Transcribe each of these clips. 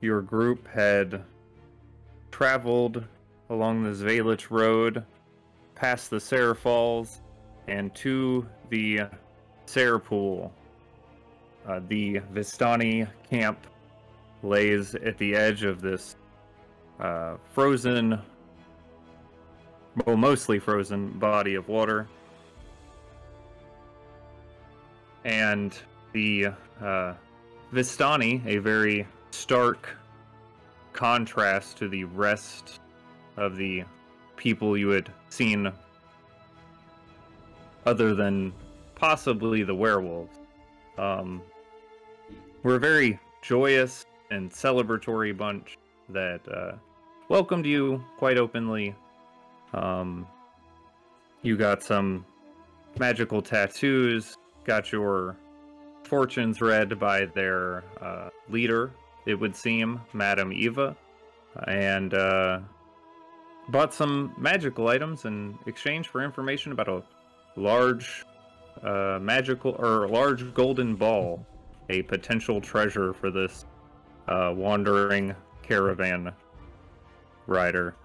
your group had traveled along the Zvalich Road, past the Sarah Falls, and to the Sarah Pool. The Vistani camp lays at the edge of this frozen, well, mostly frozen body of water. And the Vistani, a very stark contrast to the rest of the people you had seen other than possibly the werewolves. We're a very joyous and celebratory bunch that welcomed you quite openly. You got some magical tattoos, got your fortunes read by their leader, it would seem, Madame Eva, and bought some magical items in exchange for information about a large large golden ball, a potential treasure for this wandering caravan rider.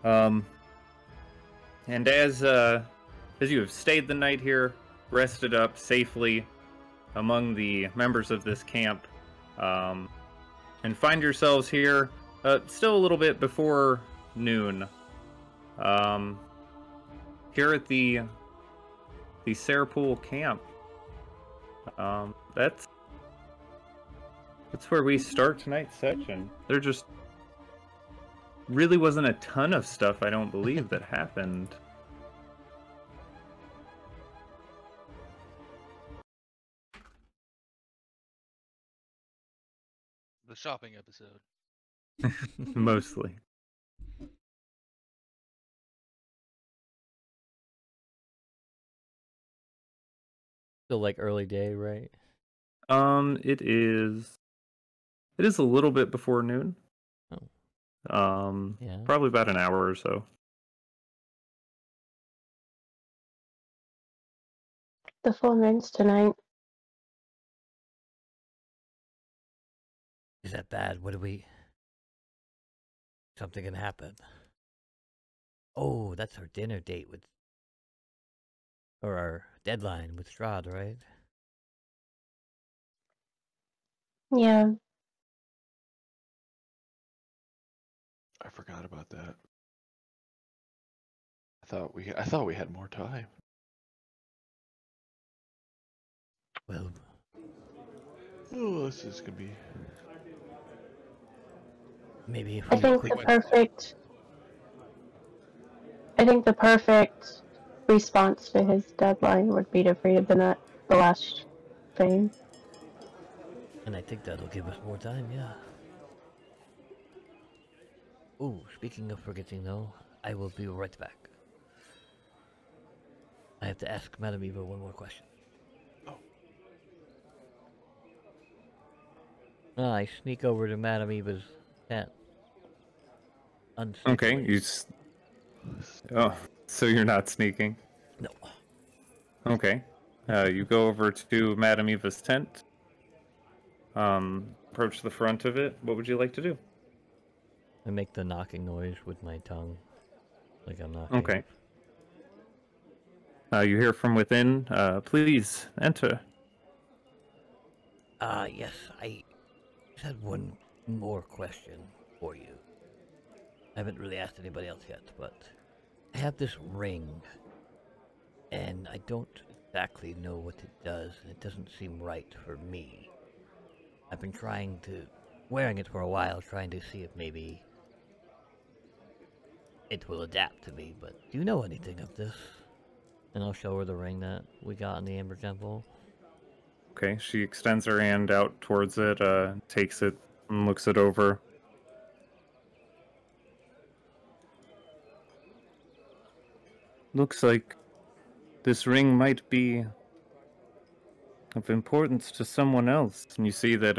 And as you have stayed the night here, rested up safely among the members of this camp, and find yourselves here still a little bit before noon, here at the Sarahpool camp. That's where we start tonight's session. There just really wasn't a ton of stuff, I don't believe, that happened. The shopping episode. Mostly. Still like early day, right? It is a little bit before noon. Oh. Yeah. Probably about an hour or so. The full moon's tonight. Is that bad? What do we... Something can happen. Oh, that's our dinner date with... Or our deadline with Strahd, right? Yeah. I forgot about that. I thought we had more time. Well... Oh, this is gonna be... Maybe if I we think the perfect response to his deadline would be to free the last Fane. And I think that'll give us more time, yeah. Ooh, speaking of forgetting though, I will be right back. I have to ask Madame Eva one more question. Oh. I sneak over to Madame Eva's tent. Okay, oh, so you're not sneaking? No. Okay. You go over to Madame Eva's tent. Approach the front of it. What would you like to do? I make the knocking noise with my tongue. Like I'm knocking. Okay. You hear from within, please enter. Yes, I just had one more question for you. I haven't really asked anybody else yet, but I have this ring, and I don't exactly know what it does, and it doesn't seem right for me. I've been wearing it for a while, trying to see if maybe it will adapt to me, but do you know anything of this? And I'll show her the ring that we got in the Amber Temple. Okay, she extends her hand out towards it, takes it, and looks it over. Looks like this ring might be of importance to someone else. And you see that,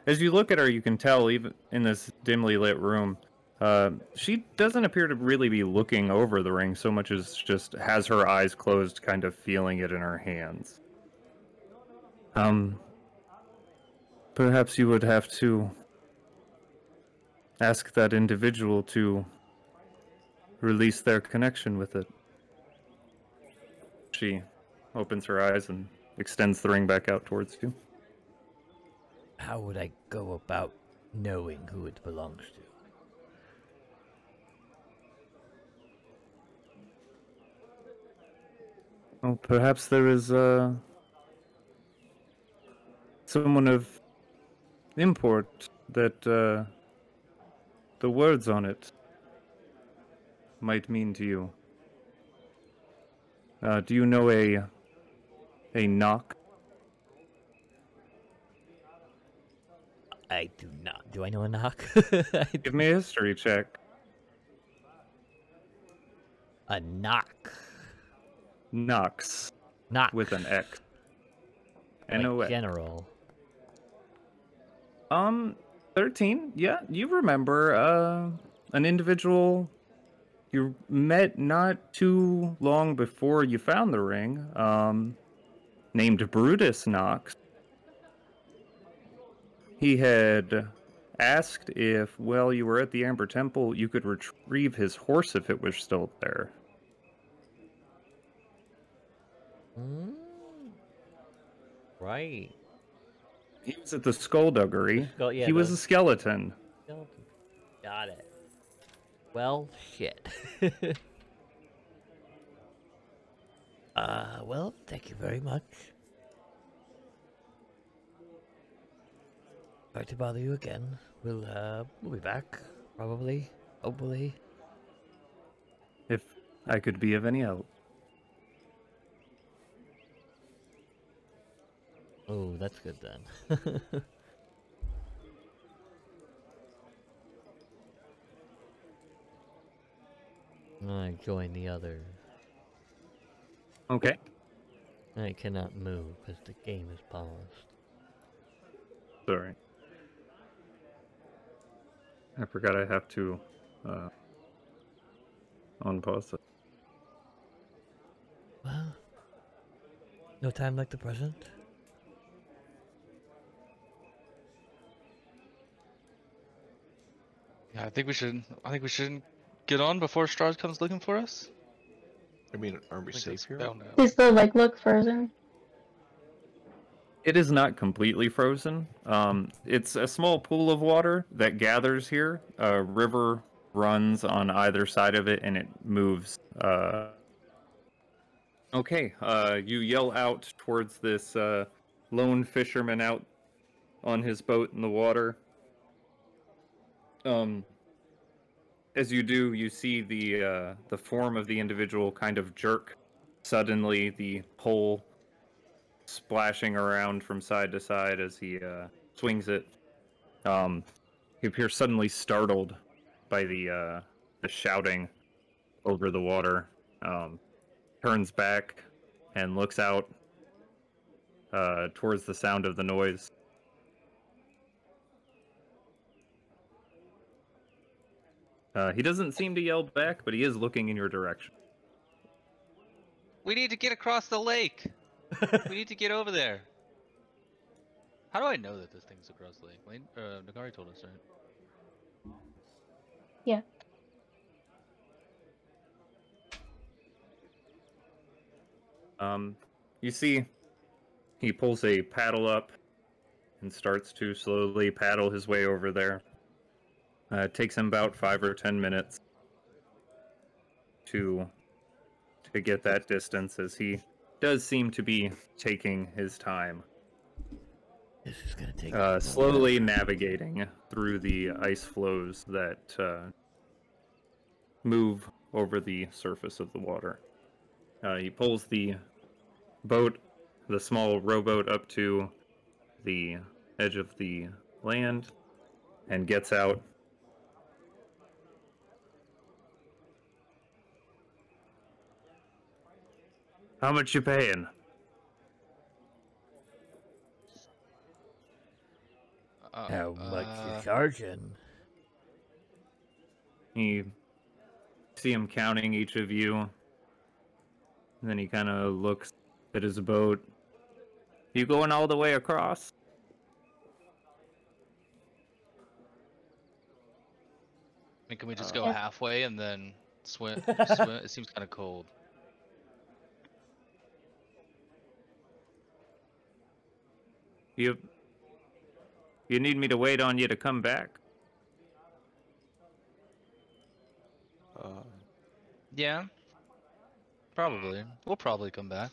as you look at her, you can tell, even in this dimly lit room, she doesn't appear to really be looking over the ring so much as just has her eyes closed, kind of feeling it in her hands. Perhaps you would have to ask that individual to release their connection with it. She opens her eyes and extends the ring back out towards you. How would I go about knowing who it belongs to? Well, perhaps there is someone of import that the words on it might mean to you. Do you know a knock? I do not. Do I know a knock? Give me a history check. A knock. Knox Knock. with an X. Like N-O-X. general. 13. Yeah, you remember an individual you met not too long before you found the ring, named Brutus Knox. He had asked if, while you were at the Amber Temple, you could retrieve his horse if it was still there. Mm. Right. He was at the Skullduggery. Yeah, he was a skeleton. Skeleton. Got it. Well, shit. Well, thank you very much. Sorry to bother you again. We'll be back, probably, hopefully. If I could be of any help. Oh, that's good then. I join the other. Okay. I cannot move because the game is paused. Sorry. I forgot I have to unpause it. Well, no time like the present. Yeah, I think we should get on before Strahd comes looking for us. I mean, aren't we I think safe that's here? bound out. Does the leg look frozen? It is not completely frozen. It's a small pool of water that gathers here. A river runs on either side of it, and it moves. Okay, you yell out towards this lone fisherman out on his boat in the water. As you do, you see the form of the individual kind of jerk. Suddenly, the pole splashing around from side to side as he swings it. He appears suddenly startled by the shouting over the water. Turns back and looks out towards the sound of the noise. He doesn't seem to yell back, but he is looking in your direction. We need to get across the lake. We need to get over there. How do I know that this thing's across the lake? Lane, Nagari told us, right? Yeah. You see, he pulls a paddle up and starts to slowly paddle his way over there. It takes him about 5 or 10 minutes to get that distance, as he does seem to be taking his time. This is gonna take Slowly navigating through the ice flows that move over the surface of the water. He pulls the boat, the small rowboat, up to the edge of the land and gets out. How much you paying? How much you charging? You see him counting each of you. And then he kind of looks at his boat. You going all the way across? mean, can we just go Yeah. halfway and then swim? It seems kind of cold. You need me to wait on you to come back? Yeah, probably. We'll probably come back.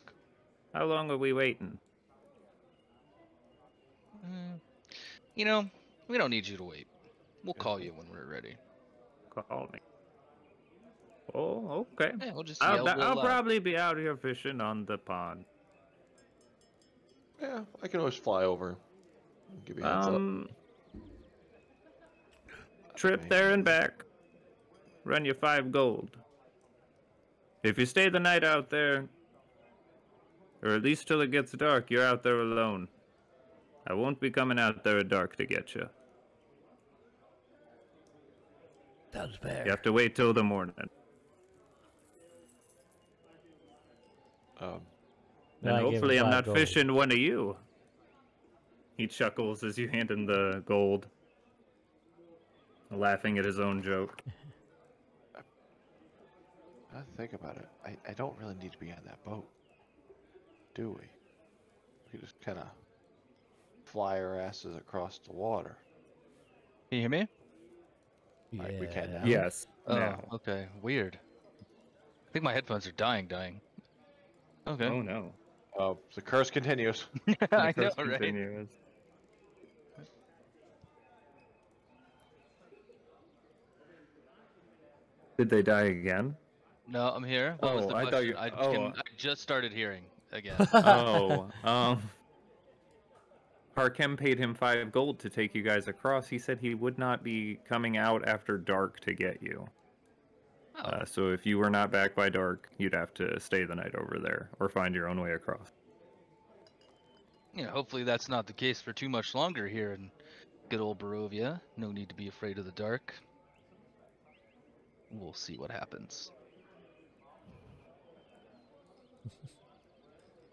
How long are we waiting? You know, we don't need you to wait. We'll call you when we're ready. Call me. Oh, okay. Yeah, we'll just yell real I'll loud. probably be out here fishing on the pond. Yeah, I can always fly over. Give you a heads up. Trip there and back. Run you 5 gold. If you stay the night out there, or at least till it gets dark, you're out there alone. I won't be coming out there at dark to get you. Sounds fair. You have to wait till the morning. Um, And I give hopefully him I'm 5 not gold. fishing one of you. He chuckles as you hand him the gold, laughing at his own joke. I think about it. I don't really need to be on that boat, do we? We can just kind of fly our asses across the water. Can you hear me? Like we can now. Yes. Oh, Now. okay. Weird. I think my headphones are dying. Okay. Oh no. The curse continues. I The know, curse right? continues. Did they die again? No, I'm here. What was the Oh, I thought question? you- I just started hearing again. Harkem paid him 5 gold to take you guys across. He said he would not be coming out after dark to get you. Oh. So if you were not back by dark, you'd have to stay the night over there or find your own way across. You know, hopefully that's not the case for too much longer here in good old Barovia. No need to be afraid of the dark. We'll see what happens.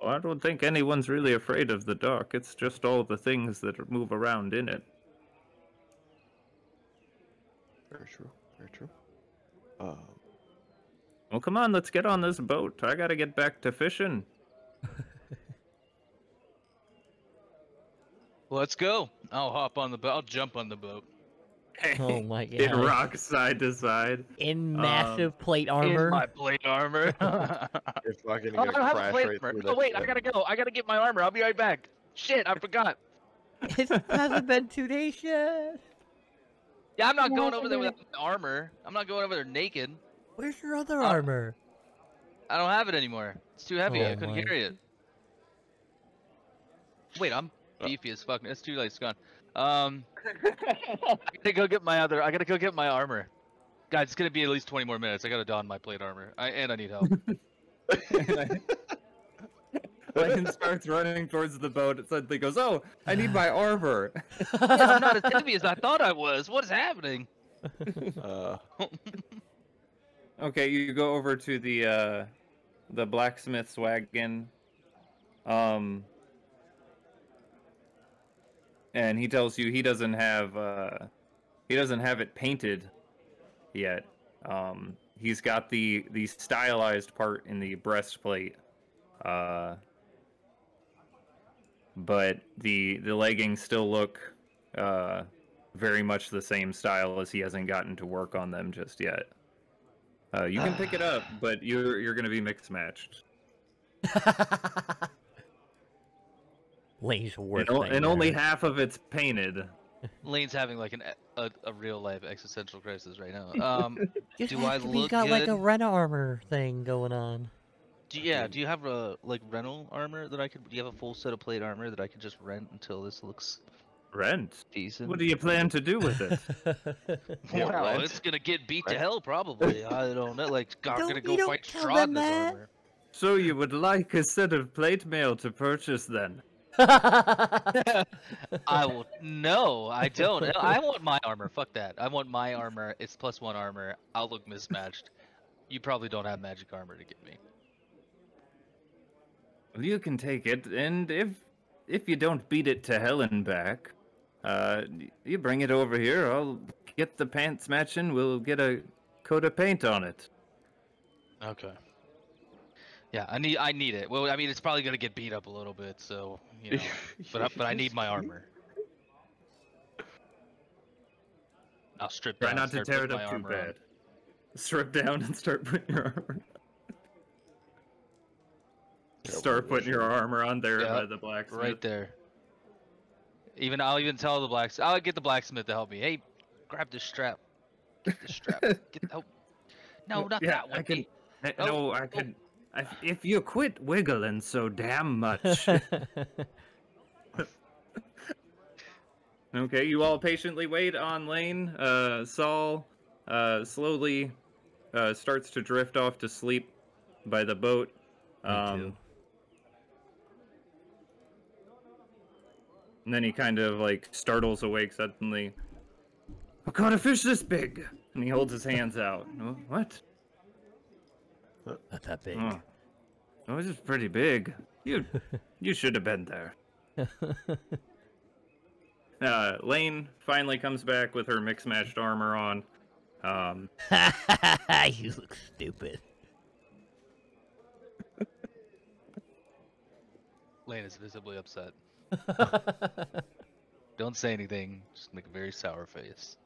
Well, I don't think anyone's really afraid of the dark. It's just all the things that move around in it. Very true. Very true. Well, come on, let's get on this boat. I gotta get back to fishing. Let's go. I'll hop on the boat. I'll jump on the boat. Oh my god. It rocks side to side. In massive plate armor. In my plate armor. You're fucking Oh, I gonna don't have a crash plate right armor. through Oh that wait, I ship. gotta go. I gotta get my armor. I'll be right back. Shit, I forgot. It hasn't been 2 days yet. Yeah, I'm not going over there without my armor. I'm not going over there naked. Where's your other armor? I don't have it anymore. It's too heavy. Oh I couldn't my. carry it. Wait, I'm beefy as fuck. It's too late. It's gone. I gotta go get my other. I gotta go get my armor. Guys, it's gonna be at least 20 more minutes. I gotta don my plate armor. And I need help. Lane starts running towards the boat. It suddenly goes, "Oh, I need my armor." Yeah, I'm not as heavy as I thought I was. What is happening? Okay, you go over to the blacksmith's wagon. And he tells you he doesn't have it painted yet. He's got the stylized part in the breastplate. But the leggings still look very much the same style, as he hasn't gotten to work on them just yet. You can pick it up, but you're going to be mixed matched. Lane's worst And only half of it's painted. Lane's having like a real life existential crisis right now. Just do I ask if he's look got like good? a rent armor thing going on. Do you have a like rental armor that I could? Do you have a full set of plate armor that I could just rent until this looks Rent? decent? What do you plan to do with it? Yeah, Well, rent. it's gonna get beat to hell probably. I don't know. Like, I'm gonna go you don't fight tell Strahd them in this that. armor. So you would like a set of plate mail to purchase then? I will. No, I don't. I want my armor. Fuck that. I want my armor. It's +1 armor. I'll look mismatched. You probably don't have magic armor to give me. Well, you can take it, and if you don't beat it to hell and back, You bring it over here. I'll get the pants matching. We'll get a coat of paint on it. Okay. Yeah, I need it. Well, I mean, it's probably gonna get beat up a little bit, so you know. But I need my armor. I'll strip Try down. not to Start tear putting it my up too armor on. bad. Strip down and start putting your armor. Start putting your armor on there by the blacksmith. Right there. I'll even tell the blacksmith. I'll get the blacksmith to help me. Hey, grab this strap. Get this strap. No, not that one. I can. If you quit wiggling so damn much. Okay, you all patiently wait on Lane. Saul slowly starts to drift off to sleep by the boat. Me too. And then he kind of like startles awake suddenly. I caught a fish this big! And he holds his hands out. Oh, what? Not that big. Oh, this is pretty big. You should have been there. Lane finally comes back with her mixed-matched armor on. You look stupid. Lane is visibly upset. Don't say anything. Just make a very sour face.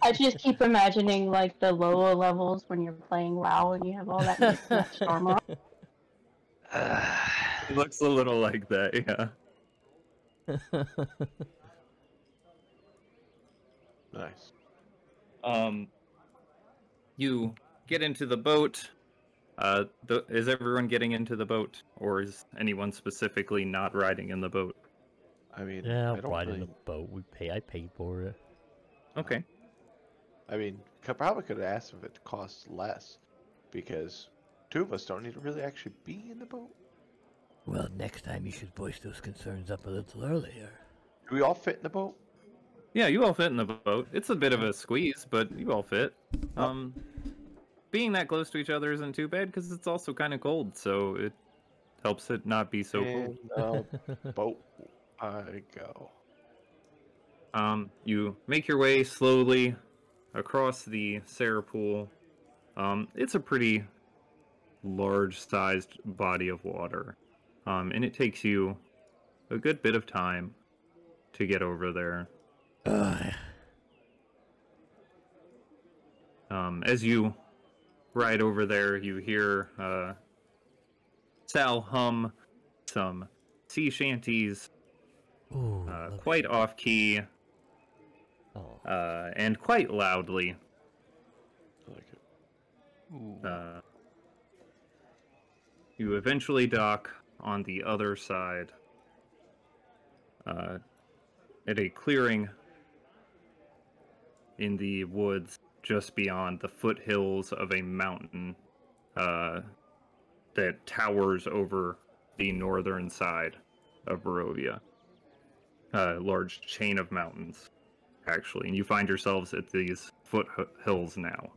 I just keep imagining like the lower levels when you're playing WoW and you have all that mixed armor. It looks a little like that, yeah. Nice. You get into the boat. Is everyone getting into the boat, or is anyone specifically not riding in the boat? I mean, Yeah, I I'll don't ride in really... the boat. I paid for it. Okay. I mean, probably could have asked if it costs less, because two of us don't need to really actually be in the boat. Well, next time you should voice those concerns up a little earlier. Do we all fit in the boat? Yeah, you all fit in the boat. It's a bit of a squeeze, but you all fit. Being that close to each other isn't too bad because it's also kind of cold, so it helps it not be so cold. Boat I go. You make your way slowly across the Sarah Pool. It's a pretty large-sized body of water, and it takes you a good bit of time to get over there. As you ride over there, you hear Sal hum some sea shanties, Ooh, quite off-key, oh. and quite loudly. I like it. Ooh. You eventually dock on the other side at a clearing in the woods just beyond the foothills of a mountain that towers over the northern side of Barovia. A large chain of mountains, actually, and you find yourselves at these foothills now.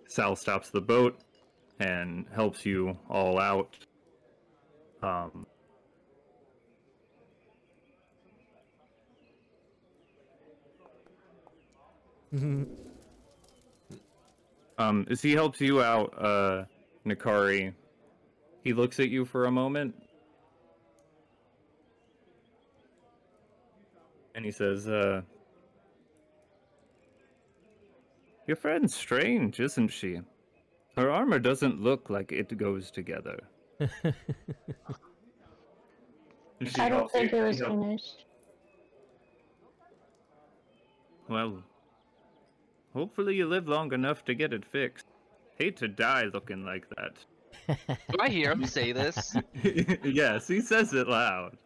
Sal stops the boat and helps you all out. As he helps you out, Nikari, he looks at you for a moment, and he says, your friend's strange, isn't she? Her armor doesn't look like it goes together. I don't think it was finished. Well, hopefully you live long enough to get it fixed. Hate to die looking like that. Do I hear him say this? Yes, he says it loud.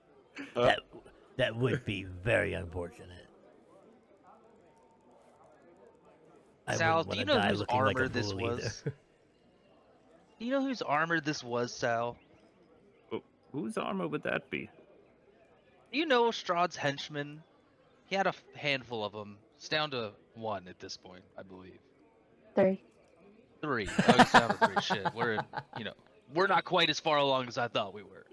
That would be very unfortunate. Sal, do you know whose armor this fool was? Do you know whose armor this was, Sal? Whose armor would that be? Do you know Strahd's henchman? He had a handful of them. It's down to one at this point, I believe. 3. 3. Oh, he's down to 3. Shit, we're not quite as far along as I thought we were.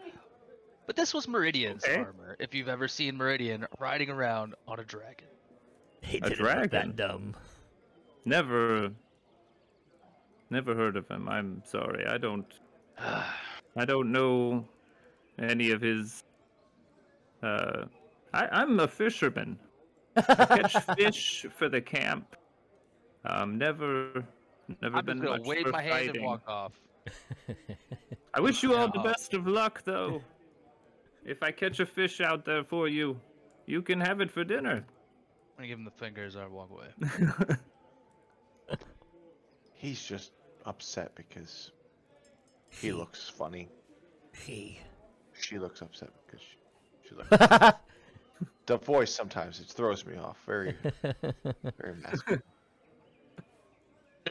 But this was Meridian's Okay. armor. If you've ever seen Meridian riding around on a dragon. He A didn't look dragon? that dumb. Never heard of him. I'm sorry. I don't know any of his. I'm a fisherman. I catch fish for the camp. Never I'm just been gonna much wave for my hand and fighting. walk off. I wish you all the Yeah. best of luck, though. If I catch a fish out there for you, you can have it for dinner. I give him the fingers. I walk away. He's just upset because he looks funny. He. She looks upset because she looks. The voice sometimes it throws me off. Very, very masculine.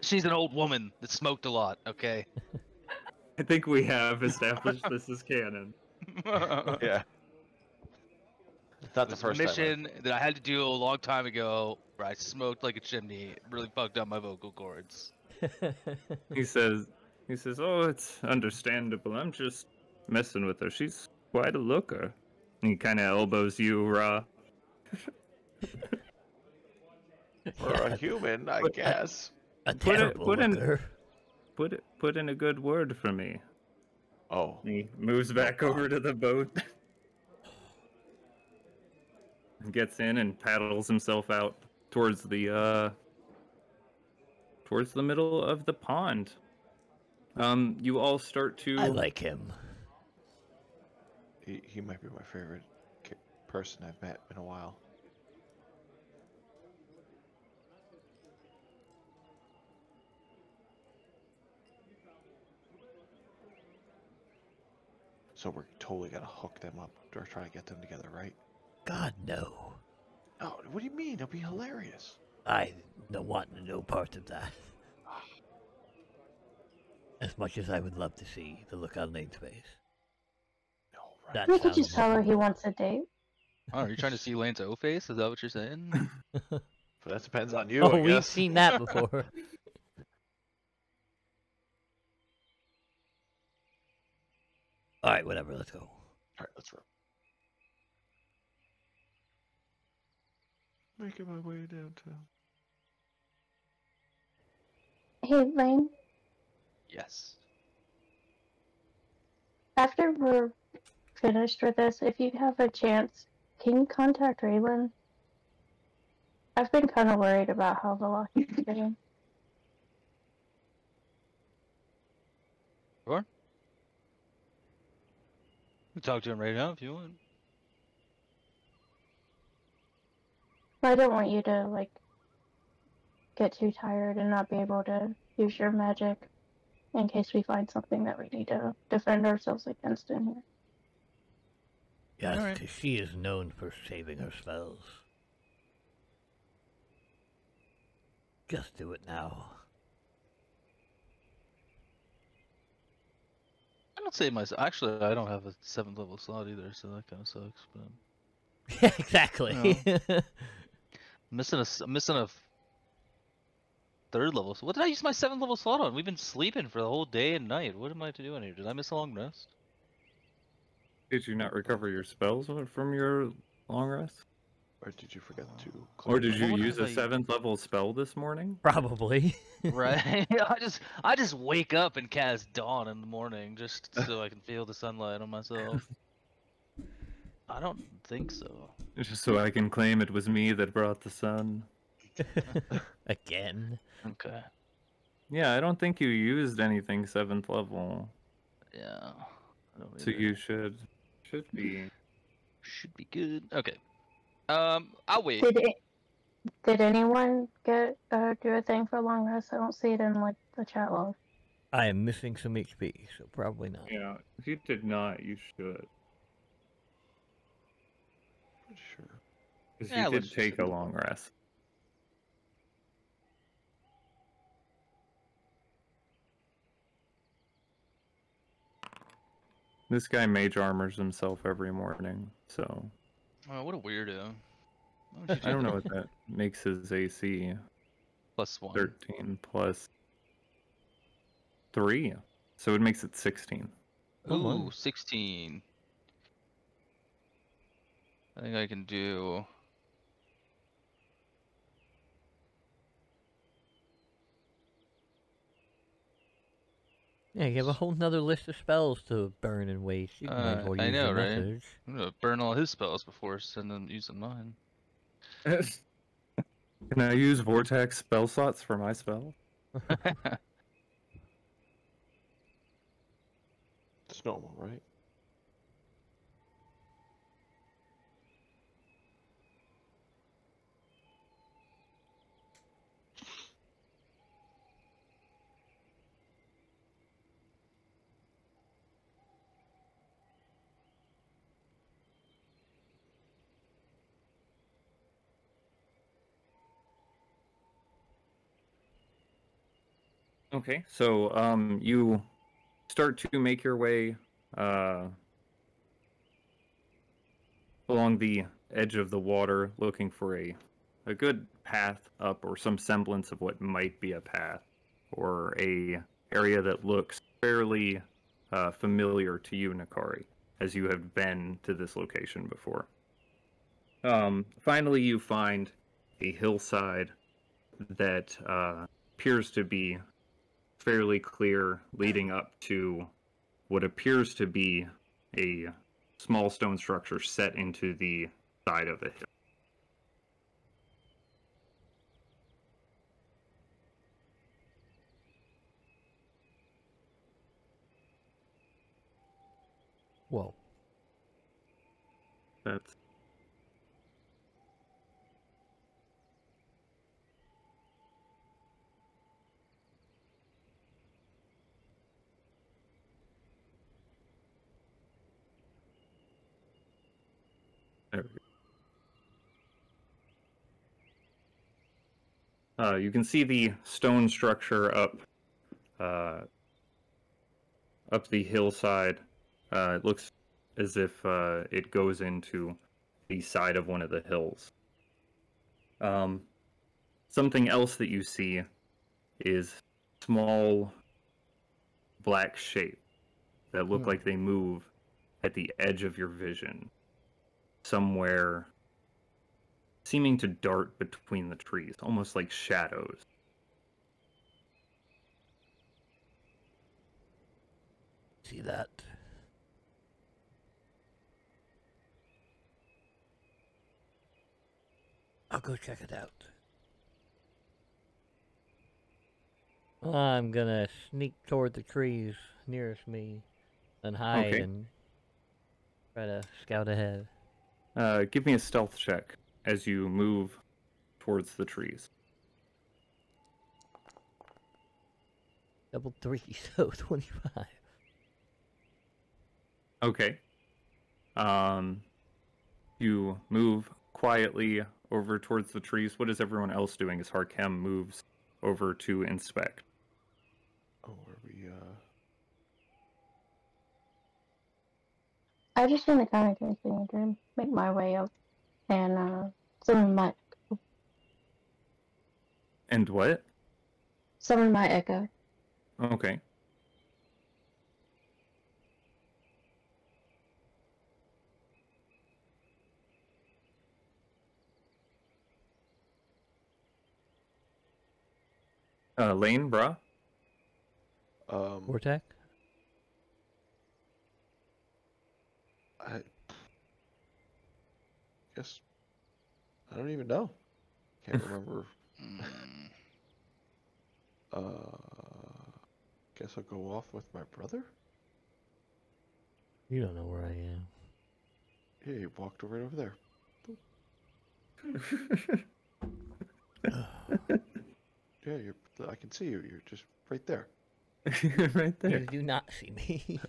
She's an old woman that smoked a lot. Okay. I think we have established this as canon. Yeah. It's not the This first mission that I had to do a long time ago, where I smoked like a chimney, it really fucked up my vocal cords. He says, "Oh, it's understandable. I'm just messing with her. She's quite a looker." And he kind of elbows you, Ra. For a human, I guess. A Put it- terrible put in- looker. Put in a good word for me. Oh, He moves back over to the boat. Gets in and paddles himself out towards the middle of the pond. You all start to. I like him. he might be my favorite person I've met in a while. So we're totally gonna hook them up or try to get them together, right? God, no. Oh, what do you mean? It'll be hilarious. I don't want no part of that. As much as I would love to see the look on Lane's face. No, right? That We could just sounds tell her he wants a date. Oh, are you trying to see Lane's O face? Is that what you're saying? But that depends on you, Oh, I we've guess. seen that before. Alright, whatever, let's go. All right, let's roll. Making my way downtown. Hey, Lane, Yes. after we're finished with this, if you have a chance, can you contact Raylan? I've been kind of worried about how Velocity's doing. Sure. We can talk to him right now if you want. I don't want you to, like, get too tired and not be able to use your magic in case we find something that we need to defend ourselves against in here. Yes, Alright. 'cause she is known for saving her spells. Just do it now. I don't say myself. Actually, I don't have a 7th level slot either, so that kind of sucks. But Yeah, exactly. missing a 3rd level. So what did I use my 7th level slot on? We've been sleeping for the whole day and night. What am I to do in here? Did I miss a long rest? Did you not recover your spells from your long rest? Or did you forget to? Or did you What use have a I- 7th level spell this morning? Probably. Right. I just wake up and cast dawn in the morning just so I can feel the sunlight on myself. I don't think so. Just so I can claim it was me that brought the sun. Again. Okay. Yeah, I don't think you used anything 7th level. Yeah. I don't So either. you should be. Should be good. Okay. I'll wait. Did anyone get do a thing for long rest? I don't see it in like the chat log. I am missing some HP, so probably not. Yeah, if you did not, you should. Sure. Because Yeah, you let's did just take do a it. long rest. This guy mage armors himself every morning, so Oh, what a weirdo. Why would you I don't do know that? what that makes his AC. +1. 13 plus 3. So it makes it 16. Oh, Ooh, my. 16. I think I can do. Yeah, you have a whole nother list of spells to burn and waste. You might as well I use know, your right? message. I'm gonna burn all his spells before using mine. Can I use vortex spell slots for my spell? It's normal, right? Okay, so you start to make your way along the edge of the water, looking for a good path up, or some semblance of what might be a path, or a area that looks fairly familiar to you, Nakari, as you have been to this location before. Finally, you find a hillside that appears to be fairly clear, leading up to what appears to be a small stone structure set into the side of a hill. Whoa. That's there we go. You can see the stone structure up the hillside. It looks as if it goes into the side of one of the hills. Something else that you see is small black shapes that look like they move at the edge of your vision, somewhere seeming to dart between the trees, almost like shadows. See that? I'll go check it out. I'm gonna sneak toward the trees nearest me and hide Okay. and try to scout ahead. Give me a stealth check as you move towards the trees. Double 3, so 25. Okay. You move quietly over towards the trees. What is everyone else doing as Harkem moves over to inspect? Oh, are we, I just want to kind of continue to make my way up and summon my And what? summon my echo. Okay. Lane, brah? Vortex? I guess I don't even know. Can't remember. Guess I'll go off with my brother? You don't know where I am. Yeah, he walked right over there. Yeah, I can see you. You're just right there. Right there. You do not see me.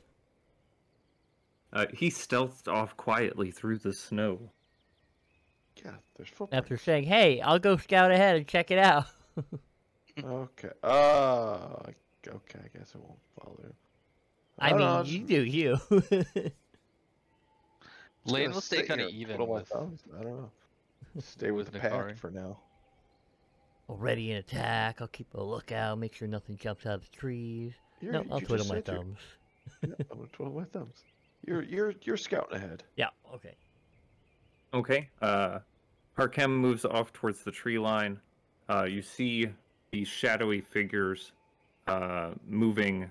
He stealthed off quietly through the snow. Yeah, there's footprints. After saying, hey, I'll go scout ahead and check it out. Okay. Okay, I guess I won't follow you. I don't mean, know, you do you. Lane will stay kind of even with. I don't know. Stay with the Nakari. pack for now. Ready an attack. I'll keep a lookout, make sure nothing jumps out of the trees. No, I'll You twiddle just my said you're- thumbs. Yeah, I'm gonna twiddle my thumbs. You're scouting ahead. Yeah, okay. Okay. Harkem moves off towards the tree line. You see these shadowy figures moving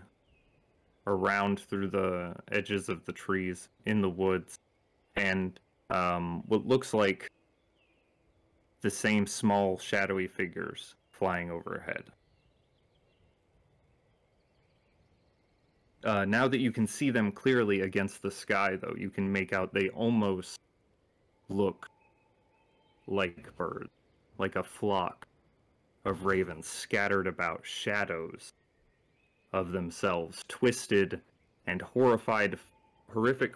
around through the edges of the trees in the woods, and what looks like the same small shadowy figures flying overhead. Now that you can see them clearly against the sky, though, you can make out they almost look like birds, like a flock of ravens scattered about, shadows of themselves, twisted and horrific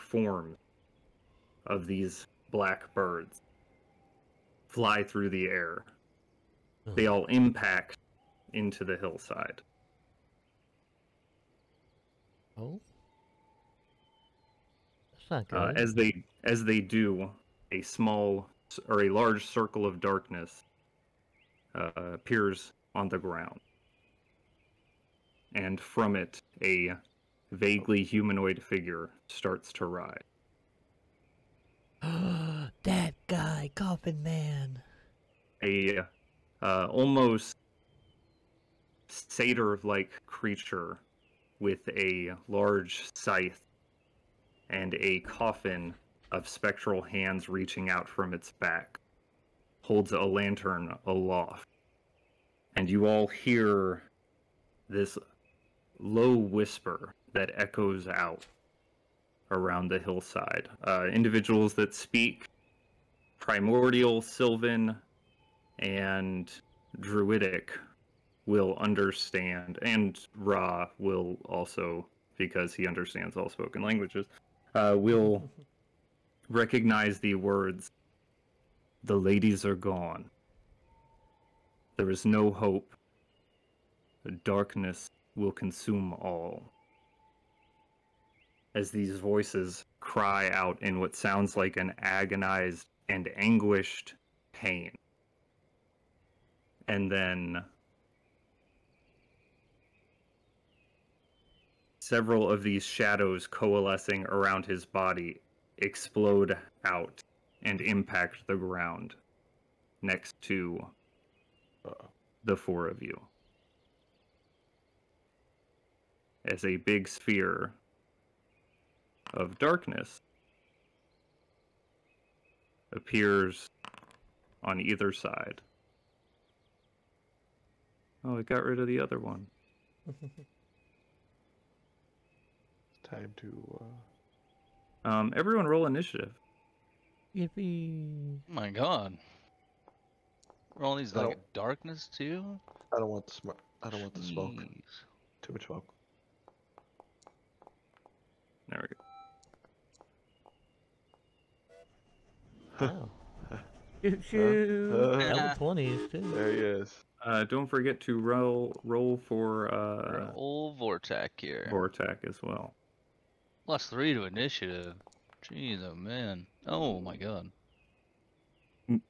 forms of these black birds fly through the air. They all impact into the hillside. Oh, that's not good. As they do, a small or a large circle of darkness appears on the ground, and from it, a vaguely humanoid figure starts to rise. That guy, Coffin Man. A almost satyr-like creature with a large scythe and a coffin of spectral hands reaching out from its back holds a lantern aloft. And you all hear this low whisper that echoes out around the hillside. Individuals that speak Primordial, Sylvan, and Druidic will understand, and Ra will also, because he understands all spoken languages, will recognize the words, "The ladies are gone. There is no hope. The darkness will consume all." As these voices cry out in what sounds like an agonized and anguished pain. And then several of these shadows coalescing around his body explode out and impact the ground next to the four of you. As a big sphere of darkness appears on either side. Oh, it got rid of the other one. Time to Everyone roll initiative. Yippee. Oh my god. We're all these I like don't- darkness too? I don't want the smoke. I don't want the smoke. Jeez. Too much smoke. There we go. Wow. Shoot, shoot. Uh, Level 20s, too. There he is. Don't forget to roll for Old Vortac here. Vortac as well. +3 to initiative. Jeez, oh man. Oh my god. Mm.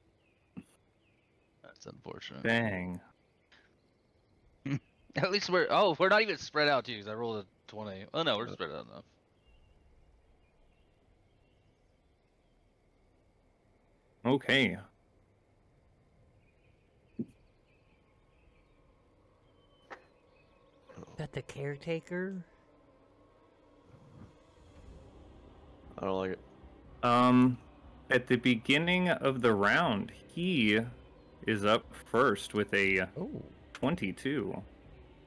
That's unfortunate. Dang. At least we're not even spread out too, because I rolled a 20. Oh no, we're spread out enough. Okay. Got the caretaker? I don't like it. At the beginning of the round, he is up first with a Oh. 22.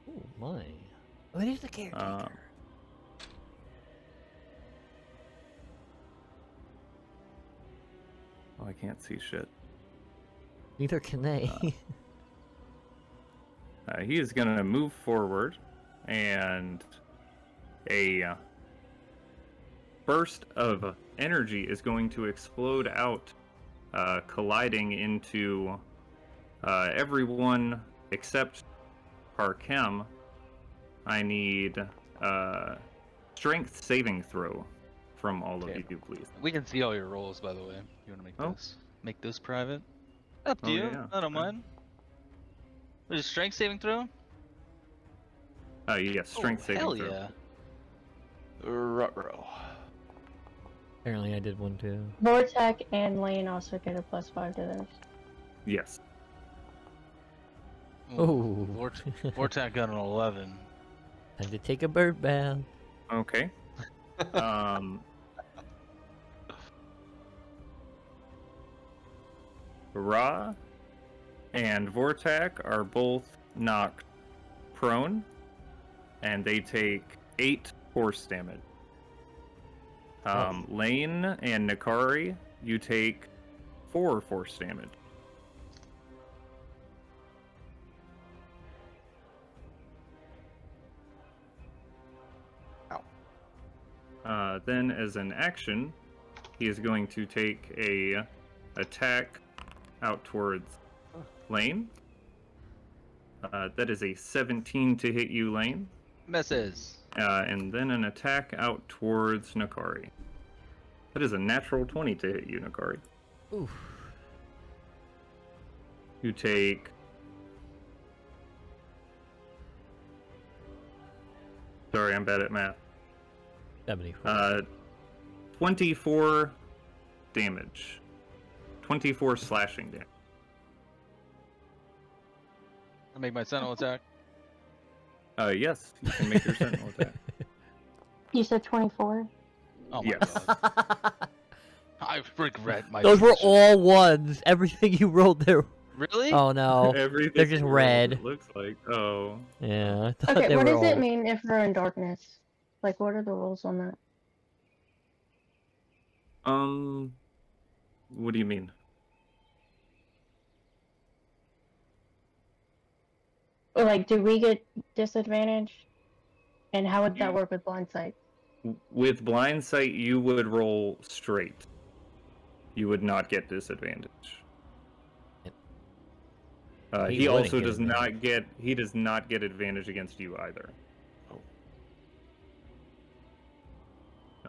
Oh, my. Oh, it is the caretaker. Oh, I can't see shit. Neither can they. He is going to move forward, and a burst of energy is going to explode out, colliding into everyone except Harkem. I need strength saving throw from all Okay. of you, please. We can see all your rolls, by the way. You want to make this private? Up to Oh, you. yeah. I don't mind. There's a strength saving throw? Yes, strength saving hell throw. yeah. Ruh-roh. Apparently I did one too. Vortec and Lane also get a +5 to those. Yes. Ooh. Vortac got an 11. Time to take a bird bath. Okay. Ra and Vortak are both knocked prone, and they take 8 force damage. Lane and Nakari, you take 4 force damage. Then, as an action, he is going to take a attack out towards Lane. That is a 17 to hit you, Lane. Misses. And then an attack out towards Nakari. That is a natural 20 to hit you, Nakari. Oof. You take... Sorry, I'm bad at math. 74. 24 damage. 24 slashing damage. I make my sentinel attack. Yes, you can make your sentinel attack. You said 24? Oh my Yes. god. I regret my Those were decision. all ones. Everything you rolled there. Really? Oh no. Everything They're just rolled, red. It looks like. Oh. Yeah. I thought Okay, they what were does it all... mean if we're in darkness? Like, what are the rules on that? What do you mean? Or, like, do we get disadvantage? And how would that work with blind sight? With blind sight, you would roll straight. You would not get disadvantage. He wouldn't also get does not advantage. get. He does not get advantage against you either.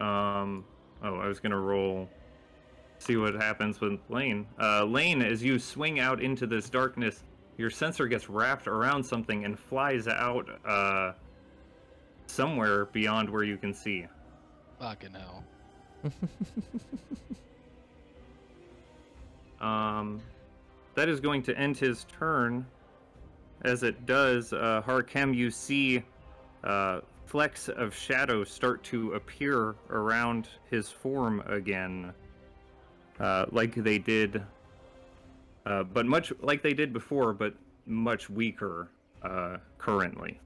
Oh, I was gonna roll. See what happens with Lane. Lane, as you swing out into this darkness, your sensor gets wrapped around something and flies out somewhere beyond where you can see. Fucking hell. That is going to end his turn. As it does, Harkem, you see flecks of shadow start to appear around his form again, like they did, but much like they did before, but much weaker currently.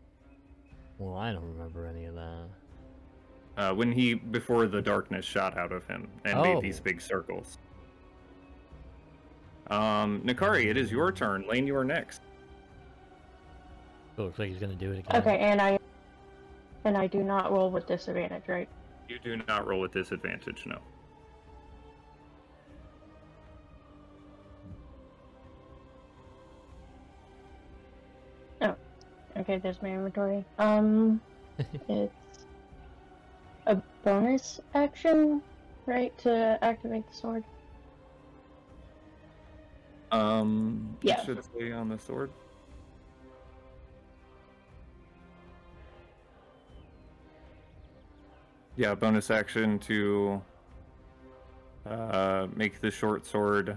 Well, I don't remember any of that. When before the darkness shot out of him and made these big circles. Nakari, it is your turn. Lane, you are next. Oh, looks like he's gonna do it again. Okay, and I do not roll with disadvantage, right? You do not roll with disadvantage, no. Oh, okay, there's my inventory. It's a bonus action, right, to activate the sword? It should say on the sword. Yeah, bonus action to make the short sword,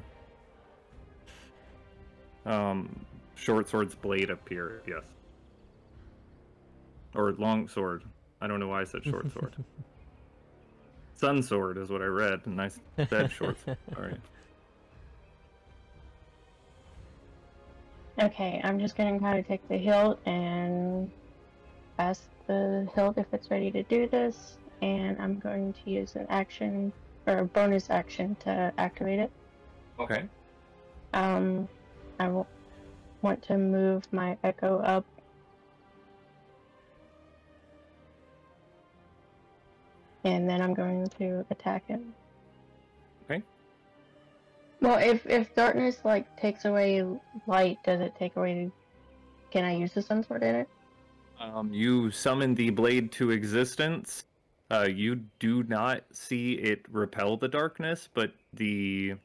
short sword's blade appear, yes. Or long sword. I don't know why I said short sword. Sun sword is what I read, and I said short sword. Sorry. Okay, I'm just gonna kind of take the hilt and ask the hilt if it's ready to do this, and I'm going to use an action, or a bonus action to activate it. Okay. I want to move my echo up. And then I'm going to attack him. Okay. Well, if darkness, like, takes away light, does it take away... Can I use the sun sword in it? You summon the blade to existence. You do not see it repel the darkness, but the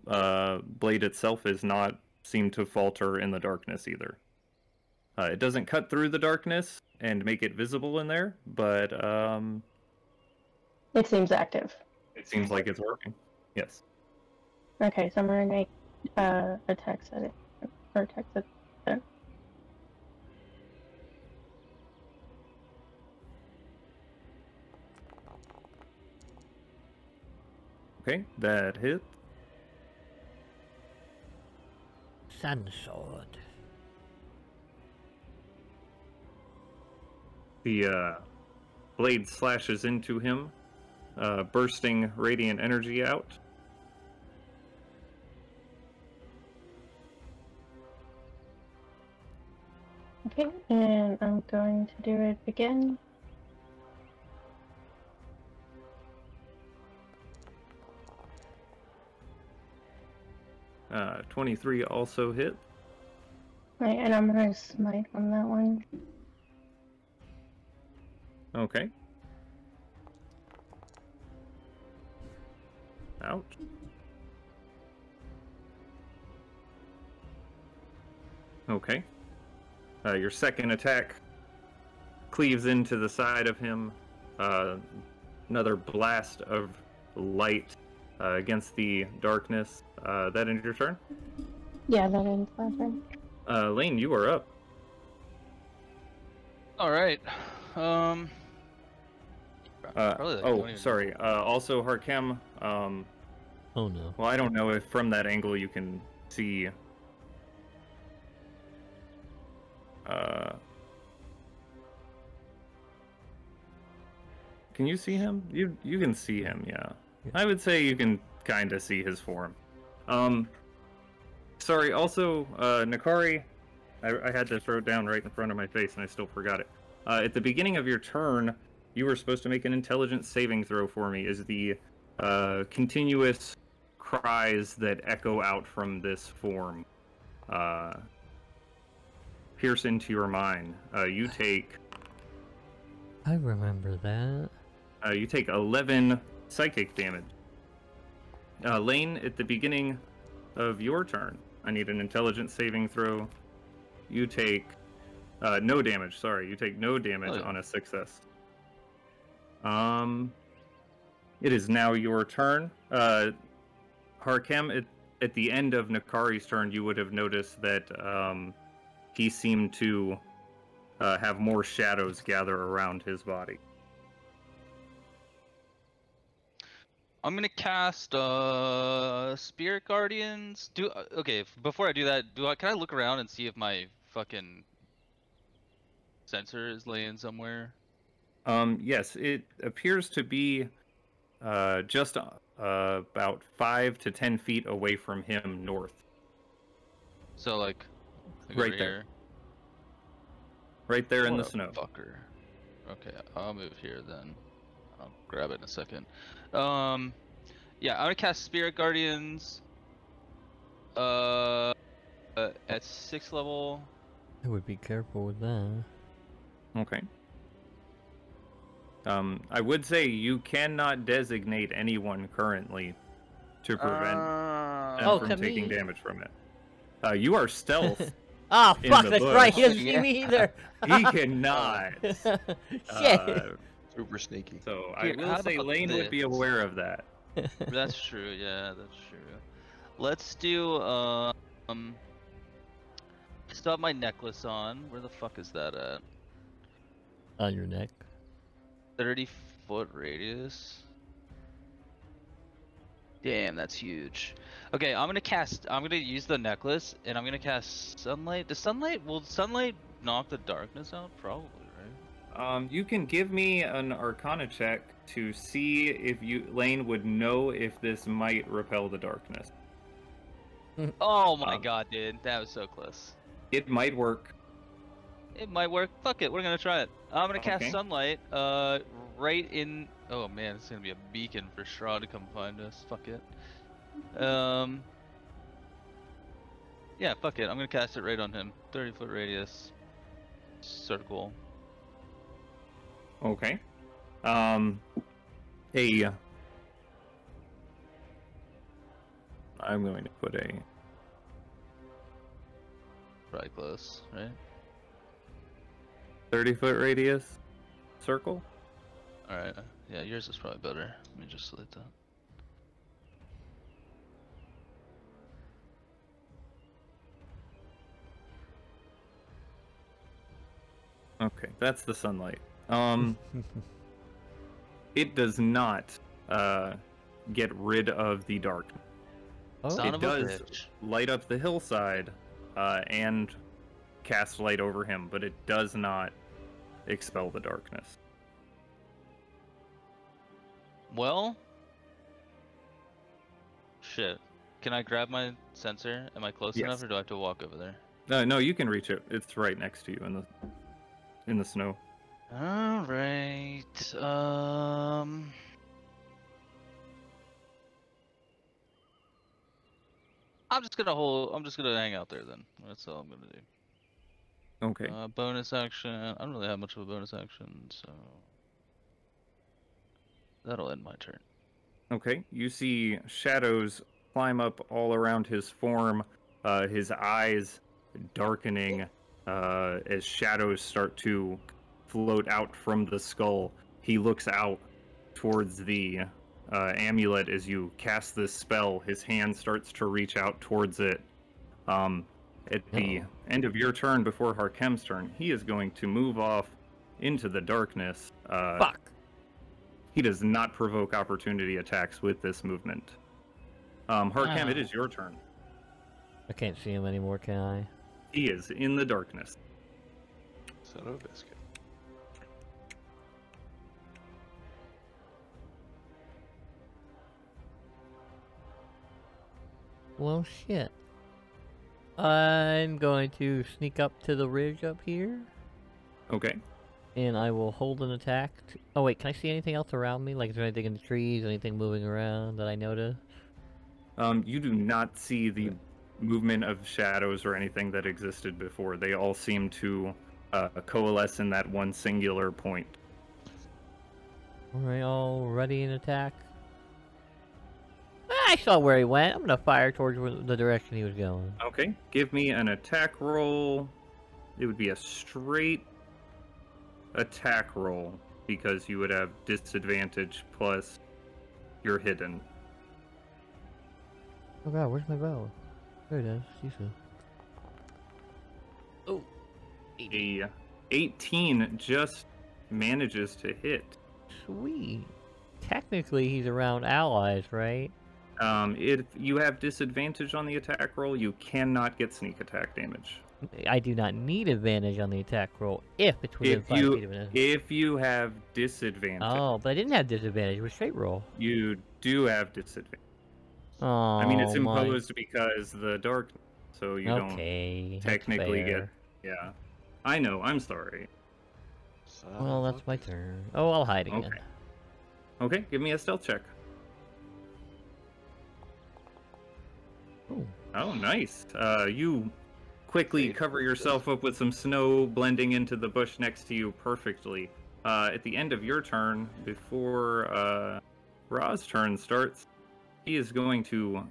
blade itself is not seem to falter in the darkness either. It doesn't cut through the darkness and make it visible in there, but It seems active. It seems like it's working. Yes. Okay, so I'm gonna make a text edit or text it. Okay, that hit. Sun sword. The blade slashes into him, bursting radiant energy out. Okay, and I'm going to do it again. 23 also hit. Right, and I'm gonna smite on that one. Okay. Ouch. Okay. Your second attack cleaves into the side of him. Another blast of light against the darkness. That ends your turn. Yeah, that ends my turn. Lane, you are up. All right. Probably, like, don't even- Sorry. Also, Harkem. Oh no. Well, I don't know if from that angle you can see. Can you see him? You can see him, yeah. I would say you can kind of see his form. Sorry. Also, Nakari, I had this wrote down right in front of my face and I still forgot it. At the beginning of your turn, you were supposed to make an intelligence saving throw for me. Is the continuous cries that echo out from this form pierce into your mind? You take I remember that. you take 11 psychic damage. Lane, at the beginning of your turn, I need an intelligence saving throw. You take no damage. Sorry, you take no damage on a success. It is now your turn. Harkem, at the end of Nakari's turn, you would have noticed that he seemed to have more shadows gather around his body. I'm gonna cast Spirit Guardians. Before I do that, can I look around and see if my fucking sensor is laying somewhere? Yes, it appears to be just about 5 to 10 feet away from him north. So like Right over there. here. Right there in What the a snow. Fucker. Okay, I'll move here then. I'll grab it in a second. Yeah, I'm gonna cast Spirit Guardians. At 6th level. I would be careful with that. Okay. I would say you cannot designate anyone currently to prevent them from taking damage from it. You are stealth. Oh in fuck, the that's bush. right, he doesn't see me either! He cannot. Shit! Super sneaky. So Here, I will how say about Lane would be this? aware of that. That's true, yeah, that's true. Let's do, still have my necklace on. Where the fuck is that at? On your neck. 30-foot radius. Damn, that's huge. Okay, I'm gonna use the necklace, and I'm gonna cast Sunlight. Will sunlight knock the darkness out? Probably, right? You can give me an Arcana check to see if Lane would know if this might repel the darkness. Oh my god, dude, that was so close. It might work. It might work. Fuck it, we're gonna try it. I'm gonna cast Okay. sunlight, right in. Oh man, it's gonna be a beacon for Strahd to come find us. Fuck it. Yeah, fuck it. I'm gonna cast it right on him. 30-foot radius. Circle. Okay. I'm going to put a Probably close, right? 30-foot radius circle. Alright. Yeah, yours is probably better. Let me just select that. Okay, that's the sunlight. It does not get rid of the darkness. Oh, Son It of a does bitch. light up the hillside and cast light over him, but it does not expel the darkness. Well, shit. Can I grab my sensor? Am I close Yes. enough, or do I have to walk over there? No, you can reach it. It's right next to you in the snow. All right. I'm just gonna hang out there then. That's all I'm gonna do. Okay. Bonus action. I don't really have much of a bonus action, so that'll end my turn. Okay. You see shadows climb up all around his form, his eyes darkening as shadows start to float out from the skull. He looks out towards the amulet as you cast this spell. His hand starts to reach out towards it. At the end of your turn, before Harkem's turn, he is going to move off into the darkness. fuck. He does not provoke opportunity attacks with this movement. Harkem, it is your turn. I can't see him anymore, can I? He is in the darkness. Son of a biscuit. Well, shit. I'm going to sneak up to the ridge up here, Okay. and I will hold an attack. Oh, wait, can I see anything else around me? Like, is there anything in the trees, anything moving around that I notice? You do not see the movement of shadows or anything that existed before. They all seem to coalesce in that one singular point. Alright, all ready in attack. I saw where he went. I'm gonna fire towards the direction he was going. Okay. Give me an attack roll. It would be a straight attack roll because you would have disadvantage plus you're hidden. Oh god, where's my bow? There it is. Jesus. Oh. A 18 just manages to hit. Sweet. Technically, he's around allies, right? If you have disadvantage on the attack roll, you cannot get sneak attack damage. I do not need advantage on the attack roll if it's within 5 feet of an enemy. If you have disadvantage, Oh, but I didn't have disadvantage. It was straight roll. you do have disadvantage. Oh, I mean, it's my. imposed because the dark, so you Okay, don't technically that's get. fair. Yeah, I know. I'm sorry. Son Well, of that's a my biscuit. turn. Oh, I'll hide again. Okay. Okay, give me a stealth check. Ooh. Oh, nice. You quickly cover yourself up with some snow, blending into the bush next to you perfectly. At the end of your turn, before Ra's turn starts, he is going to.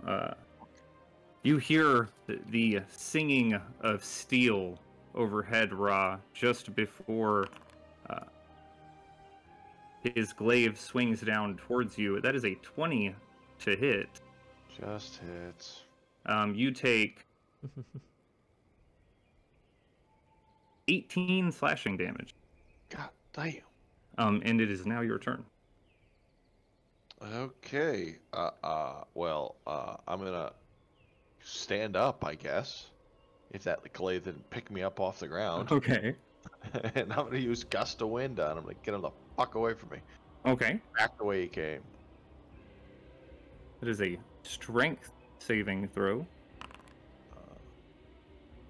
You hear the singing of steel overhead, Ra, just before his glaive swings down towards you. That is a 20 to hit. Just hits. You take 18 slashing damage. God damn. And it is now your turn. Okay. Well, I'm gonna stand up, I guess. If that glaive didn't pick me up off the ground. Okay. And I'm gonna use gust of wind on him. I'm gonna get him the fuck away from me. Okay. Back the way he came. It is a strength saving throw.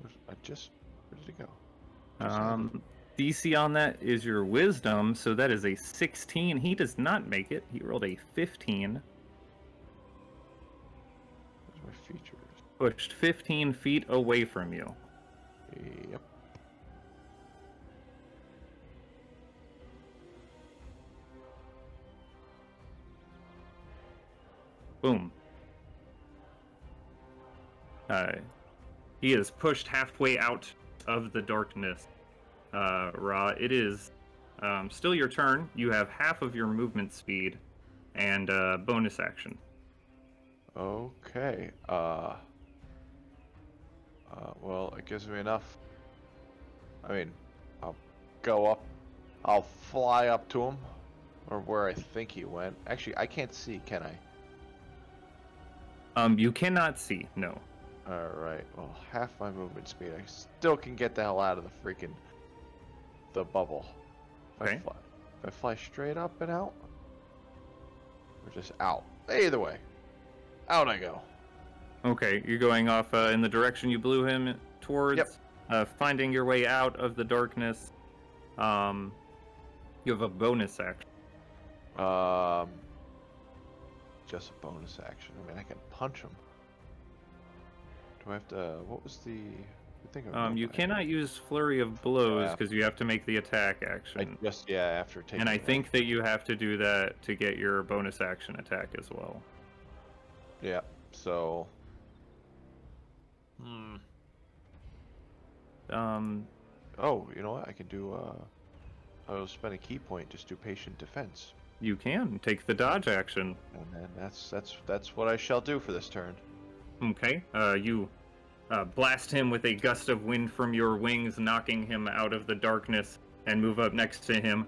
Where did it go? Just had it. DC on that is your wisdom, so that is a 16. He does not make it. He rolled a 15. Where's my features? Pushed 15 feet away from you. Yep. Boom. He is pushed halfway out of the darkness. Ra, it is still your turn. You have half of your movement speed and bonus action. Okay. Well, it gives me enough. I mean, I'll go up. I'll fly up to him, or where I think he went. Actually, I can't see, can I? You cannot see. No. All right. Well, half my movement speed. I still can get the hell out of the bubble. Okay. If I fly straight up and out, or just out. Either way, out I go. Okay, you're going off in the direction you blew him towards. Yep. Finding your way out of the darkness. You have a bonus action. Just a bonus action. I mean, I can punch him. Do I have to? What was the? I think You cannot use flurry of blows Yeah. because you have to make the attack action. After taking. And I think that you have to do that to get your bonus action attack as well. Yeah. So. Oh, you know what? I can do. I'll spend a key point. Just do patient defense. You can take the dodge action. And then that's what I shall do for this turn. Okay. You blast him with a gust of wind from your wings, knocking him out of the darkness, and move up next to him,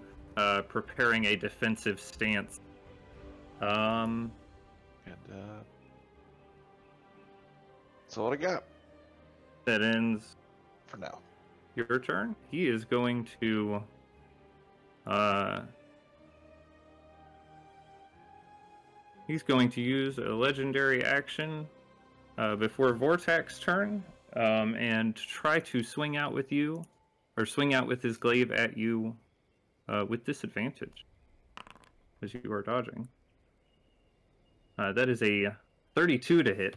preparing a defensive stance. And that's all I got That ends for now. your turn. He is going to use a legendary action before Vortex's turn, and try to swing out with you, or swing out with his glaive at you with disadvantage, as you are dodging. That is a 32 to hit.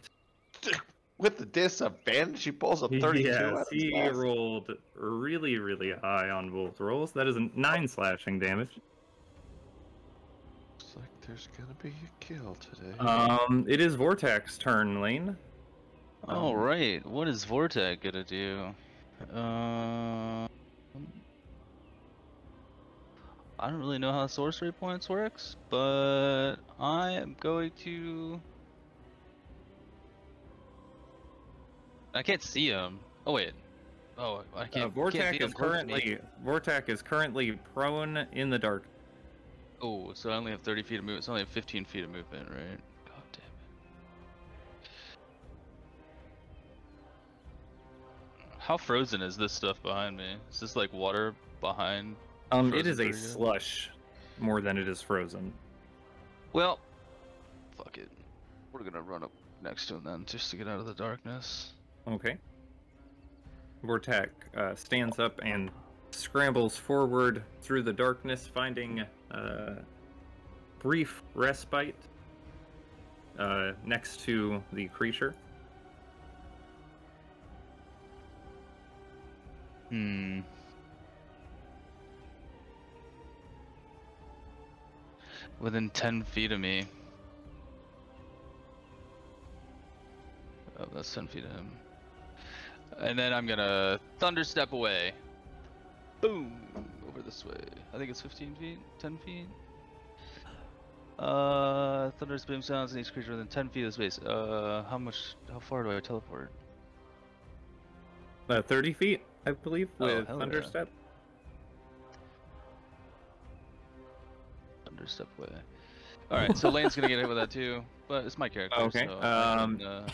With the disadvantage, he pulls a 32. Yes, he rolled really, really high on both rolls. That is a 9 slashing damage. Looks like there's gonna be a kill today. It is Vortex's turn, Lane. All right, what is Vortex gonna do? I don't really know how sorcery points works, but I am going to. I can't see him. Oh wait. Oh, I can't. Vortex see him close to me. is currently prone in the dark. Oh, so I only have 30 feet of movement. So I only have 15 feet of movement, right? God damn it. How frozen is this stuff behind me? Is this like water behind? It is a area? slush more than it is frozen. Well, fuck it. We're gonna run up next to him then, just to get out of the darkness. Okay. Vortex stands up and scrambles forward through the darkness, finding brief respite next to the creature. Within 10 feet of me. Oh, that's 10 feet of him. And then I'm gonna thunder step away. Boom! Over this way. I think it's 15 feet? 10 feet? Thunder's boom sounds in each creature within 10 feet of space. How far do I teleport? 30 feet, I believe, with hell Thunder yeah. Step. Thunder step away. Alright, so Lane's gonna get hit with that too, but it's my character. Okay, So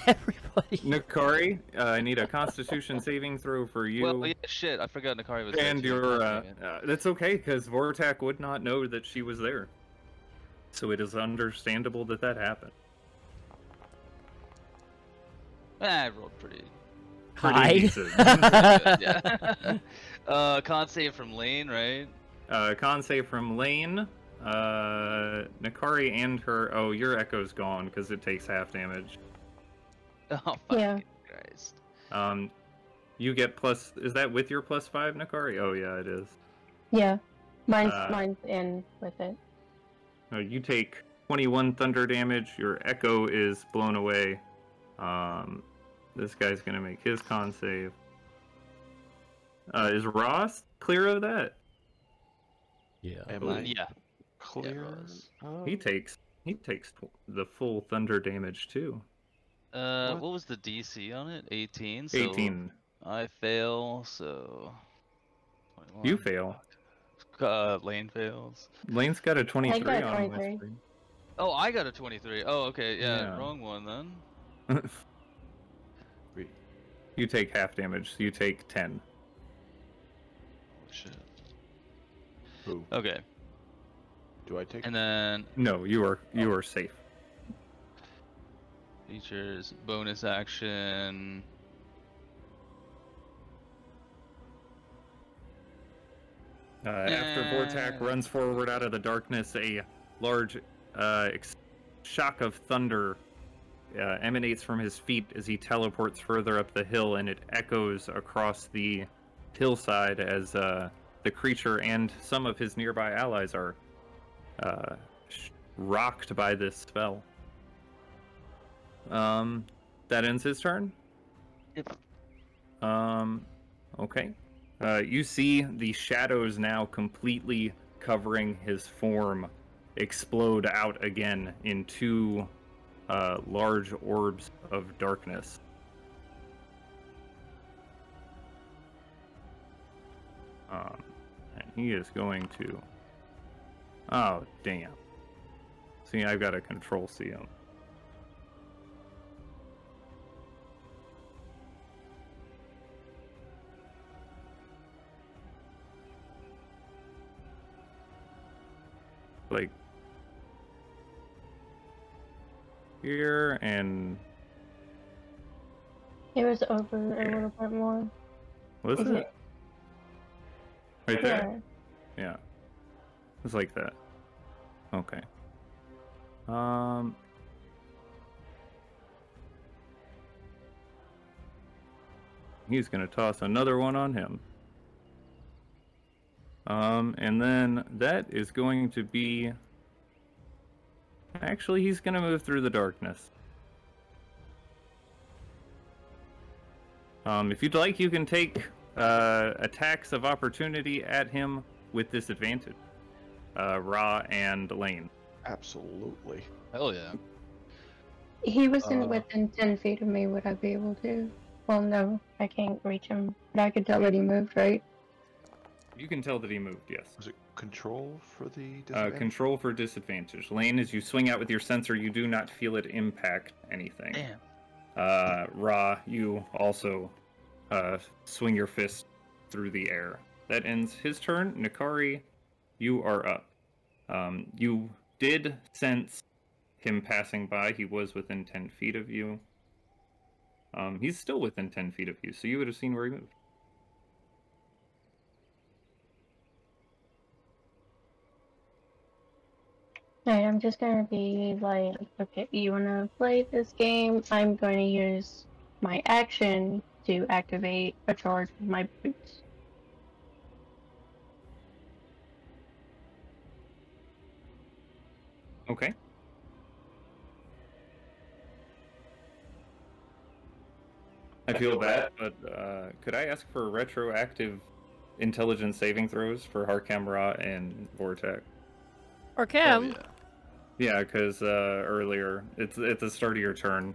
Everybody. Nakari, I need a Constitution saving throw for you. well, yeah, shit, I forgot Nakari was there And too. your, that's okay, because Vortex would not know that she was there. So it is understandable that that happened. I rolled pretty Hi. decent. good, yeah. Con save from Lane, right? Con save from Lane. Nakari and her. Oh, your echo's gone because it takes half damage. Oh, fuck Yeah. Christ. You get plus. Is that with your +5, Nakari? Oh yeah, it is. Yeah. Mine's in with it. You take 21 thunder damage. Your echo is blown away. This guy's gonna make his con save. Is Ross clear of that? Yeah. Am I Yeah. clear? Ross. Oh. He takes the full thunder damage too. What was the DC on it? 18. So 18. I fail, so 21. You fail. Fuck. Lane fails. Lane's got a 23 got a on 23. Whispering. Oh, I got a 23. Oh, okay, yeah, Yeah. wrong one then. Wait, You take half damage, so you take 10. Oh, shit. who? Okay, Do I take? and then No, you are safe. features, bonus action. After Vortak runs forward out of the darkness, a large shock of thunder emanates from his feet as he teleports further up the hill, and it echoes across the hillside as the creature and some of his nearby allies are rocked by this spell. That ends his turn. Yep. Okay. You see the shadows now completely covering his form explode out again in two large orbs of darkness. And he is going to... Oh, damn. See, I've got to control C him. Like here and It was over a little bit more. was Is it right there? Yeah. Yeah, it's like that. Okay. He's gonna toss another one on him. And then that is going to be... Actually, he's gonna move through the darkness. If you'd like, you can take attacks of opportunity at him with disadvantage. Ra and Lane. Absolutely. Hell yeah. He wasn't within 10 feet of me. Would I be able to? Well, no, I can't reach him. But I could tell that he moved, right? You can tell that he moved, yes. Was it control for the disadvantage? Control for disadvantage. Lane, as you swing out with your sensor, you do not feel it impact anything. Damn. Ra, you also swing your fist through the air. That ends his turn. Nakari, you are up. You did sense him passing by. He was within 10 feet of you. He's still within 10 feet of you, so you would have seen where he moved. Alright, I'm just gonna be like, okay, you wanna play this game? I'm going to use my action to activate a charge with my boots. Okay. I feel bad, but could I ask for retroactive intelligence saving throws for Harkam, Ra, and Vortek? Or Oh, Cam. yeah. Yeah, because earlier, it's at the start of your turn.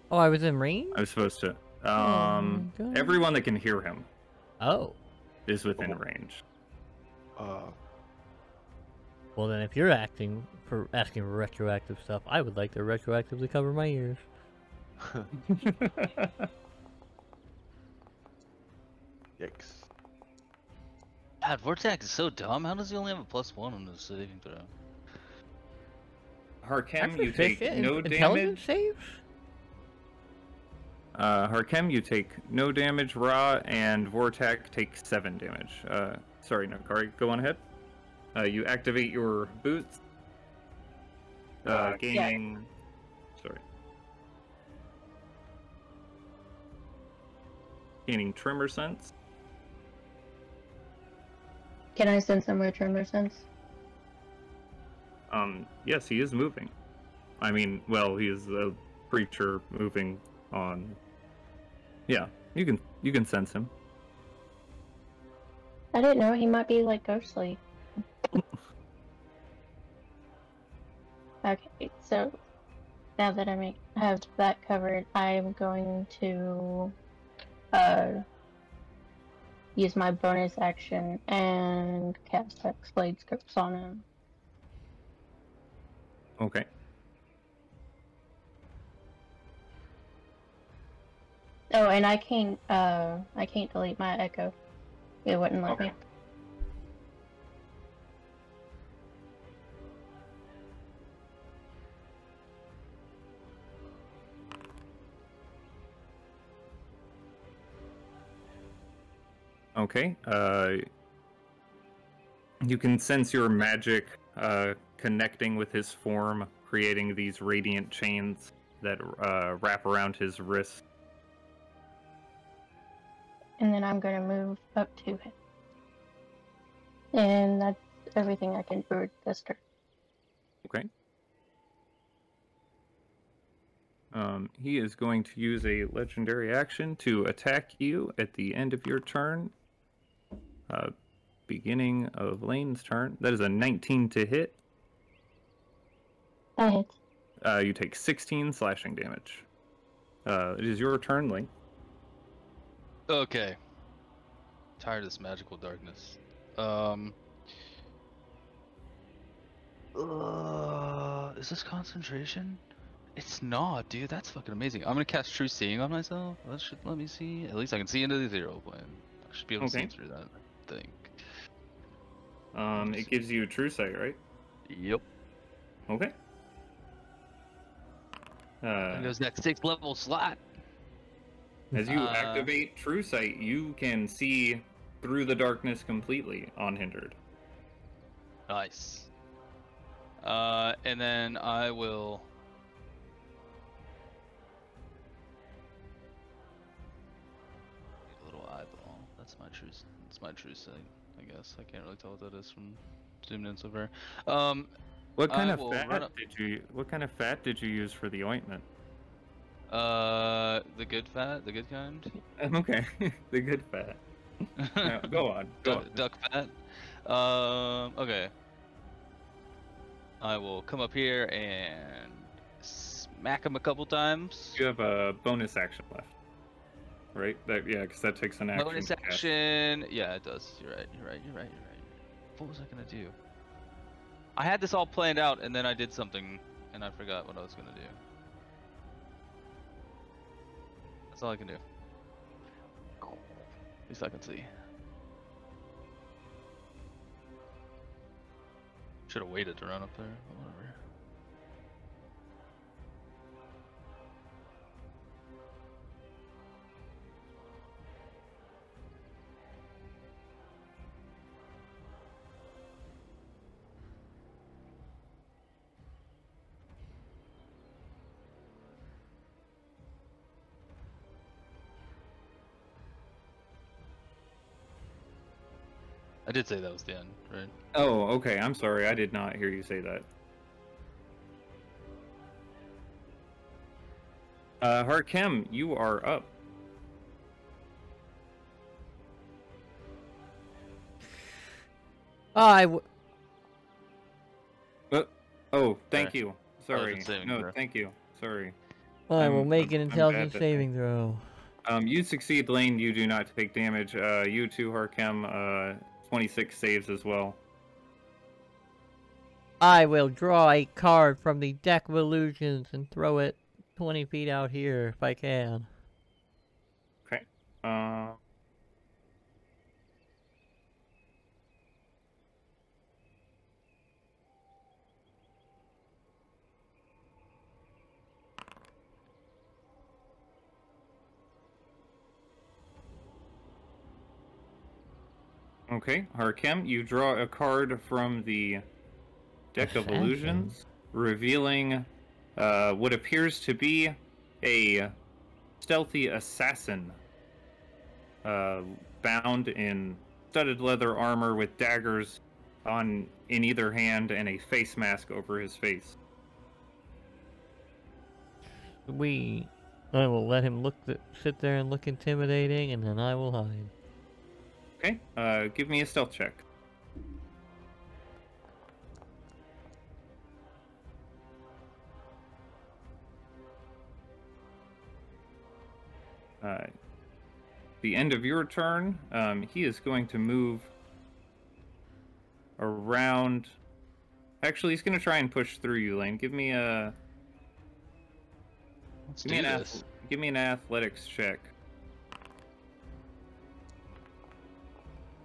Oh, I was in range? I was supposed to. my God. Everyone that can hear him Oh. is within range. Well, then if you're asking for retroactive stuff, I would like to retroactively cover my ears. Yikes. God, Vortex is so dumb. How does he only have a +1 on his saving throw? Harkem, That's you take efficient. no Intelligence damage. saves? Harkem, you take no damage. Ra and Vortak take 7 damage. Sorry, Nakari, go on ahead. You activate your boots. Gaining... Sorry. Gaining tremor sense. Can I send some more tremor sense? Yes, he is moving. I mean, well, he is a creature moving on... Yeah, you can sense him. I didn't know, he might be like ghostly. Okay, so now that I have that covered, I'm going to use my bonus action and cast Hexblade Scripts on him. Okay. Oh, and I can't delete my echo. It wouldn't let me. Okay. You can sense your magic connecting with his form, creating these radiant chains that wrap around his wrist. And then I'm gonna move up to him. And that's everything I can do this turn. Okay. He is going to use a legendary action to attack you at the end of your turn. Beginning of Lane's turn. That is a 19 to hit. That hits. You take 16 slashing damage. It is your turn, Lane. Okay. Tired of this magical darkness. Is this concentration? It's not, dude. That's fucking amazing. I'm gonna cast True Seeing on myself. That should let me see. At least I can see into the zero plane. I should be able to see through that, I think. It gives you True Sight, right? Yep. Okay. There goes that 6th level slot. As you activate True Sight, you can see through the darkness completely, unhindered. Nice. And then I will. A little eyeball. That's my true. That's my true sight. I guess I can't really tell what that is from zoomed in so far. What kind of fat did you? What kind of fat did you use for the ointment? The good fat, the good kind. Okay, the good fat. No, go on. Duck fat. Okay. I will come up here and smack him a couple times. You have a bonus action left, right? Yeah, because that takes an action. Bonus action. Yeah, it does. You're right. What was I gonna do? I had this all planned out, and then I did something, and I forgot what I was gonna do. That's all I can do. At least I can see. Should have waited to run up there, but whatever. I did say that was the end, right? Oh, okay. I'm sorry. I did not hear you say that. Harkem, you are up. Oh, thank you. Sorry. No, thank you. Sorry. I will make an intelligence saving throw. You succeed, Lane. You do not take damage. You too, Harkem. 26 saves as well. I will draw a card from the deck of illusions and throw it 20 feet out here if I can. Okay. Okay, Harkem, you draw a card from the deck of illusions, revealing what appears to be a stealthy assassin bound in studded leather armor with daggers in either hand and a face mask over his face. I will let him sit there and look intimidating, and then I will hide. Okay, give me a stealth check. the end of your turn, he is going to move around. Actually, he's going to try and push through you, Lane. Give me a. Let's Give me, do an this. give me an athletics check.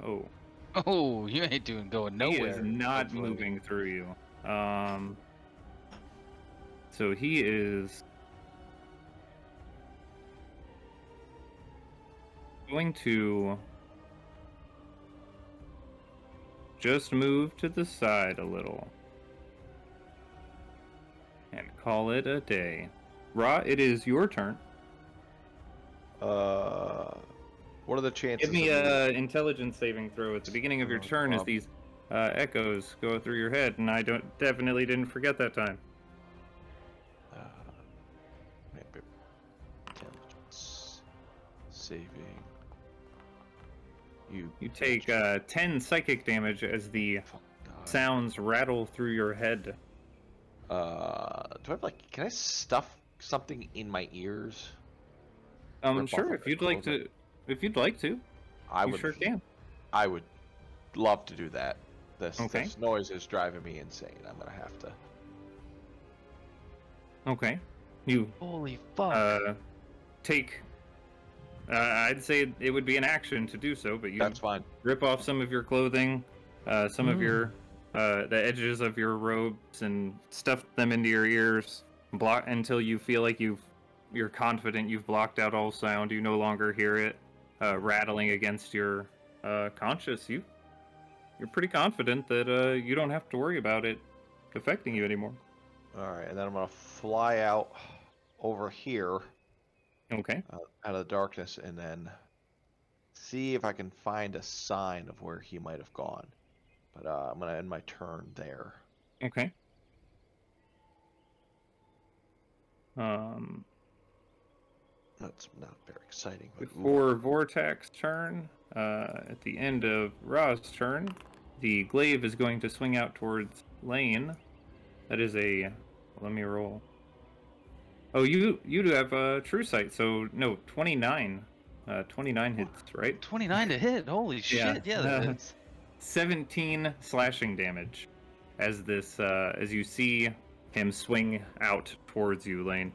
Oh. Oh, you ain't going nowhere. He is not hopefully. moving through you. So he is going to just move to the side a little and call it a day. Ra, it is your turn. What are the chances? Give me of a intelligence saving throw at the beginning of your turn as these echoes go through your head, and I definitely didn't forget that time. maybe intelligence saving. You take 10 psychic damage as the sounds rattle through your head. Do I have can I stuff something in my ears? Sure, if you'd like to. If you'd like to, you sure can. I would love to do that. This noise is driving me insane. I'm gonna have to. Okay. You. Holy fuck. Take. I'd say it would be an action to do so, but you. That's fine. Rip off some of your clothing, some of your, the edges of your robes, and stuff them into your ears. Block until you feel like you're confident you've blocked out all sound. You no longer hear it rattling against your conscious. You're pretty confident that you don't have to worry about it affecting you anymore. All right, and then I'm gonna fly out over here. Okay. Out of the darkness, and then see if I can find a sign of where he might have gone. But I'm gonna end my turn there. Okay. That's not very exciting. But Before Vortex's turn, at the end of Ra's turn, the glaive is going to swing out towards Lane. That is a. Let me roll. Oh, you do have true sight, so no, 29. 29 hits, right? 29 to hit. Holy shit! Yeah, that hits. 17 slashing damage, as this as you see him swing out towards you, Lane.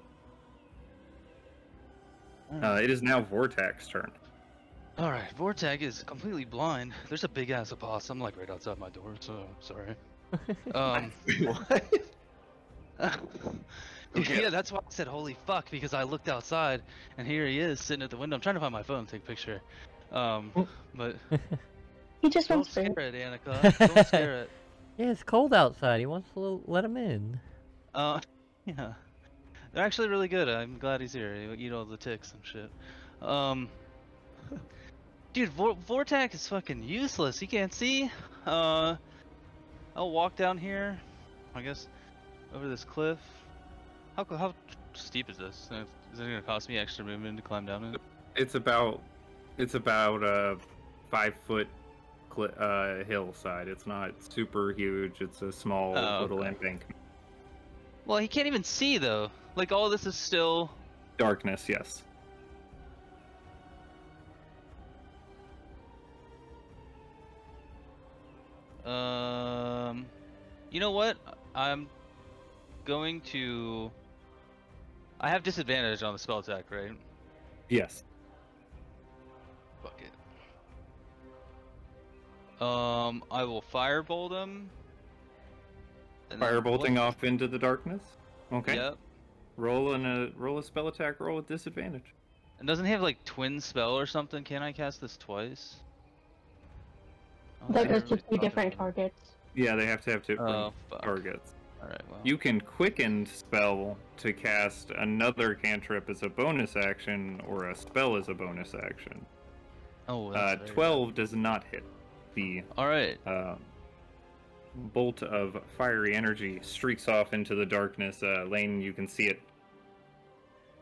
It is now Vortex's turn. Alright, Vortag is completely blind. There's a big ass opossum like right outside my door, so sorry. what? Yeah, that's why I said holy fuck, because I looked outside and here he is sitting at the window. I'm trying to find my phone and take a picture. But He just don't wants scare food. it, Annika. Don't scare it. Yeah, it's cold outside. He wants to let him in. Yeah. They're actually really good. I'm glad he's here. He'll eat all the ticks and shit. Dude, Vortex is fucking useless. He can't see. I'll walk down here. I guess over this cliff. How steep is this? Is it gonna cost me extra movement to climb down it? It's about a 5-foot hillside. It's not super huge. It's a small little embankment. Well, he can't even see though. Like all this is still darkness. Yes. You know what? I'm going to. I have disadvantage on the spell attack, right? Yes. Fuck it. I will firebolt him. Firebolting off into the darkness. Okay. Yep. Roll a spell attack roll with disadvantage. And doesn't he have like twin spell or something? Can I cast this twice? That goes to 2 different targets. Yeah, they have to have different fuck. targets. Alright, well. You can quicken spell to cast another cantrip as a bonus action, or a spell as a bonus action. Oh, that's 12 does not hit. The Alright. Bolt of fiery energy streaks off into the darkness. Lane, you can see it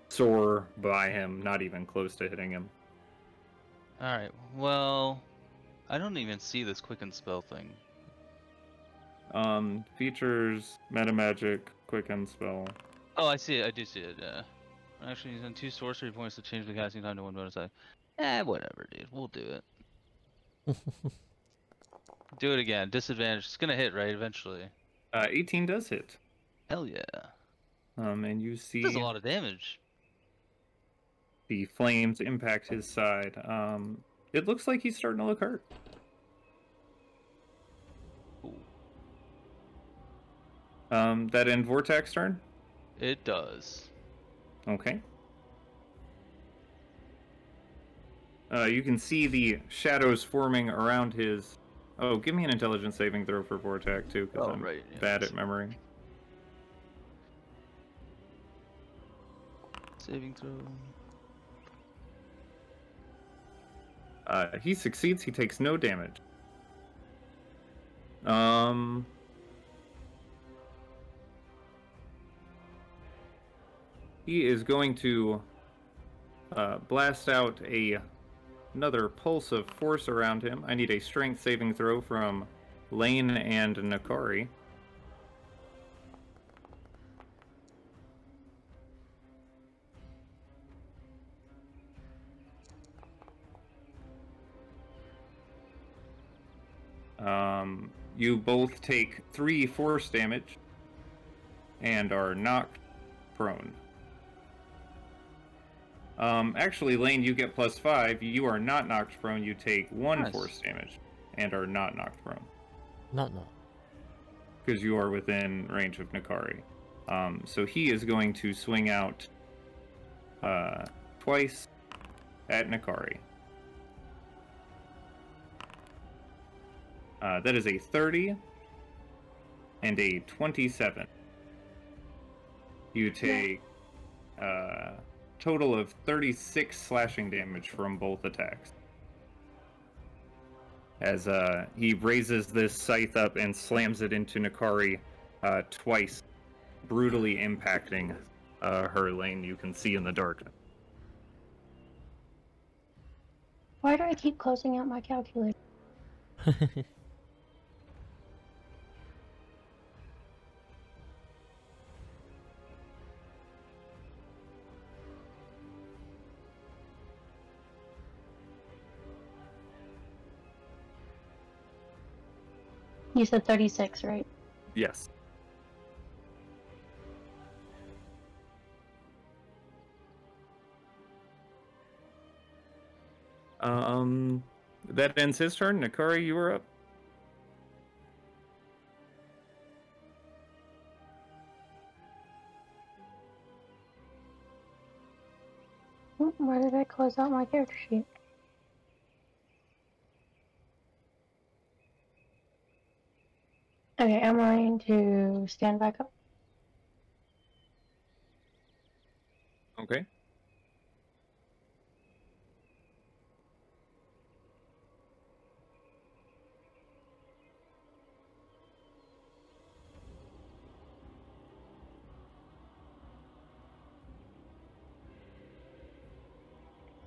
soar by him, not even close to hitting him. Alright, well, I don't even see this quicken spell thing. Features meta magic, quicken spell. Oh, I see it. I do see it. Yeah. Actually, using 2 sorcery points to change the casting time to 1 bonus attack. Whatever, dude. We'll do it. Do it again. Disadvantage. It's gonna hit, right? Eventually. 18 does hit. Hell yeah. And you see Does a lot of damage. the flames impact his side. It looks like he's starting to look hurt. Ooh. That end Vortex turn? It does. Okay. You can see the shadows forming around his... Oh, give me an intelligence saving throw for Vortex, too, because I'm right. Yeah, bad at memory. Saving throw. He succeeds, he takes no damage. He is going to blast out another pulse of force around him. I need a strength saving throw from Lane and Nakari. You both take 3 force damage and are knocked prone. Actually, Lane, you get +5. You are not knocked prone. You take 1 Nice. force damage and are not knocked prone. No. Because you are within range of Nakari. So he is going to swing out twice at Nakari. That is a 30 and a 27. You take total of 36 slashing damage from both attacks. As he raises this scythe up and slams it into Nakari twice, brutally impacting her. Lane, you can see in the darkness. Why do I keep closing out my calculator? You said 36, right? Yes. That ends his turn. Nakari, you are up. Why did I close out my character sheet? Okay, I'm going to stand back up. Okay.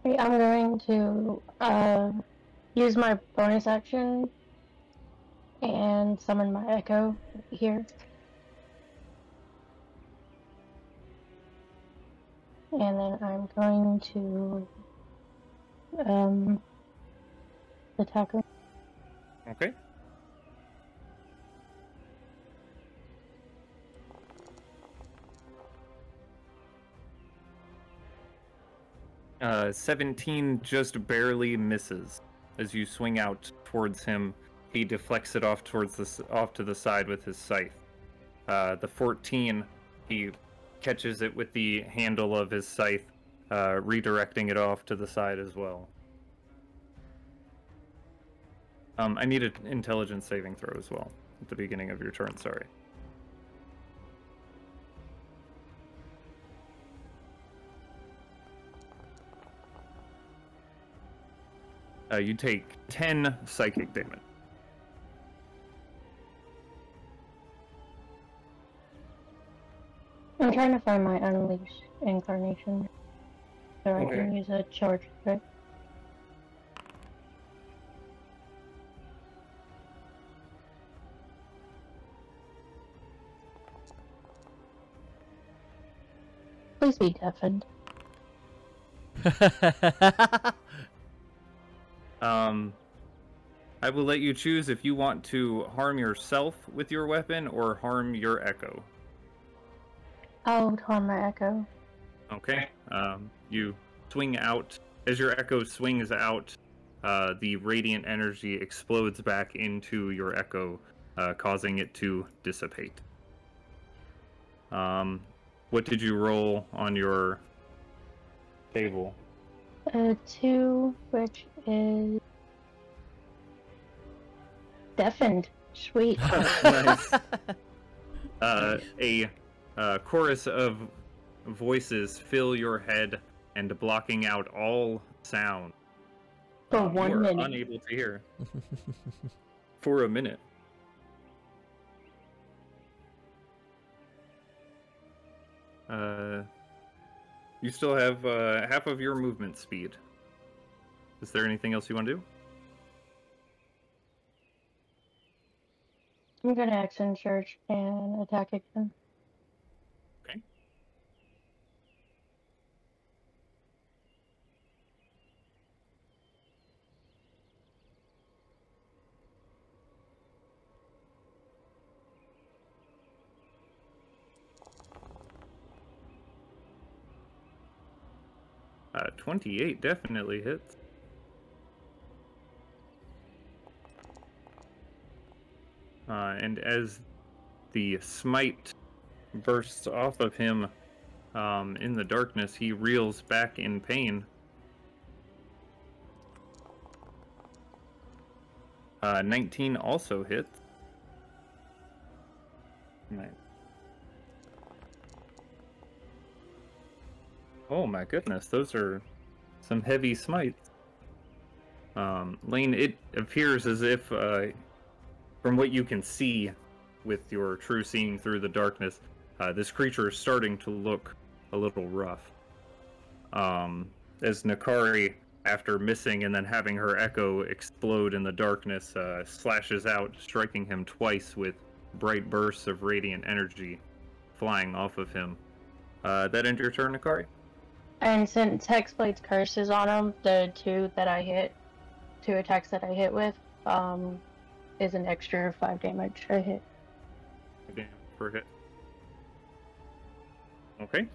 Okay, I'm going to use my bonus action and summon my echo here. And then I'm going to attack her. Okay. Uh, 17 just barely misses as you swing out towards him. He deflects it off towards off to the side with his scythe. The 14, he catches it with the handle of his scythe, redirecting it off to the side as well. I need an intelligence saving throw as well at the beginning of your turn. Sorry. You take 10 psychic damage. I'm trying to find my Unleash incarnation so I Okay. can use a charge for it. Please be deafened. I will let you choose if you want to harm yourself with your weapon or harm your echo. I'll harm my echo. Okay. You swing out. As your echo swings out, the radiant energy explodes back into your echo, causing it to dissipate. What did you roll on your table? 2, which is deafened. Sweet. Nice. A chorus of voices fill your head and blocking out all sound. For You 1 are minute. unable to hear. For a minute. You still have half of your movement speed. Is there anything else you want to do? I'm gonna action search and attack again. Okay. Uh, 28 definitely hits. And as the smite bursts off of him in the darkness, he reels back in pain. 19 also hits. Nice. Oh my goodness, those are some heavy smites. Lane, it appears as if, from what you can see with your true seeing through the darkness, this creature is starting to look a little rough. As Nakari, after missing and then having her echo explode in the darkness, slashes out, striking him twice with bright bursts of radiant energy flying off of him. That end your turn, Nakari? And since Hexblade's curse is on him, the 2 attacks that I hit with, is an extra 5 damage a hit. Damage per hit. Okay.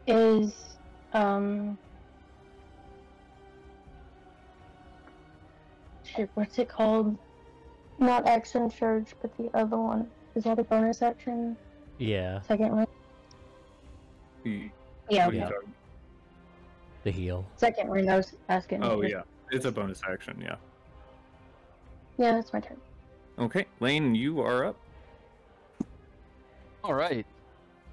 Is shit, what's it called? Not action surge, but the other one. Is that a bonus action? Yeah, Second ring? Yeah, What are you okay. talking- the heal. Second ring, I was asking. Oh, yeah. It's a bonus action, yeah. Yeah, that's my turn. Okay, Lane, you are up. Alright.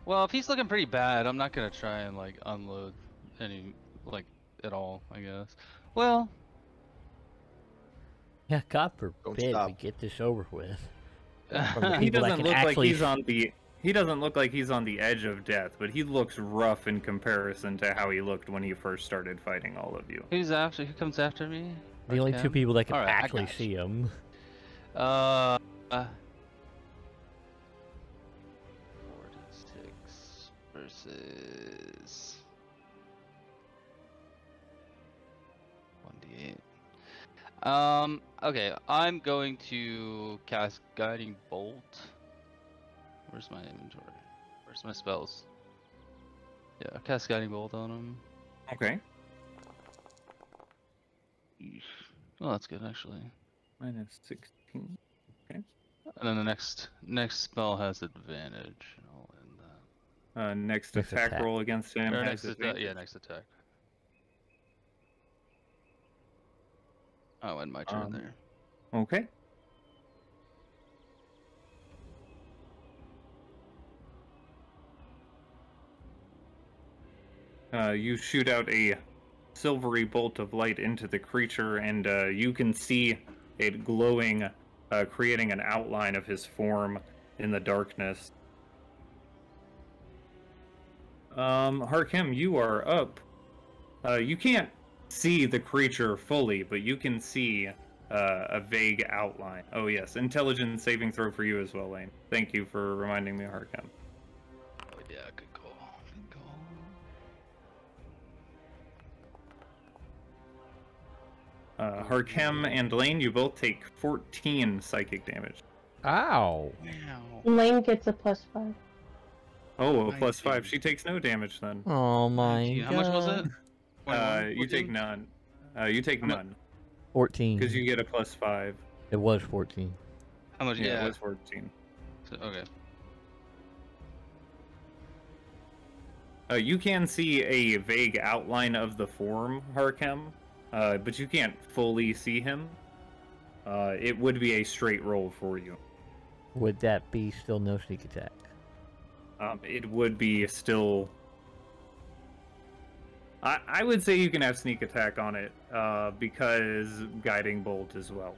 Well, if he's looking pretty bad, I'm not gonna try and, like, unload any, like, at all, I guess. Well, Yeah, God Don't forbid we stop. get this over with. From the He people that doesn't can look actually... like he's on the he doesn't look like he's on the edge of death, but he looks rough in comparison to how he looked when he first started fighting all of you. who comes after me? The only 2 Arkham? people that can Alright, I actually got see you. him. 46 versus 1d8. Okay, I'm going to cast Guiding Bolt. Where's my inventory? Where's my spells? Yeah, I'll cast Guiding Bolt on him. Okay. Oh, that's good actually. Minus 16. And then the next spell has advantage. I'll end that. Next Next attack attack. roll against him Or has next advantage. yeah, next attack. I'll end my turn there. Okay. You shoot out a silvery bolt of light into the creature, and you can see it glowing, creating an outline of his form in the darkness. Harkim, you are up. You can't see the creature fully, but you can see a vague outline. Oh yes, intelligence saving throw for you as well, Lane. Thank you for reminding me, Harkim. Oh yeah, good call. Good call. Harkem and Lane, you both take 14 psychic damage. Ow. Wow. Lane gets a +5. Oh, a 19. +5. She takes no damage then. Oh my 19. god. How much was it? 21? You take 14? none. You take How mu- none 14. because you get a +5. It was 14. How much? Yeah, Yeah. it was 14. Okay. You can see a vague outline of the form, Harkem, but you can't fully see him. It would be a straight roll for you. Would that be still no sneak attack? It would be still... I would say you can have sneak attack on it, because guiding bolt as well.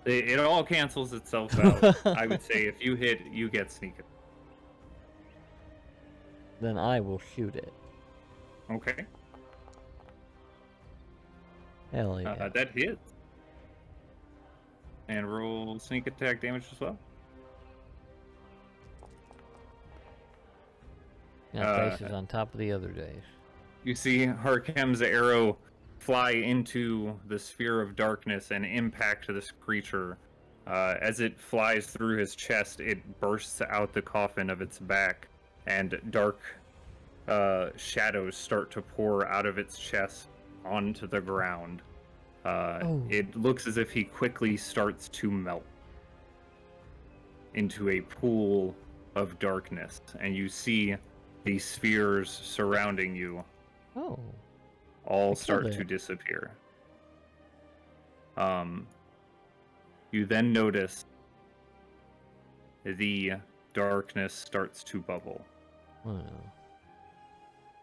It all cancels itself out. I would say if you hit, you get sneak attack. Then I will shoot it. Okay. Hell yeah. That hits. And roll sneak attack damage as well. That dice is on top of the other days. You see Harkem's arrow fly into the sphere of darkness and impact this creature. As it flies through his chest, it bursts out the coffin of its back, and dark shadows start to pour out of its chest onto the ground. It looks as if he quickly starts to melt into a pool of darkness, and you see the spheres surrounding you Oh. all killed start it. to disappear. You then notice the darkness starts to bubble, Oh.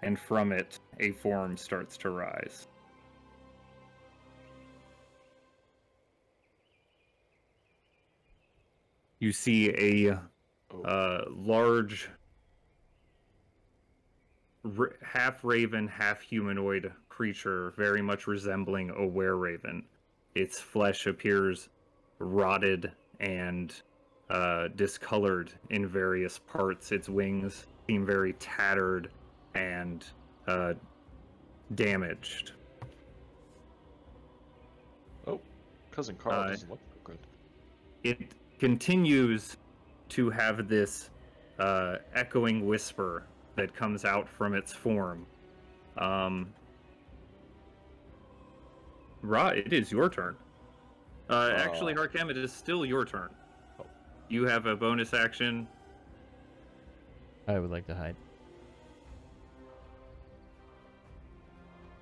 and from it, a form starts to rise. You see a large, half raven, half humanoid creature, very much resembling a were-raven. Its flesh appears rotted and discolored in various parts. Its wings seem very tattered and damaged. Oh, Cousin Carl doesn't look so good. It continues to have this echoing whisper that comes out from its form. Ra, it is your turn. Actually, Harkem, it is still your turn. Oh. You have a bonus action. I would like to hide.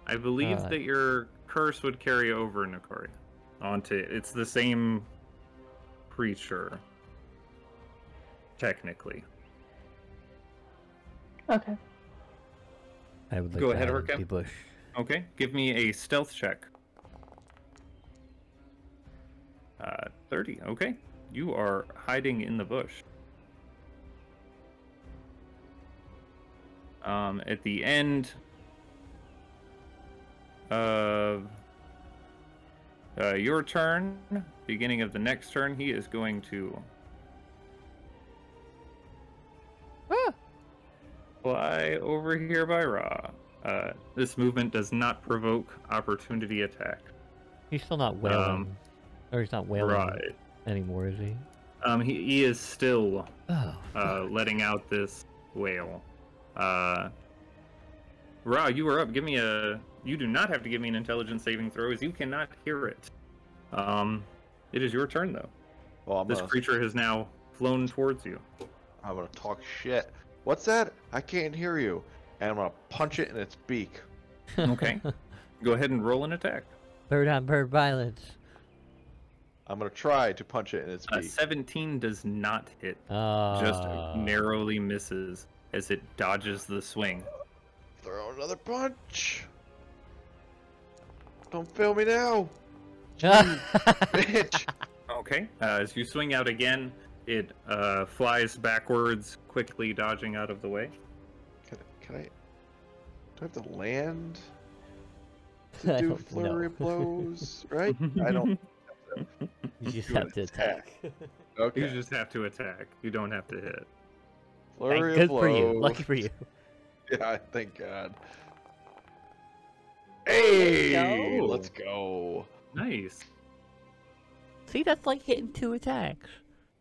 I believe that your curse would carry over, Nakari, onto it's the same creature, technically. Okay. I would like Go to ahead, hide in Harkem. the bush. Okay, give me a stealth check. 30, okay. You are hiding in the bush. At the end of your turn, beginning of the next turn, he is going to fly over here by Ra. This movement does not provoke opportunity attack. He's still not wailing. Or he's not wailing Right. anymore, is he? He is still Oh. letting out this wail. Ra, you are up. Give me a... You do not have to give me an intelligence saving throw, as you cannot hear it. It is your turn, though. Well, This creature has now flown towards you. I'm gonna talk shit. What's that? I can't hear you. And I'm gonna punch it in its beak. Okay. Go ahead and roll an attack. Bird on bird violence. I'm gonna try to punch it in its beak. 17 does not hit. Just narrowly misses as it dodges the swing. Throw another punch. Don't fail me now, bitch. Okay. As you swing out again, it flies backwards, quickly dodging out of the way. Can I? Do I have to land I to do don't flurry know. of blows? Right? I don't. You just do have an to attack. Okay. You just have to attack. You don't have to hit. Flurry Good of blows. for you. Lucky for you. Yeah, thank God. Hey, go. let's go. Nice. See, that's like hitting 2 attacks.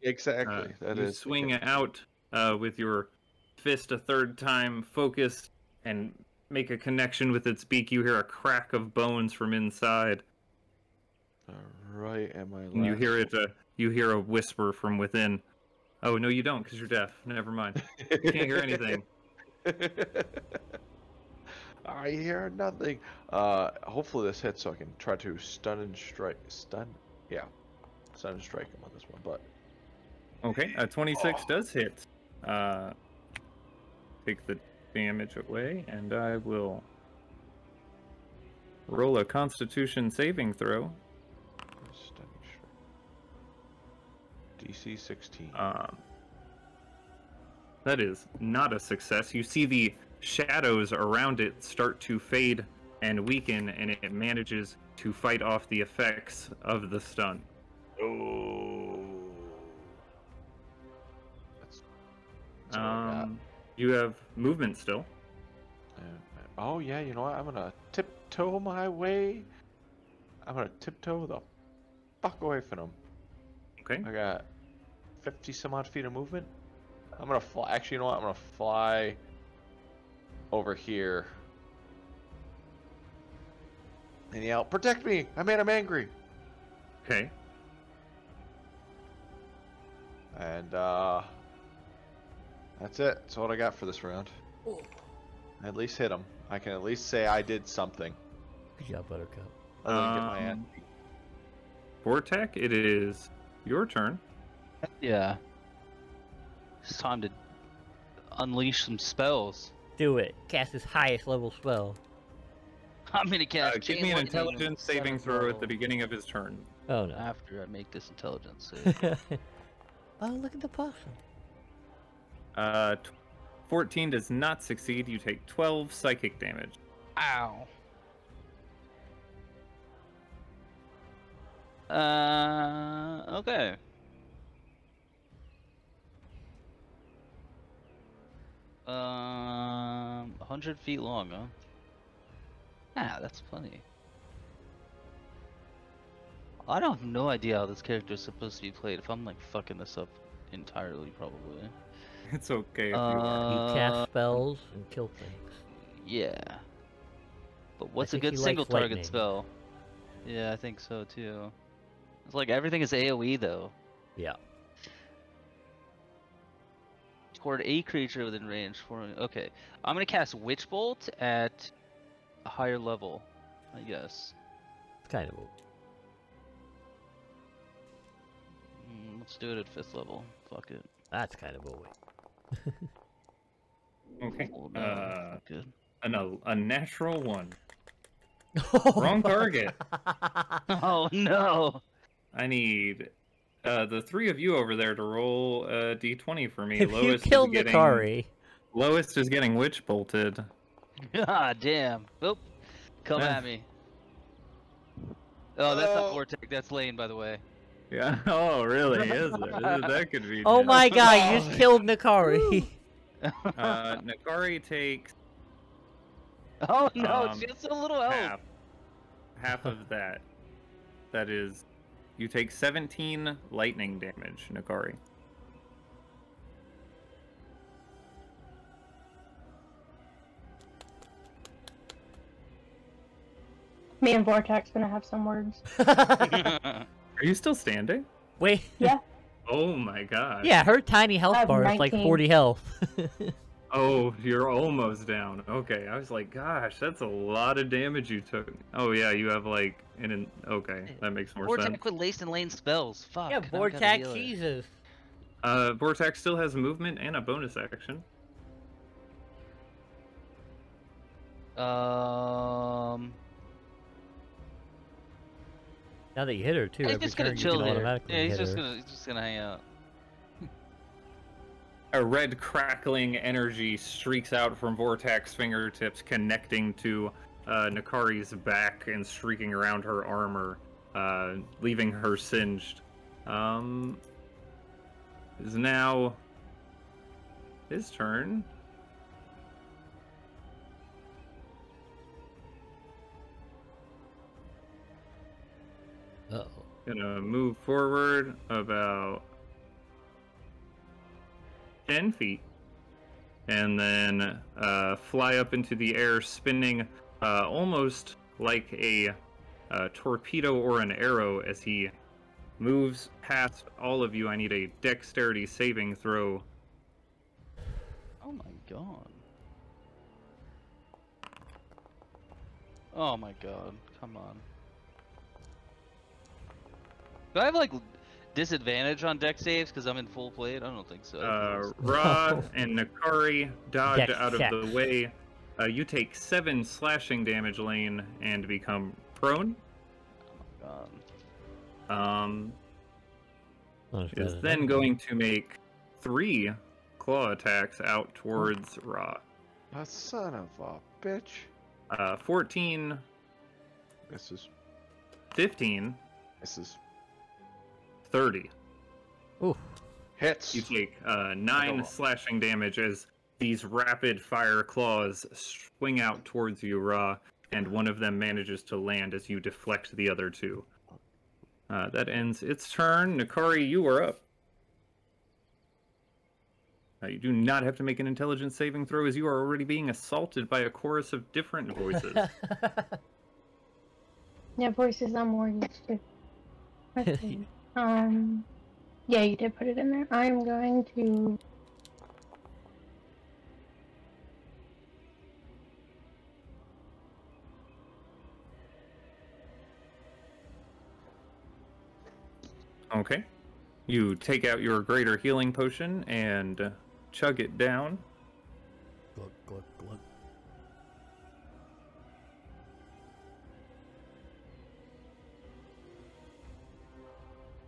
Exactly. That you is. swing out with your fist a third time, focused, and make a connection with its beak. You hear a crack of bones from inside. Right, and my And you last hear it. You hear a whisper from within. Oh no, you don't, because you're deaf. Never mind. You can't hear anything. I hear nothing. Hopefully this hits so I can try to stun and strike. Yeah, stun and strike him on this one. But Okay, a 26 does hit. Take the damage away, and I will roll a Constitution saving throw. stun and strike. DC 16. That is not a success. You see the shadows around it start to fade and weaken, and it manages to fight off the effects of the stun. Oh. That's all I got. You have movement still. Oh yeah, you know what? I'm gonna tiptoe my way. I'm gonna tiptoe the fuck away from him. Okay. I got 50 some odd feet of movement. I'm gonna fly. Actually, you know what? I'm gonna fly over here and yell, "Protect me! I made him angry!" Okay. And that's it. That's what I got for this round. I at least hit him. I can at least say I did something. Good job, Buttercup. Other than get my hand. Vortek, it is your turn. Yeah. It's time to unleash some spells. Do it. Cast his highest level spell. I'm gonna cast. Give Chain me an Lightning intelligence saving seventh throw at level the beginning of his turn. Oh no. After I make this intelligence save. Oh, look at the possum. 14 does not succeed. You take 12 psychic damage. Ow. Okay. 100 feet long, huh? Ah, that's plenty. I don't have no idea how this character is supposed to be played. If I'm like fucking this up entirely, probably. It's okay if you are. You cast spells and kill things. Yeah. But what's a think good he likes single target lightning. spell? Yeah, I think so too. It's like everything is AoE though. Yeah. Toward a creature within range. Okay, I'm gonna cast Witch Bolt at a higher level, I guess. It's kind of Let's do it at 5th level. Fuck it. That's kind of OE. Okay. Oh, no, fuck it. A natural one. Wrong target. Oh no! I need the three of you over there to roll a d20 for me. If you kill Nakari, Lowest is getting witch bolted. Ah, damn. Oop. Come at me. Oh, that's not Vortex. That's Lane, by the way. Yeah. Oh, really? Is it? That could be. oh my god, you just killed Nakari. Nakari takes Oh no, she has so little health. half of that. That is, you take 17 lightning damage, Nakari. Me and Vortex gonna have some words. Are you still standing? Wait. Yeah. Oh my god. Yeah, her tiny health I have bar is like 19. 40 health. Oh, you're almost down. Okay, I was like, gosh, that's a lot of damage you took. Oh yeah, you have like okay, that makes more sense. Vortex with Lace and Lane spells. Fuck. yeah, I gotta Vortex, heal her. Jesus. Vortex still has movement and a bonus action. Now that you hit her too, He's every just gonna turn you chill can here. automatically Yeah, hit her. he's just gonna hang out. A red crackling energy streaks out from Vortex fingertips, connecting to Nakari's back and streaking around her armor, leaving her singed. Is now his turn. Gonna move forward about 10 feet. And then fly up into the air, spinning almost like a torpedo or an arrow as he moves past all of you. I need a dexterity saving throw. Oh my god. Oh my god. Come on. Do I have like disadvantage on deck saves because I'm in full plate? I don't think so. Ra and Nakari dodge Dex out of check. the way. You take 7 slashing damage, Lane, and become prone. Oh my god. Not as bad Is as then that. going to make 3 claw attacks out towards Ra. A son of a bitch. 14, Misses. 15, Misses. 30. Ooh. Hits. You take Go 9 on. slashing damage as these rapid fire claws swing out towards you, Ra, and one of them manages to land as you deflect the other 2. That ends its turn. Nakari, you are up. You do not have to make an intelligence saving throw as you are already being assaulted by a chorus of different voices. Yeah, voices I'm more used to. Okay. Yeah, you did put it in there. I'm going to. Okay. You take out your greater healing potion and chug it down. Glug, glug, glug.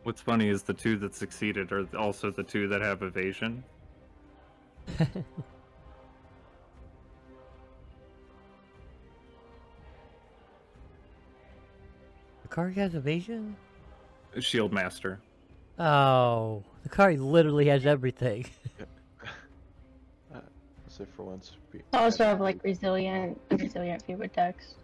What's funny is the 2 that succeeded are also the 2 that have evasion. The car has evasion? Shield Master. Oh, the car literally has everything. So for once. I also have like resilient fever dex.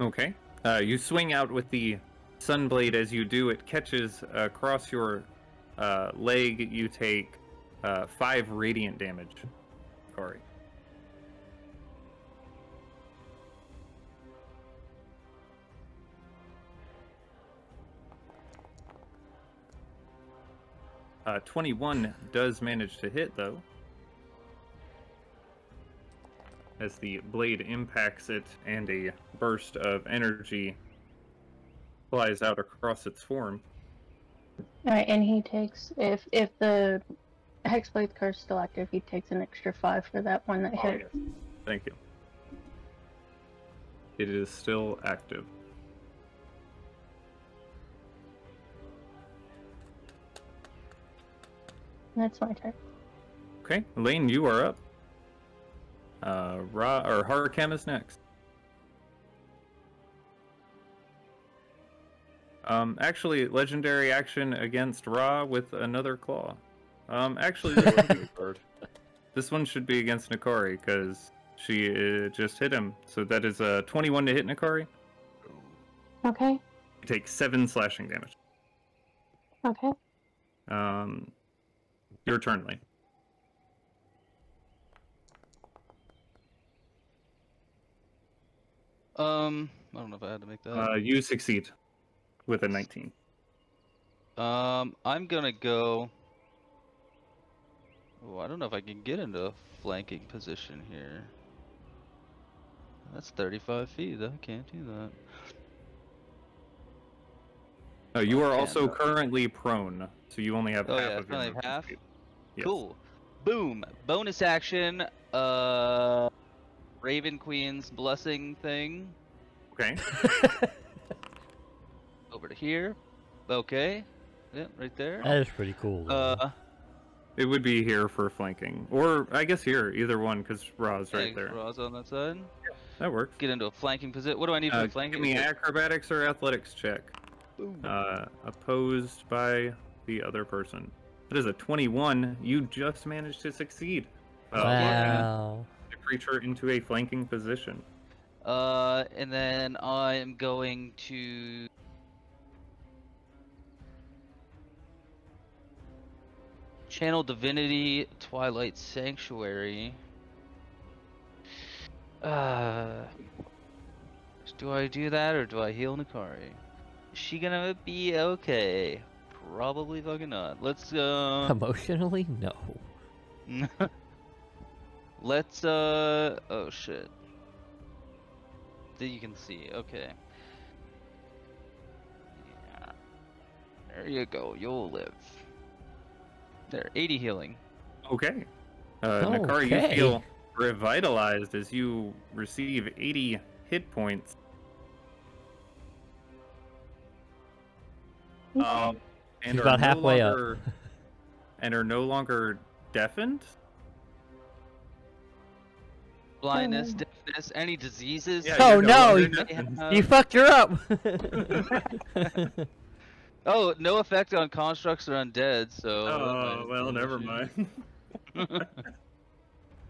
Okay. You swing out with the Sunblade. As you do, it catches across your leg. You take 5 radiant damage. Corey. Uh, 21 does manage to hit, though, as the blade impacts it and a burst of energy flies out across its form. Alright, and he takes if the Hexblade curse is still active, he takes an extra 5 for that one that hit. Yes. Thank you. It is still active. That's my turn. Okay, Lane, you are up. Harukem is next. Actually, legendary action against Ra with another claw. Actually, this one should be against Nakari because she just hit him. So that is a 21 to hit Nakari. Okay. You take 7 slashing damage. Okay. Your turn, Lane. I don't know if I had to make that. You succeed with a 19. I'm gonna go. Oh, I don't know if I can get into a flanking position here. That's 35 feet. I can't do that. You are Okay, also no. currently prone, so you only have Oh, half yeah, of your only have movement half? speed. Yes. Cool. Boom. Bonus action. Raven Queen's blessing thing. Okay. Over to here. Okay. Yeah, right there. That is pretty cool. though. It would be here for flanking, or I guess here, either one, because Ra's right there. Ra's on that side. That works. Get into a flanking position. What do I need for Give flanking? me acrobatics or athletics check. Ooh. Opposed by the other person. That is a 21. You just managed to succeed. Wow. The creature into a flanking position. And then I'm going to channel Divinity Twilight Sanctuary. Do I do that or do I heal Nikari? Is she gonna be okay? Probably fucking not. Let's Emotionally, no. Let's oh shit. That you can see, okay. Yeah. There you go, you'll live. There, 80 healing. Okay. Nikari, you feel revitalized as you receive 80 hit points. And She's about halfway up. And are no longer deafened? Blindness, deafness, any diseases? Yeah, Oh you're no, longer you, deafened. you fucked her up. Oh, no effect on constructs or undead, so... Oh, well, never mind.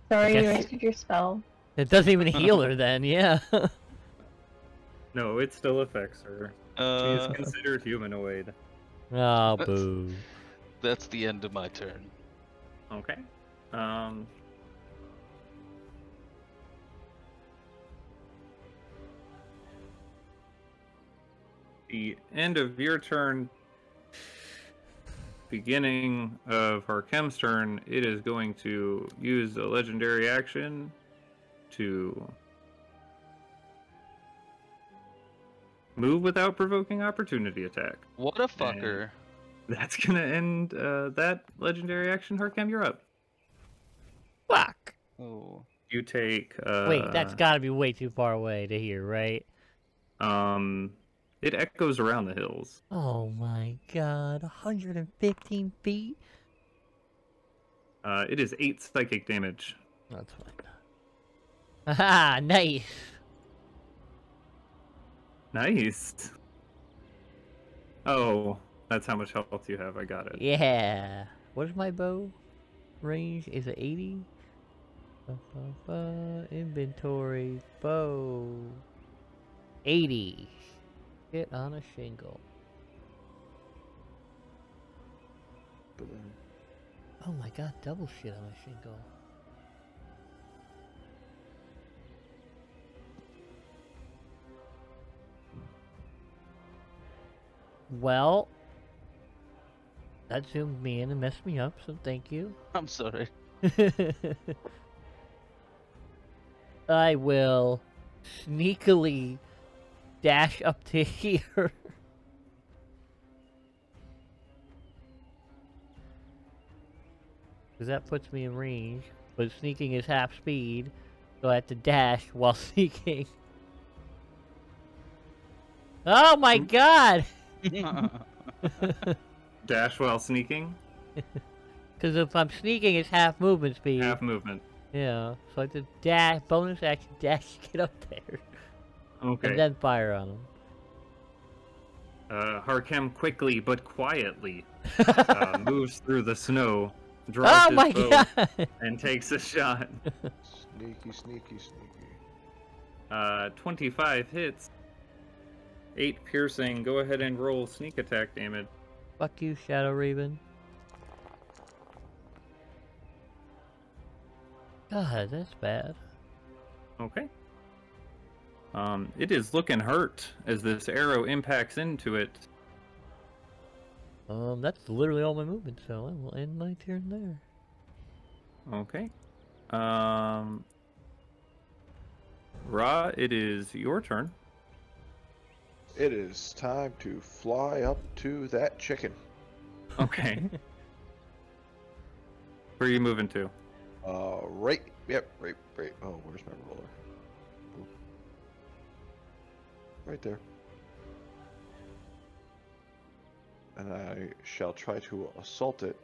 Sorry, guess- you wasted your spell. It doesn't even heal her then, yeah. No, it still affects her. She is considered humanoid. Oh, boo. That's the end of my turn. Okay. The end of your turn, beginning of Harkem's turn, it is going to use a legendary action to move without provoking opportunity attack. What a fucker. That's gonna end that legendary action. Harkem, you're up. Fuck. Oh. You take Wait, that's gotta be way too far away to hear, right? It echoes around the hills. Oh my god, 115 feet? It is 8 psychic damage. That's fine. Aha, nice. Nice. Oh, that's how much health you have. I got it. Yeah. What is my bow range? Is it 80? Inventory, bow. 80. Hit on a shingle. Oh my god, double shit on a shingle. Well, that zoomed me in and messed me up, so thank you. I'm sorry. I will sneakily dash up to here. Because that puts me in range, but sneaking is half speed, so I have to dash while sneaking. Oh my god! Dash while sneaking? Because if I'm sneaking, it's half movement speed. Half movement. Yeah, so I have to dash, bonus action, dash to get up there. Okay. And then fire on him. Harkem quickly but quietly moves through the snow, draws Oh his my bow, god! and takes a shot. Sneaky, sneaky, sneaky. 25 hits. 8 piercing. Go ahead and roll sneak attack damage. Fuck you, Shadow Raven. God, that's bad. Okay. It is looking hurt as this arrow impacts into it. That's literally all my movement, so I will end my turn there. Okay. Ra, it is your turn. It is time to fly up to that chicken. Okay. Where are you moving to? Right. Yep. Right. Oh, where's my roller? Ooh. Right there. And I shall try to assault it.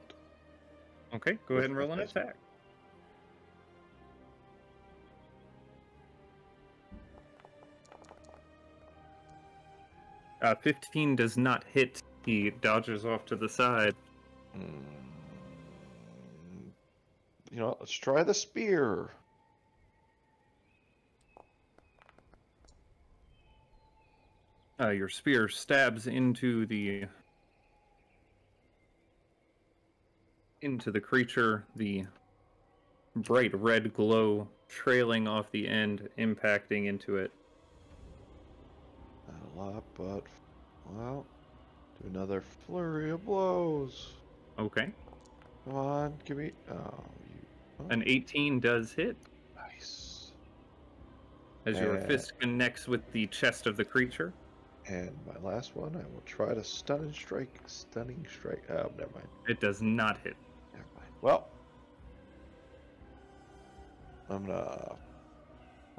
Okay, go ahead and roll an attack. 15 does not hit. He dodges off to the side. You know, let's try the spear. Your spear stabs into the creature, the bright red glow trailing off the end, impacting into it. Not a lot, but well, do another flurry of blows. Okay. Come on, give me. An 18 does hit. Nice. As your fist connects with the chest of the creature. And my last one, I will try to stunning strike. Stunning strike. Oh, never mind. It does not hit. Never mind. Well, I'm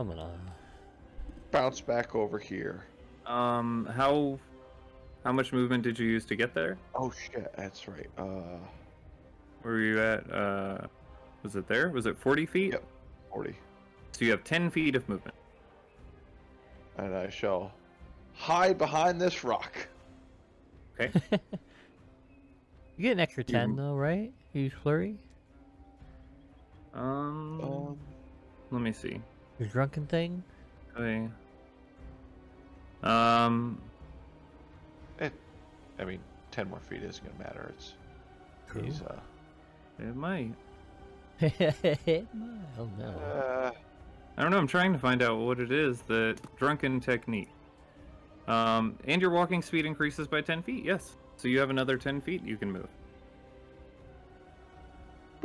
gonna bounce back over here. How much movement did you use to get there? Oh shit, that's right. Where were you at? Was it there? Was it 40 feet? Yep, 40. So you have 10 feet of movement. And I shall hide behind this rock. Okay. You get an extra 10 though, right? Use flurry. Let me see. Your drunken thing. Okay. I mean, 10 more feet isn't gonna matter. It's True. he's It might. Oh no. I don't know. I'm trying to find out what it is. The drunken technique. And your walking speed increases by 10 feet. Yes. So you have another 10 feet you can move.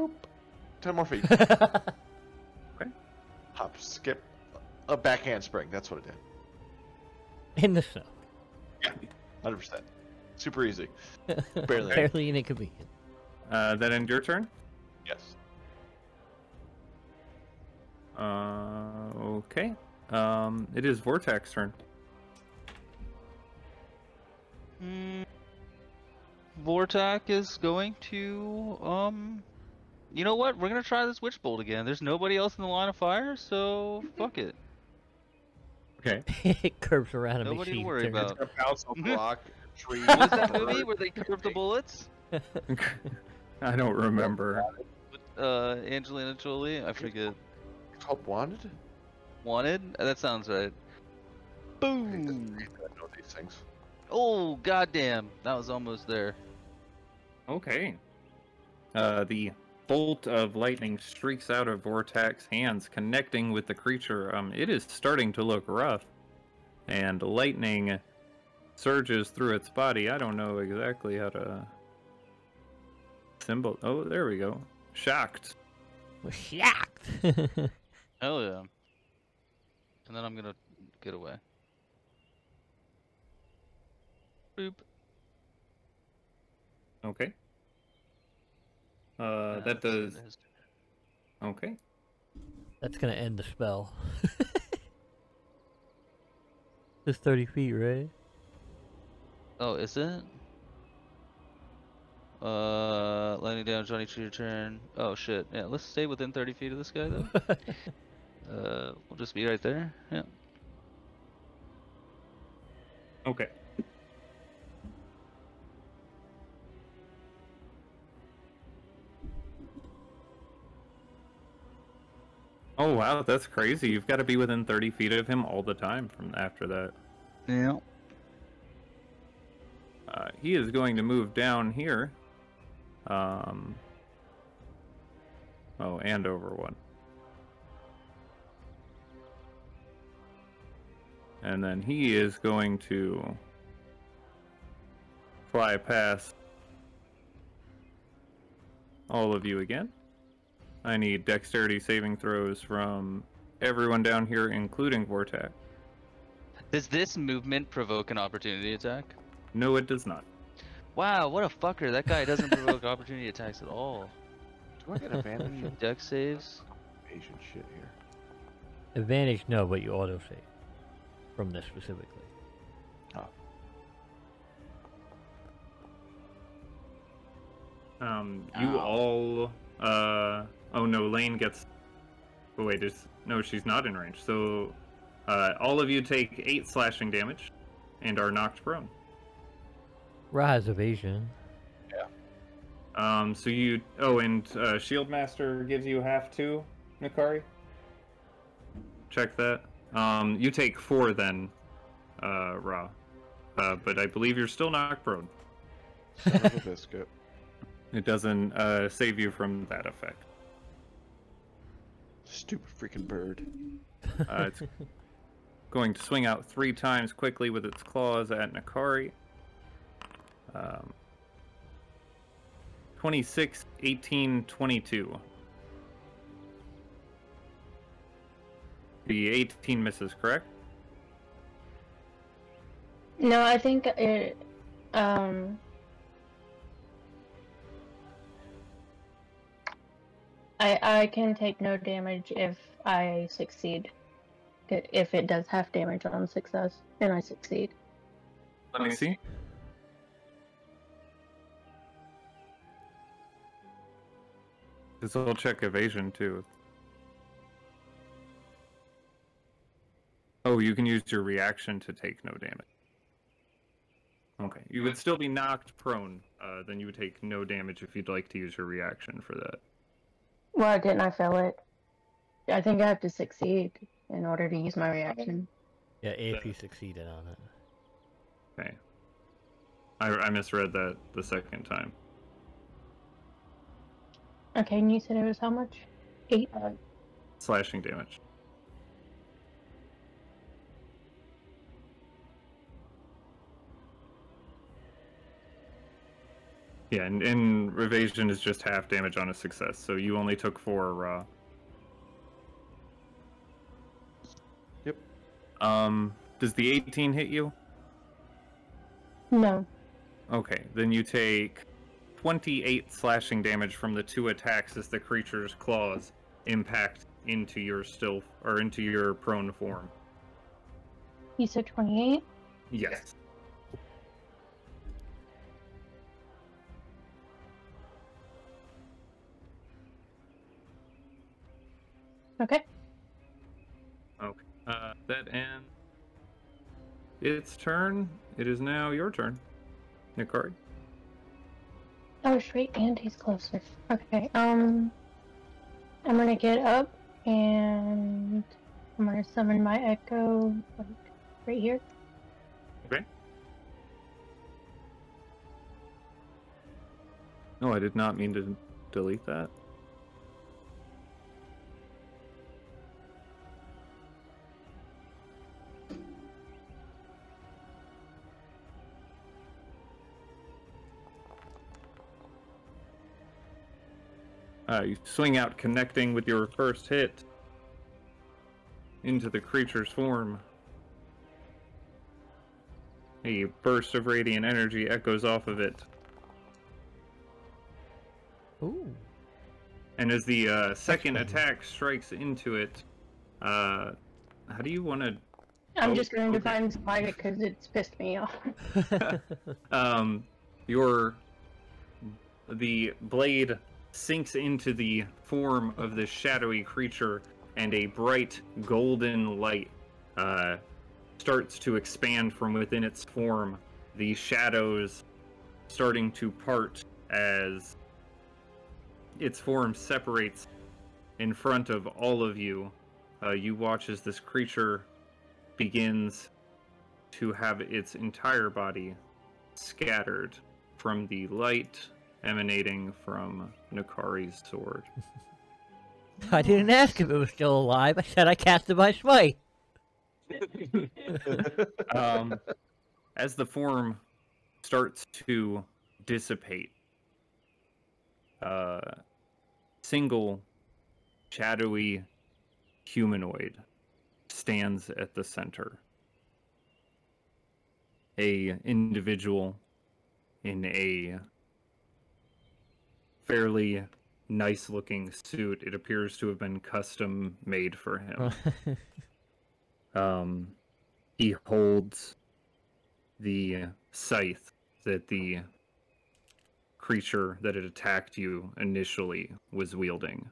boop. 10 more feet. Okay. Hop, skip, a backhand spring. That's what it did. In the snow. Yeah, 100%. Super easy. Barely. Barely an inconvenient. That end your turn? Yes. Okay. It is Vortex's turn. Vortak is going to, you know what? We're gonna try this Witch Bolt again. There's nobody else in the line of fire, so fuck it. Okay. It curves around a Nobody to machine. worry turn. about. It's gonna bounce off the rock, tree. What was that movie where they curved the bullets? I don't remember. Angelina Jolie? I forget. It's called Wanted? Wanted? That sounds right. I Boom! know these things. Oh, goddamn. That was almost there. Okay. The bolt of lightning streaks out of Vortex's hands, connecting with the creature. It is starting to look rough. And lightning surges through its body. I don't know exactly how to... symbol... Oh, there we go. Shocked. Shocked. Hell yeah. And then I'm gonna get away. Boop. Okay. That does... Okay. That's gonna end the spell. It's 30 feet, right? Oh, is it? Lightning damage on each of your turn. Oh shit. Yeah, let's stay within 30 feet of this guy though. We'll just be right there. Yeah. Okay. Oh wow, that's crazy. You've got to be within 30 feet of him all the time from after that. Yeah. He is going to move down here. Oh, and over one. And then he is going to fly past all of you again. I need dexterity saving throws from everyone down here, including Vortex. Does this movement provoke an opportunity attack? No, it does not. Wow, what a fucker. That guy doesn't provoke opportunity attacks at all. Do I get advantage? Dex saves? Asian shit here. Advantage, no, but you auto save from this specifically. Oh. You Ow. all, oh no, Lane gets, oh wait, no, she's not in range. So, all of you take 8 slashing damage and are knocked prone. Ra has evasion. So you, oh, and Shield Master gives you half too, Nikari. Check that. You take 4 then, Ra. But I believe you're still knocked prone. Son of a biscuit. It doesn't save you from that effect. Stupid freaking bird. It's going to swing out 3 times quickly with its claws at Nikari. 26, 18, 22. The 18 misses, correct? No, I think it. I can take no damage if I succeed. If it does half damage on success, and I succeed. Let me see. This will check evasion too. Oh, you can use your reaction to take no damage. Okay, you would still be knocked prone. Then you would take no damage if you'd like to use your reaction for that. Why didn't I fail it? I think I have to succeed in order to use my reaction. Yeah, AP succeeded on it. Okay. I misread that the second time. Okay, and you said it was how much? 8? Slashing damage. Yeah, and evasion is just half damage on a success, so you only took 4 raw. Yep. Does the 18 hit you? No. Okay, then you take 28 slashing damage from the 2 attacks as the creature's claws impact into your into your prone form. You said 28? Yes. Okay. Okay. That ends its turn. It is now your turn, Nikari. Oh, straight, and he's closer. Okay, I'm gonna get up, and I'm gonna summon my echo, like, right here. Okay. No, I did not mean to delete that. You swing out, connecting with your first hit into the creature's form. A burst of radiant energy echoes off of it. Ooh. And as the second attack strikes into it, how do you want to... I'm just going to find fight it because it's pissed me off. The blade sinks into the form of this shadowy creature, and a bright golden light starts to expand from within its form. The shadows starting to part as its form separates in front of all of you. You watch as this creature begins to have its entire body scattered from the light emanating from Nikari's sword. I didn't ask if it was still alive. I said I casted my smite. As the form starts to dissipate, single shadowy humanoid stands at the center. A individual in a fairly nice-looking suit. It appears to have been custom made for him. He holds the scythe that the creature that had attacked you initially was wielding.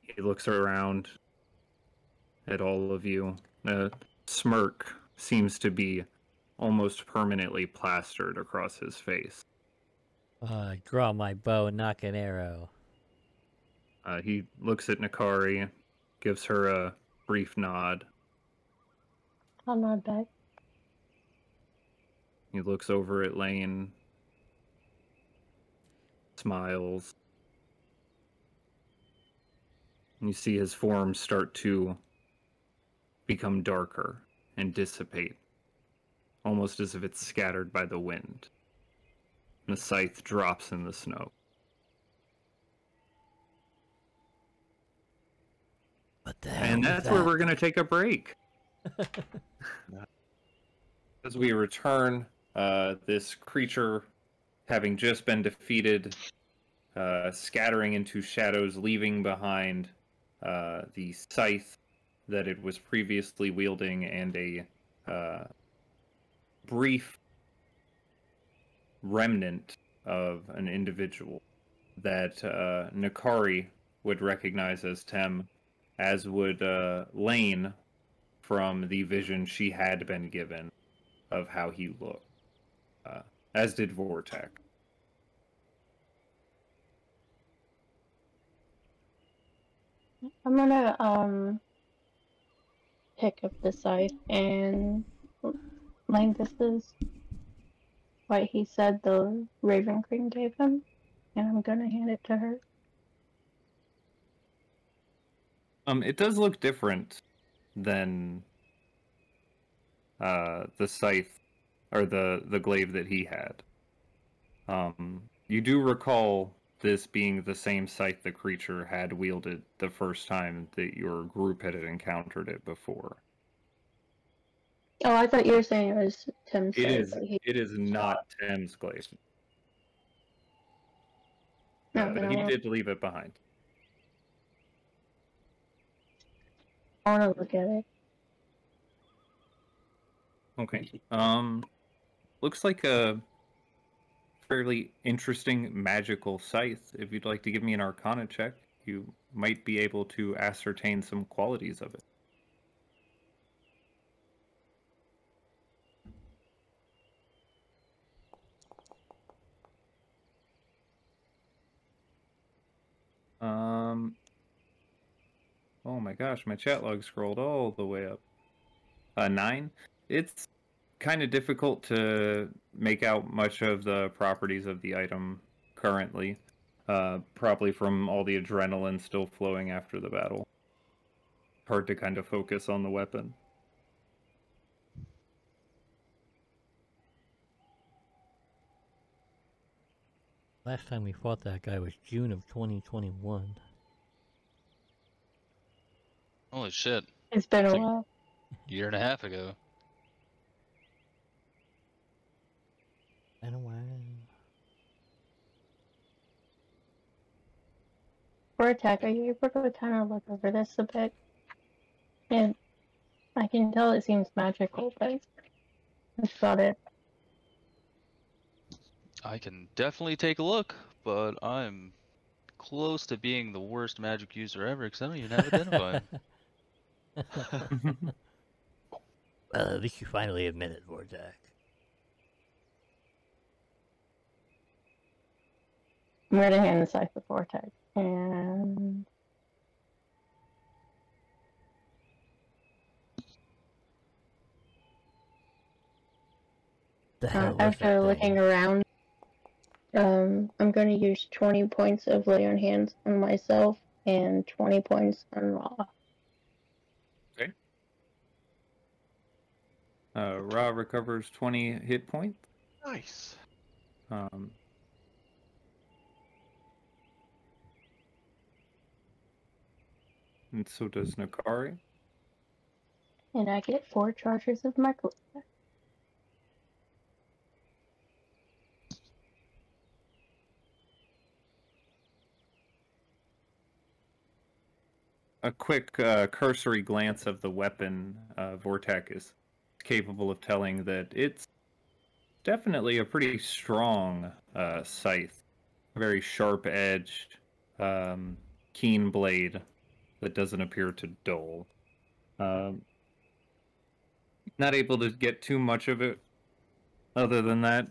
He looks around at all of you. A smirk seems to be almost permanently plastered across his face. Draw my bow and knock an arrow. He looks at Nakari, gives her a brief nod. I'll nod back. He looks over at Lane, smiles. And you see his form start to become darker and dissipate, almost as if it's scattered by the wind. And the scythe drops in the snow. What the hell And was that's where that? we're going to take a break. As we return, this creature, having just been defeated, scattering into shadows, leaving behind the scythe that it was previously wielding and a brief remnant of an individual that Nakari would recognize as Tem, as would Lane from the vision she had been given of how he looked, as did Vortek. I'm gonna pick up the scythe and like this is what he said the Raven Queen gave him, and I'm gonna hand it to her. It does look different than the scythe or the glaive that he had. You do recall this being the same scythe the creature had wielded the first time that your group had encountered it before. Oh, I thought you were saying it was Tim's It scythe, is. but he- It is not Tim's glaive. No, But then he I did leave it behind. wanna look at it. Okay. Looks like a fairly interesting magical scythe. If you'd like to give me an Arcana check, you might be able to ascertain some qualities of it. Oh my gosh, my chat log scrolled all the way up. 9. It's kind of difficult to make out much of the properties of the item currently. Probably from all the adrenaline still flowing after the battle. Hard to kind of focus on the weapon. Last time we fought that guy was June of 2021. Holy shit. It's been a It's like- while. Year and a half ago. Been a while. For attack, are you able to kind of look over this a bit? And I can tell it seems magical, but that's about it. I can definitely take a look, but I'm close to being the worst magic user ever because I don't even have Identify. Well, at least you finally admit it, Vortak. I'm gonna hand the scythe to Vortex, and The hell was after that looking thing? around, I'm gonna use 20 points of lay on hands on myself and 20 points on Raw. Ra recovers 20 hit points. Nice. And so does Nakari. And I get 4 charges of my glaive. A quick cursory glance of the weapon, Vortek is capable of telling that it's definitely a pretty strong scythe. Very sharp edged, keen blade that doesn't appear to dull. Not able to get too much of it other than that.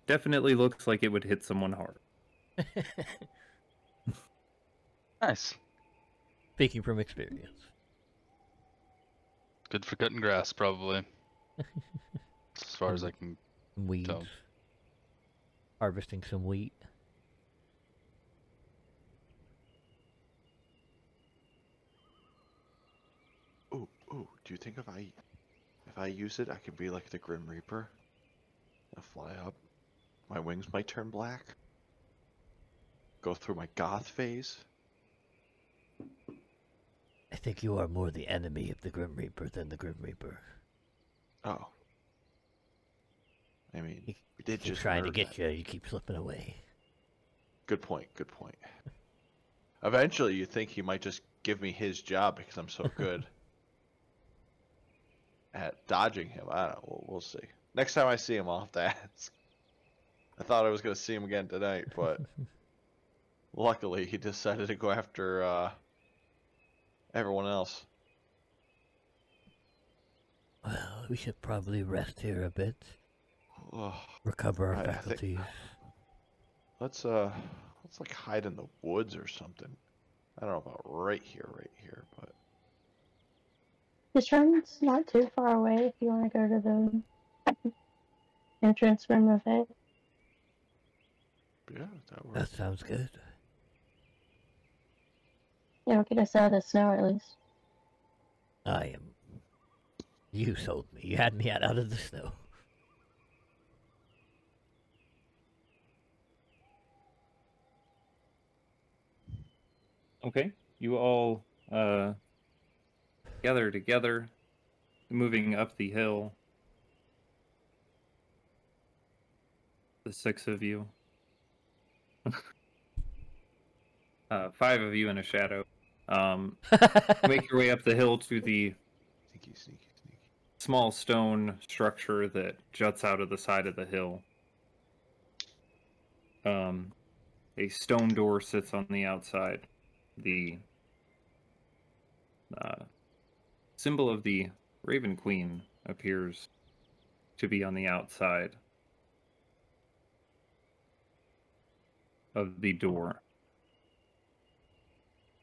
Definitely looks like it would hit someone hard. Nice. Speaking from experience. Good for cutting grass, probably. As far as I can Weeds. tell. Harvesting some wheat. Ooh, do you think if I use it, I could be like the Grim Reaper? I'll fly up. My wings might turn black. Go through my goth phase. I think you are more the enemy of the Grim Reaper than the Grim Reaper. Oh. I mean, He we did keeps just trying to learn get that. you. You keep slipping away. Good point, good point. Eventually, you think he might just give me his job because I'm so good at dodging him. I don't know. We'll see. Next time I see him, I'll have to ask. I thought I was going to see him again tonight, but luckily he decided to go after everyone else. Well, we should probably rest here a bit. Ugh. Recover our Right, I think- faculties. Let's like hide in the woods or something. I don't know about right here, but The shrub's not too far away if you want to go to the entrance room of it. yeah, that works. That sounds good. It'll get us out of the snow at least. I am. You sold me. You had me out of the snow. Okay, you all gather together, moving up the hill. The 6 of you. 5 of you in a shadow. Make your way up the hill to the Sneaky. small stone structure that juts out of the side of the hill. A stone door sits on the outside. The symbol of the Raven Queen appears to be on the outside of the door.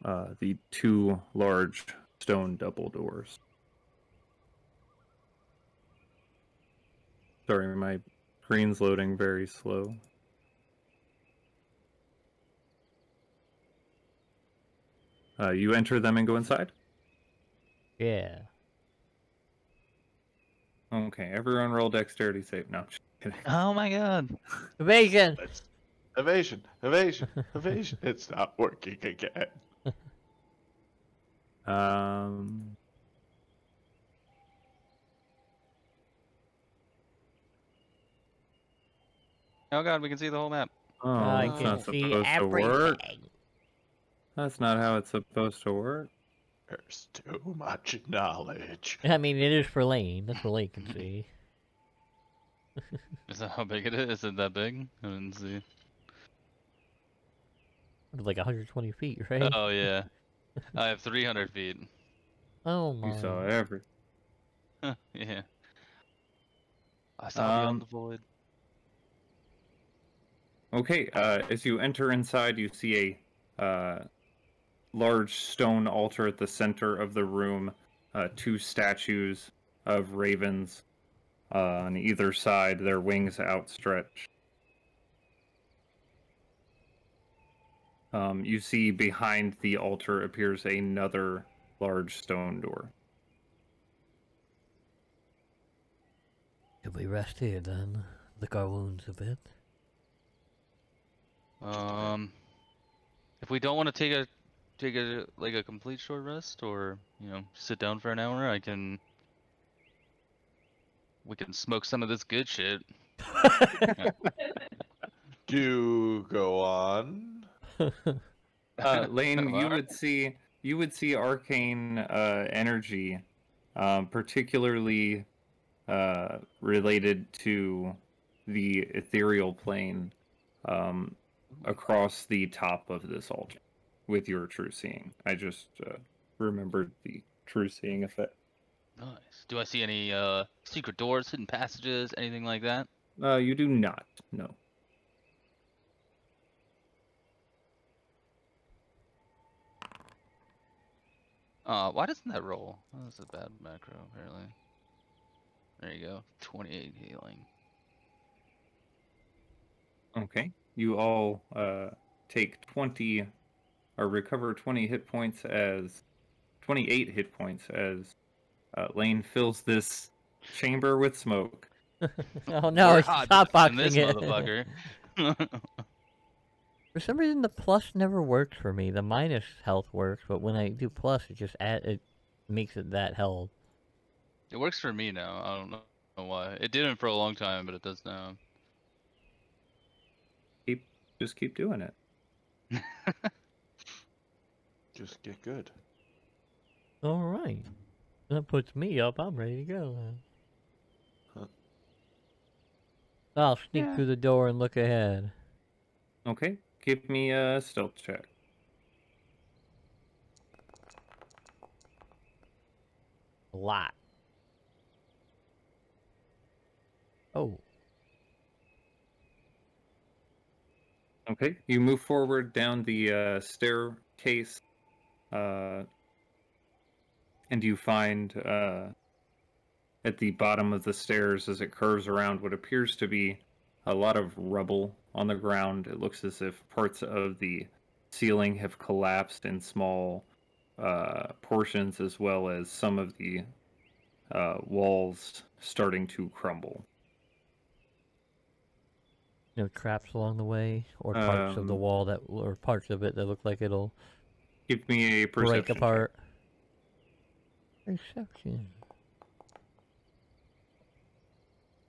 The 2 large stone double doors. Sorry, my screen's loading very slow. You enter them and go inside? Yeah. Okay, everyone roll dexterity save. No, I'm just kidding. Oh my god. Evasion! Let's evasion. It's not working again. Oh god, we can see the whole map. Oh, I that's can not see supposed to work. everything. That's not how it's supposed to work. There's too much knowledge. I mean, it is for Lane. That's what Lane can see. Is that how big it is? Is it that big? I didn't see. It's like 120 feet, right? Oh yeah. I have 300 feet. Oh my. You saw every. Yeah. I saw beyond Um, the void. Okay, as you enter inside, you see a large stone altar at the center of the room. 2 statues of ravens on either side, their wings outstretched. You see behind the altar appears another large stone door. Should we rest here then? Lick our wounds a bit? If we don't want to take a like a complete short rest, or sit down for an hour, we can smoke some of this good shit. Do go on. Lane, you would see arcane energy, particularly related to the ethereal plane across the top of this altar with your true seeing. I just remembered the true seeing effect. Nice. Do I see any secret doors, hidden passages, anything like that? You do not, no. Why doesn't that roll? Oh, that's a bad macro, apparently. There you go. 28 healing. Okay. You all take 20 or recover 20 hit points as 28 hit points as Lane fills this chamber with smoke. Oh no, We're it's hot hotboxing this it. motherfucker. For some reason, the plus never works for me. The minus health works, but when I do plus, it makes it that held. It works for me now. I don't know why. It didn't for a long time, but it does now. Just keep doing it. Just get good. All right, that puts me up. I'm ready to go. Huh. I'll sneak through the door and look ahead. Okay. Give me a stealth check. A lot. Oh. Okay. You move forward down the staircase, and you find at the bottom of the stairs, as it curves around, what appears to be a lot of rubble on the ground. It looks as if parts of the ceiling have collapsed in small portions, as well as some of the walls starting to crumble. No traps along the way, or parts of the wall or parts of it that look like it'll Give me a perception break apart. Perception.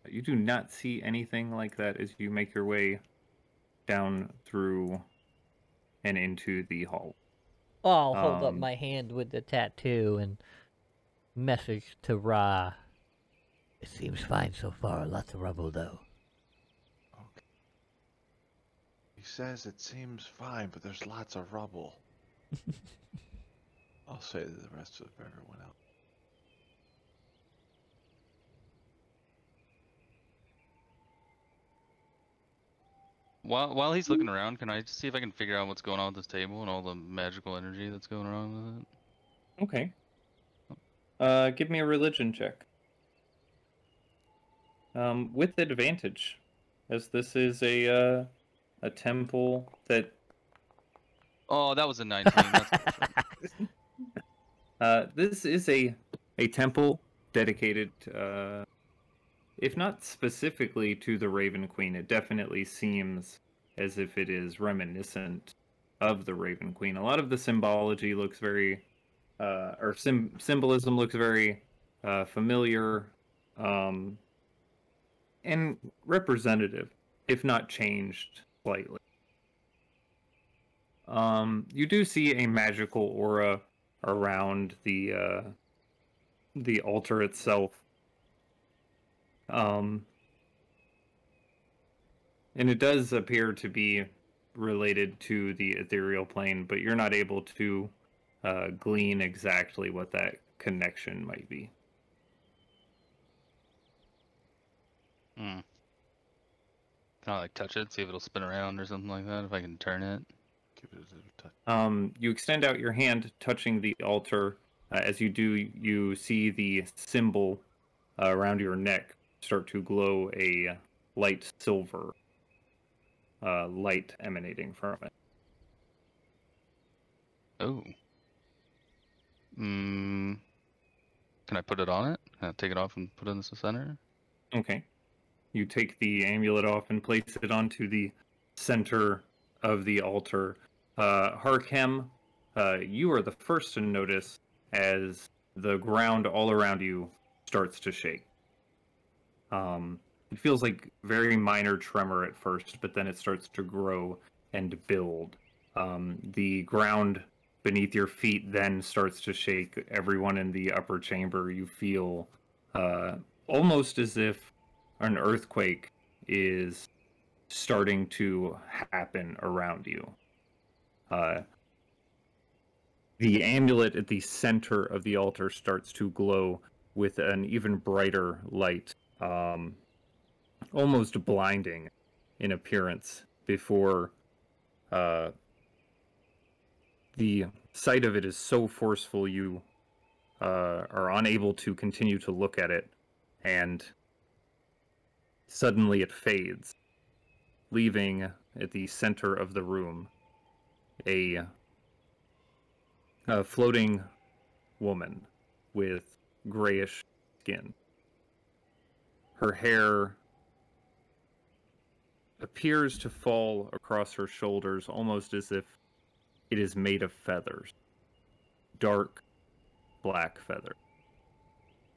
You do not see anything like that as you make your way down through and into the hall. I'll hold up my hand with the tattoo and message to Ra. It seems fine so far. Lots of rubble, though. Okay. He says it seems fine, but there's lots of rubble. I'll say to the rest of everyone else. While he's looking around, can I just see if I can figure out what's going on with this table and all the magical energy that's going around with it? Okay. Give me a religion check. With advantage, as this is a temple that... Oh, that was a 19. That's this is a temple dedicated, if not specifically to the Raven Queen, it definitely seems as if it is reminiscent of the Raven Queen. A lot of the symbology looks very, symbolism looks very familiar, and representative, if not changed slightly. You do see a magical aura around the altar itself. And it does appear to be related to the ethereal plane, but you're not able to glean exactly what that connection might be. Can I like touch it, see if it'll spin around or something like that, if I can turn it? Give it a touch. You extend out your hand, touching the altar. As you do, you see the symbol around your neck start to glow a light silver light emanating from it. Oh. Can I put it on it? Can I take it off and put it in the center? Okay. You take the amulet off and place it onto the center of the altar. Harkem, you are the first to notice as the ground all around you starts to shake. It feels like very minor tremor at first, but then it starts to grow and build. The ground beneath your feet then starts to shake. Everyone in the upper chamber, you feel almost as if an earthquake is starting to happen around you. The amulet at the center of the altar starts to glow with an even brighter light, almost blinding in appearance before the sight of it is so forceful you are unable to continue to look at it, and suddenly it fades, leaving at the center of the room a floating woman with grayish skin. Her hair appears to fall across her shoulders almost as if it is made of feathers. Dark black feathers.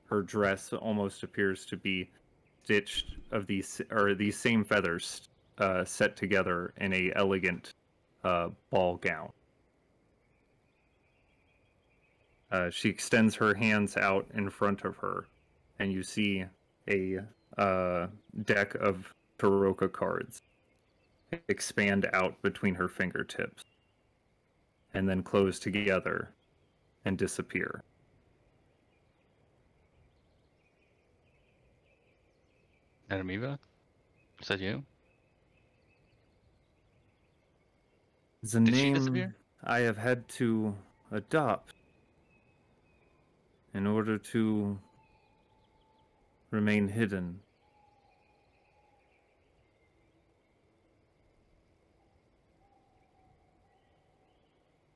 Her dress almost appears to be stitched of these same feathers set together in a elegant ball gown. She extends her hands out in front of her, and you see a deck of Taroka cards expand out between her fingertips, and then close together and disappear. Madam Eva? Is that you? It's a Did she name disappear? I have had to adopt in order to remain hidden.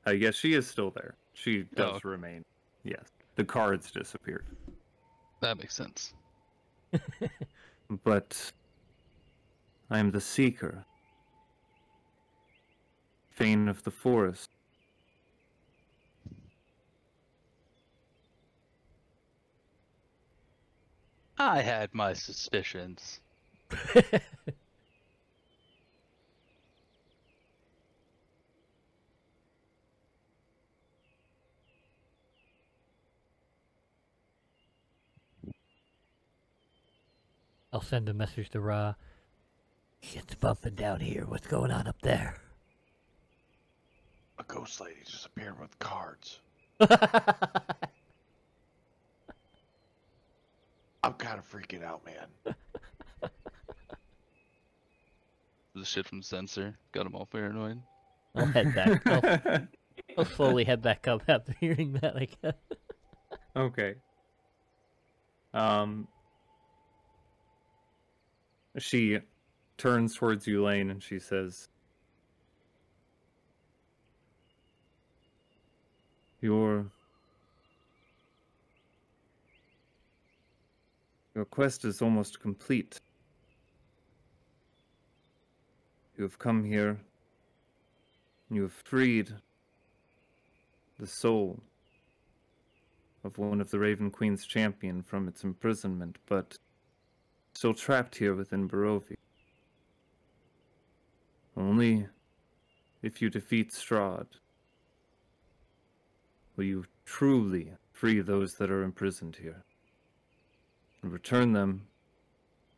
Yes, she is still there. She does Oh. remain. Yes. The cards disappeared. That makes sense. But I am the Seeker. Fane of the Forest. I had my suspicions. I'll send a message to Ra. Shit's bumping down here. What's going on up there? A ghost lady just appeared with cards. I'm kind of freaking out, man. The shit from Sensor got him all paranoid. I'll head back. I'll slowly head back up after hearing that, I guess. Okay. She turns towards Elaine and she says, Your quest is almost complete. You have come here. You have freed the soul of one of the Raven Queen's champion from its imprisonment, but still trapped here within Barovia. Only if you defeat Strahd will you truly free those that are imprisoned here and return them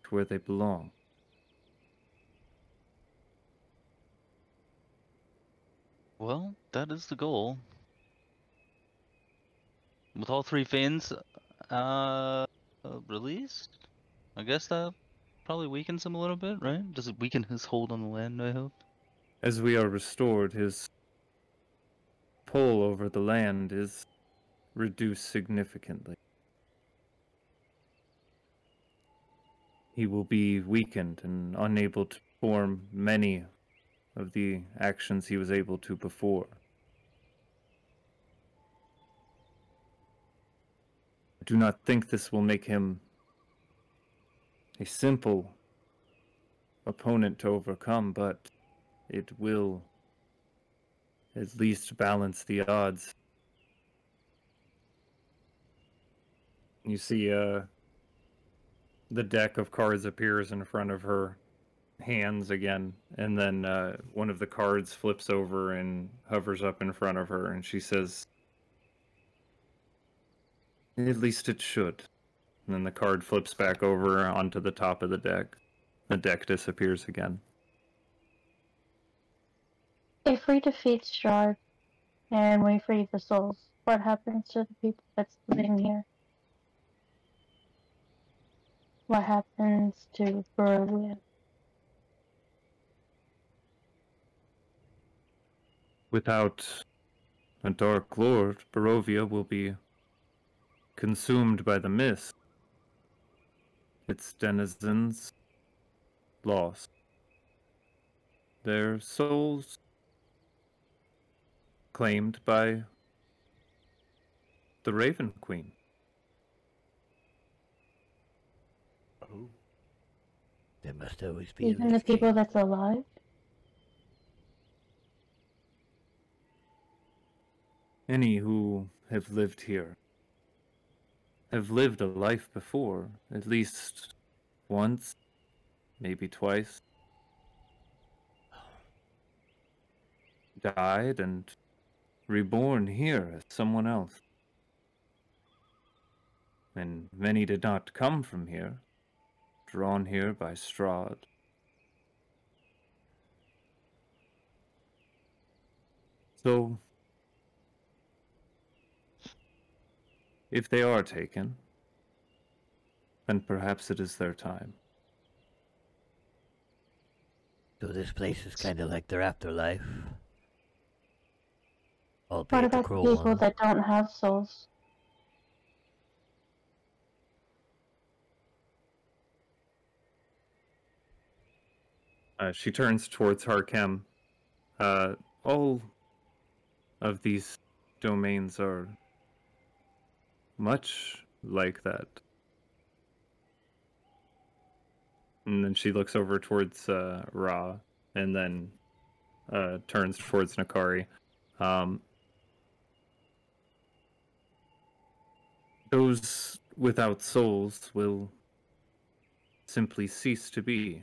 to where they belong. Well, that is the goal. With all three Fanes released, I guess that probably weakens him a little bit, right? Does it weaken his hold on the land, I hope? As we are restored, his pull over the land is reduced significantly. He will be weakened and unable to perform many of the actions he was able to before. I do not think this will make him a simple opponent to overcome, but it will at least balance the odds. You see the deck of cards appears in front of her hands again, and then one of the cards flips over and hovers up in front of her, and she says, "At least it should. And then the card flips back over onto the top of the deck. The deck disappears again. If we defeat Strahd and we free the souls, what happens to the people that's living here? What happens to Barovia? Without a Dark Lord, Barovia will be consumed by the mist. Its denizens lost. Their souls claimed by the Raven Queen. Oh. There must always be Even the people that's alive? Any who have lived here have lived a life before, at least once, maybe twice. Died and reborn here as someone else. And many did not come from here, drawn here by Strahd. So, if they are taken, then perhaps it is their time. So this place is kind of like their afterlife. What Albeit the about the cruel people one. that don't have souls? She turns towards Harkem. All of these domains are much like that. And then she looks over towards Ra, and then turns towards Nakari. Those without souls will simply cease to be.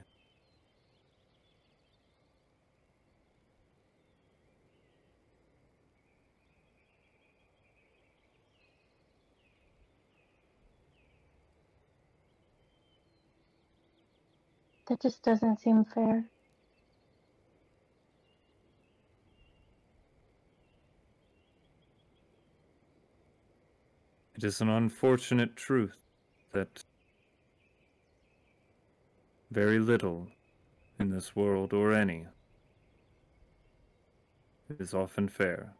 That just doesn't seem fair. It is an unfortunate truth that very little in this world, or any, is often fair.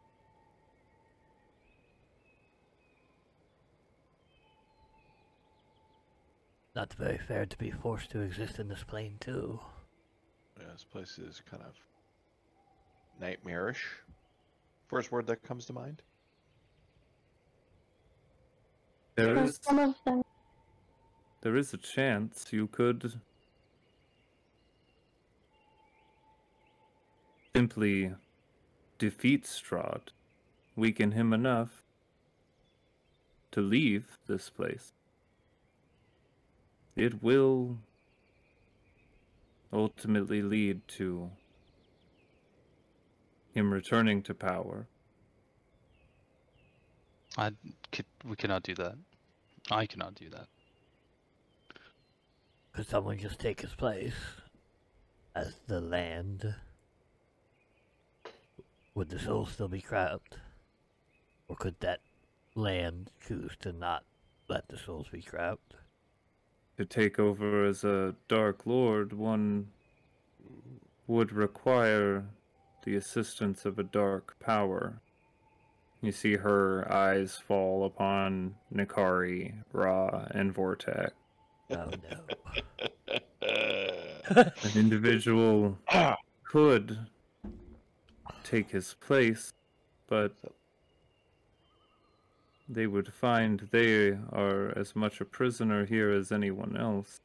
Not very fair to be forced to exist in this plane, too. Yeah, this place is kind of nightmarish. First word that comes to mind. There For is some of them, a chance you could simply defeat Strahd, weaken him enough to leave this place. It will ultimately lead to him returning to power. We cannot do that. I cannot do that. Could someone just take his place as the land? Would the soul still be trapped? Or could that land choose to not let the souls be trapped? To take over as a Dark Lord, one would require the assistance of a dark power. You see her eyes fall upon Nakari, Ra, and Vortex. Oh no. An individual could take his place, but they would find they are as much a prisoner here as anyone else.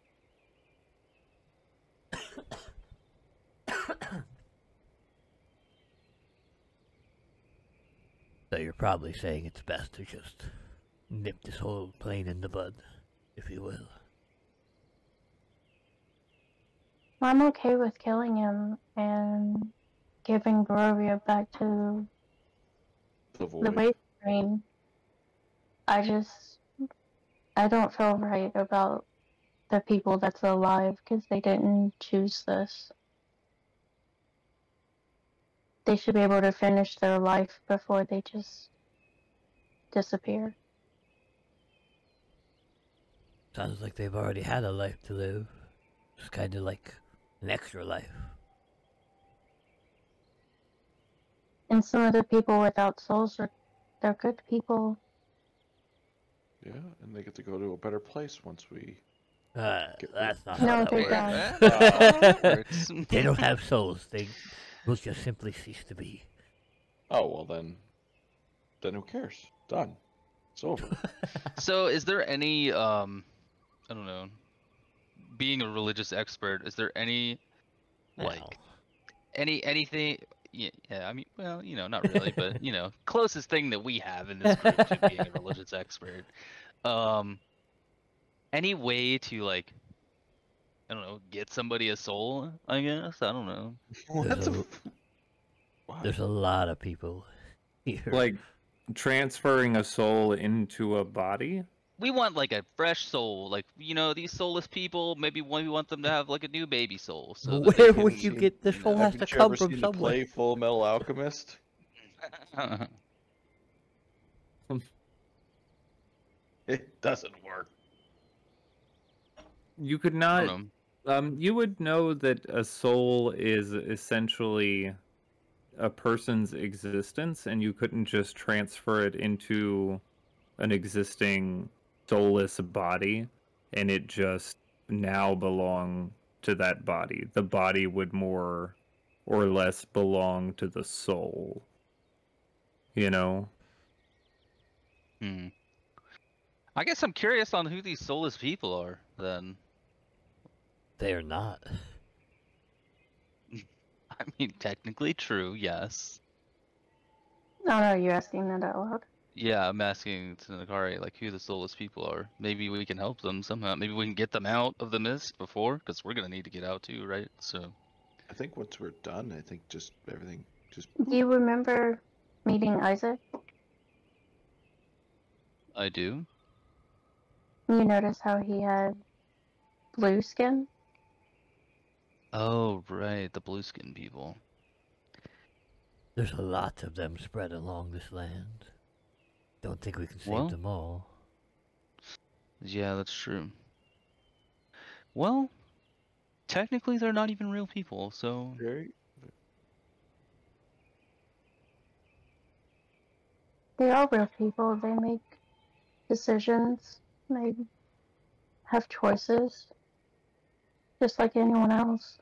So you're probably saying it's best to just nip this whole plane in the bud, if you will. I'm okay with killing him and giving Barovia back to The the void. waste stream. I I don't feel right about the people that's alive because they didn't choose this. They should be able to finish their life before they just disappear. Sounds like they've already had a life to live. It's kind of like an extra life. And some of the people without souls they're good people. Yeah, and they get to go to a better place once we. That's not No, how that they works. don't. That works. They don't have souls. They will just simply cease to be. Oh well, then who cares? Done. It's over. So, is there any I don't know, being a religious expert, is there any like Well, anything? Yeah, I mean, well, not really, but closest thing that we have in this group to being a religious expert. Any way to like, I don't know, get somebody a soul? I guess I don't know. What the? Why? there's a lot of people here. Like transferring a soul into a body. We want like a fresh soul, like these soulless people. Maybe we want them to have like a new baby soul. So that Where they would can, you get the soul? Has to Haven't you come ever from seen the somewhere. play Full Metal Alchemist? It doesn't work. You could I not. don't know. You would know that a soul is essentially a person's existence, and you couldn't just transfer it into an existing soulless body, and it just now belong to that body. The body would more or less belong to the soul. You know? I guess I'm curious on who these soulless people are. Then They're not. I mean, technically true, yes. Oh no, you're asking that out loud. Yeah, I'm asking to Nakari like who the soulless people are. Maybe we can help them somehow. Maybe we can get them out of the mist before, because we're gonna need to get out too, right? So. I think once we're done, I think just everything just. Do you remember meeting Isaac? I do. You notice how he had blue skin? Oh, right, the blue skin people. There's a lot of them spread along this land. Don't think we can save Well, them all. yeah, that's true. Well, technically they're not even real people, so Right? They are real people. They make decisions. They have choices. Just like anyone else.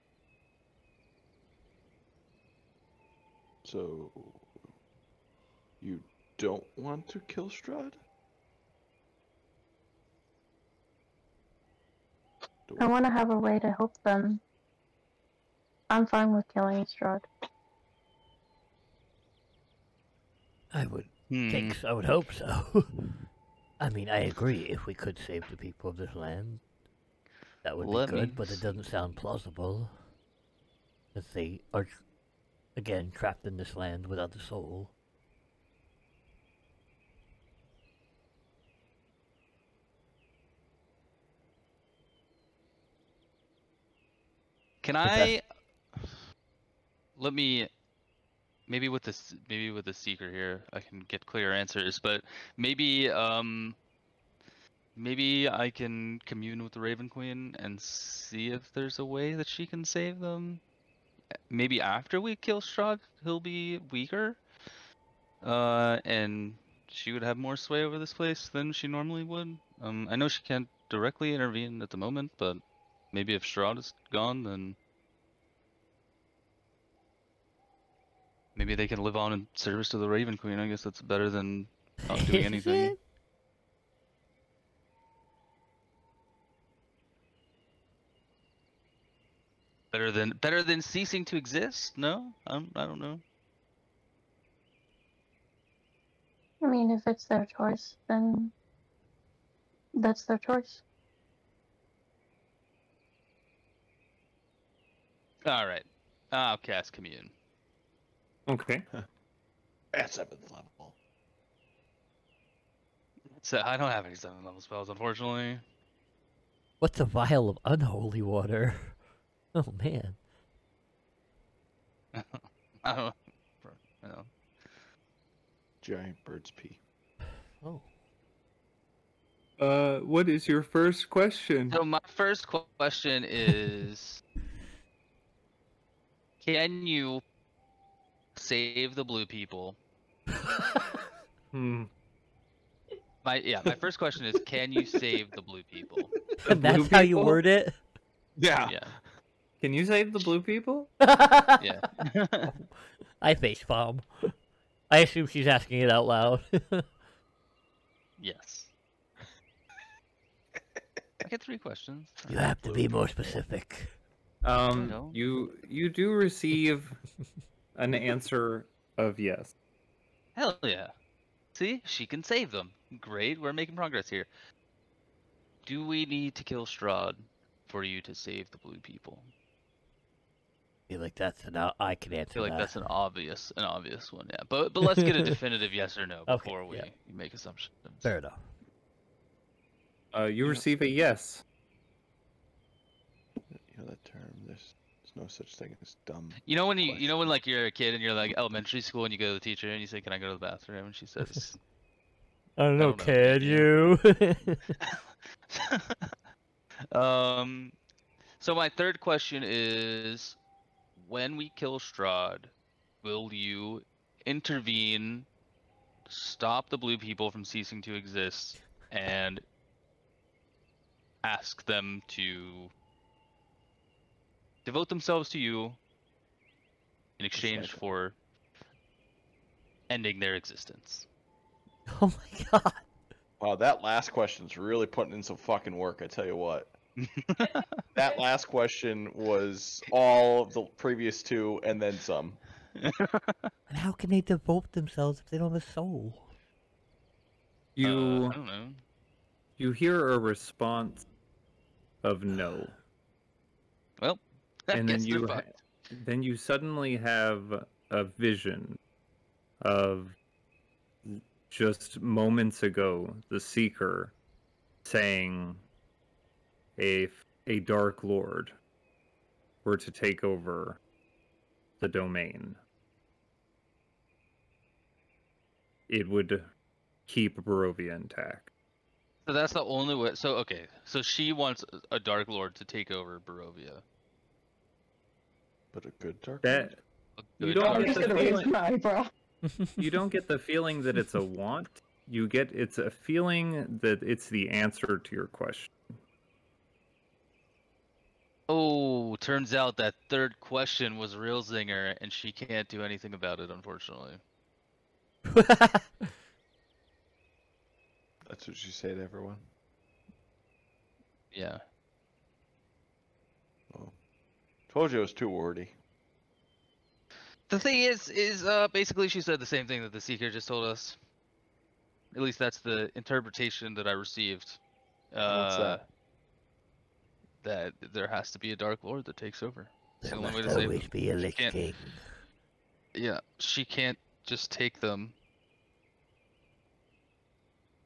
So you don't want to kill Strahd? I want to have a way to help them. I'm fine with killing Strahd. I would I would hope so. I mean, I agree. If we could save the people of this land, that would Let be me good. But it doesn't sound plausible that they are, again, trapped in this land without a soul. Can But I let me maybe with the seeker here I can get clear answers, but maybe maybe I can commune with the Raven Queen and see if there's a way that she can save them. Maybe after we kill Strahd, he'll be weaker. And she would have more sway over this place than she normally would. I know she can't directly intervene at the moment, but maybe if Strahd is gone, then maybe they can live on in service to the Raven Queen. I guess that's better than not doing anything. Better than ceasing to exist? No, I don't know. I mean, if it's their choice, then that's their choice. All right, I'll cast Commune. Okay. At 7th level. So I don't have any 7th level spells, unfortunately. What's a vial of unholy water? Oh man. I don't. I don't. Giant bird's pee. Oh. What is your first question? So my first question is, can you save the blue people? Hmm. My first question is, can you save the blue people? The That's blue how you people? word it? Yeah. Yeah. Can you save the blue people? Yeah. I facepalm. I assume she's asking it out loud. Yes. I get 3 questions. You have to be more specific. know. You do receive an answer of yes. Hell yeah. See, she can save them. Great, we're making progress here. Do we need to kill Strahd for you to save the blue people? I feel like that's I can answer I feel like that. that's an obvious one, yeah. But let's get a definitive yes or no Okay, before we yeah. make assumptions. Fair enough. You receive a yes. You know that term. There's no such thing as dumb. You know when when like you're a kid and you're like elementary school and you go to the teacher and you say, "Can I go to the bathroom?" and she says, I don't know, don't know, can can you? So my third question is, when we kill Strahd, will you intervene, stop the blue people from ceasing to exist, and ask them to devote themselves to you in exchange for ending their existence? Oh my god. Wow, that last question's really putting in some fucking work, I tell you what. That last question was all of the previous 2 and then some. And how can they devote themselves if they don't have a soul? I You don't know. you hear a response of no, Well, I and guess then they're you fucked. then you suddenly have a vision of just moments ago the Seeker saying a Dark Lord were to take over the domain. It would keep Barovia intact. So that's the only way. So okay, so she wants a Dark Lord to take over Barovia. But a good dark. That A you good don't Dark get the Lord. raise feeling. my eyebrow. You don't get the feeling that it's a want. It's a feeling that it's the answer to your question. Oh, turns out that third question was real zinger, and she can't do anything about it, unfortunately. That's what you say to everyone. Yeah. Oh. Told you it was too wordy. The thing is basically she said the same thing that the Seeker just told us. At least that's the interpretation that I received. What's that? That there has to be a Dark Lord that takes over. It's There the only way must to save always them. be a She Lich can't- King. Yeah, she can't just take them.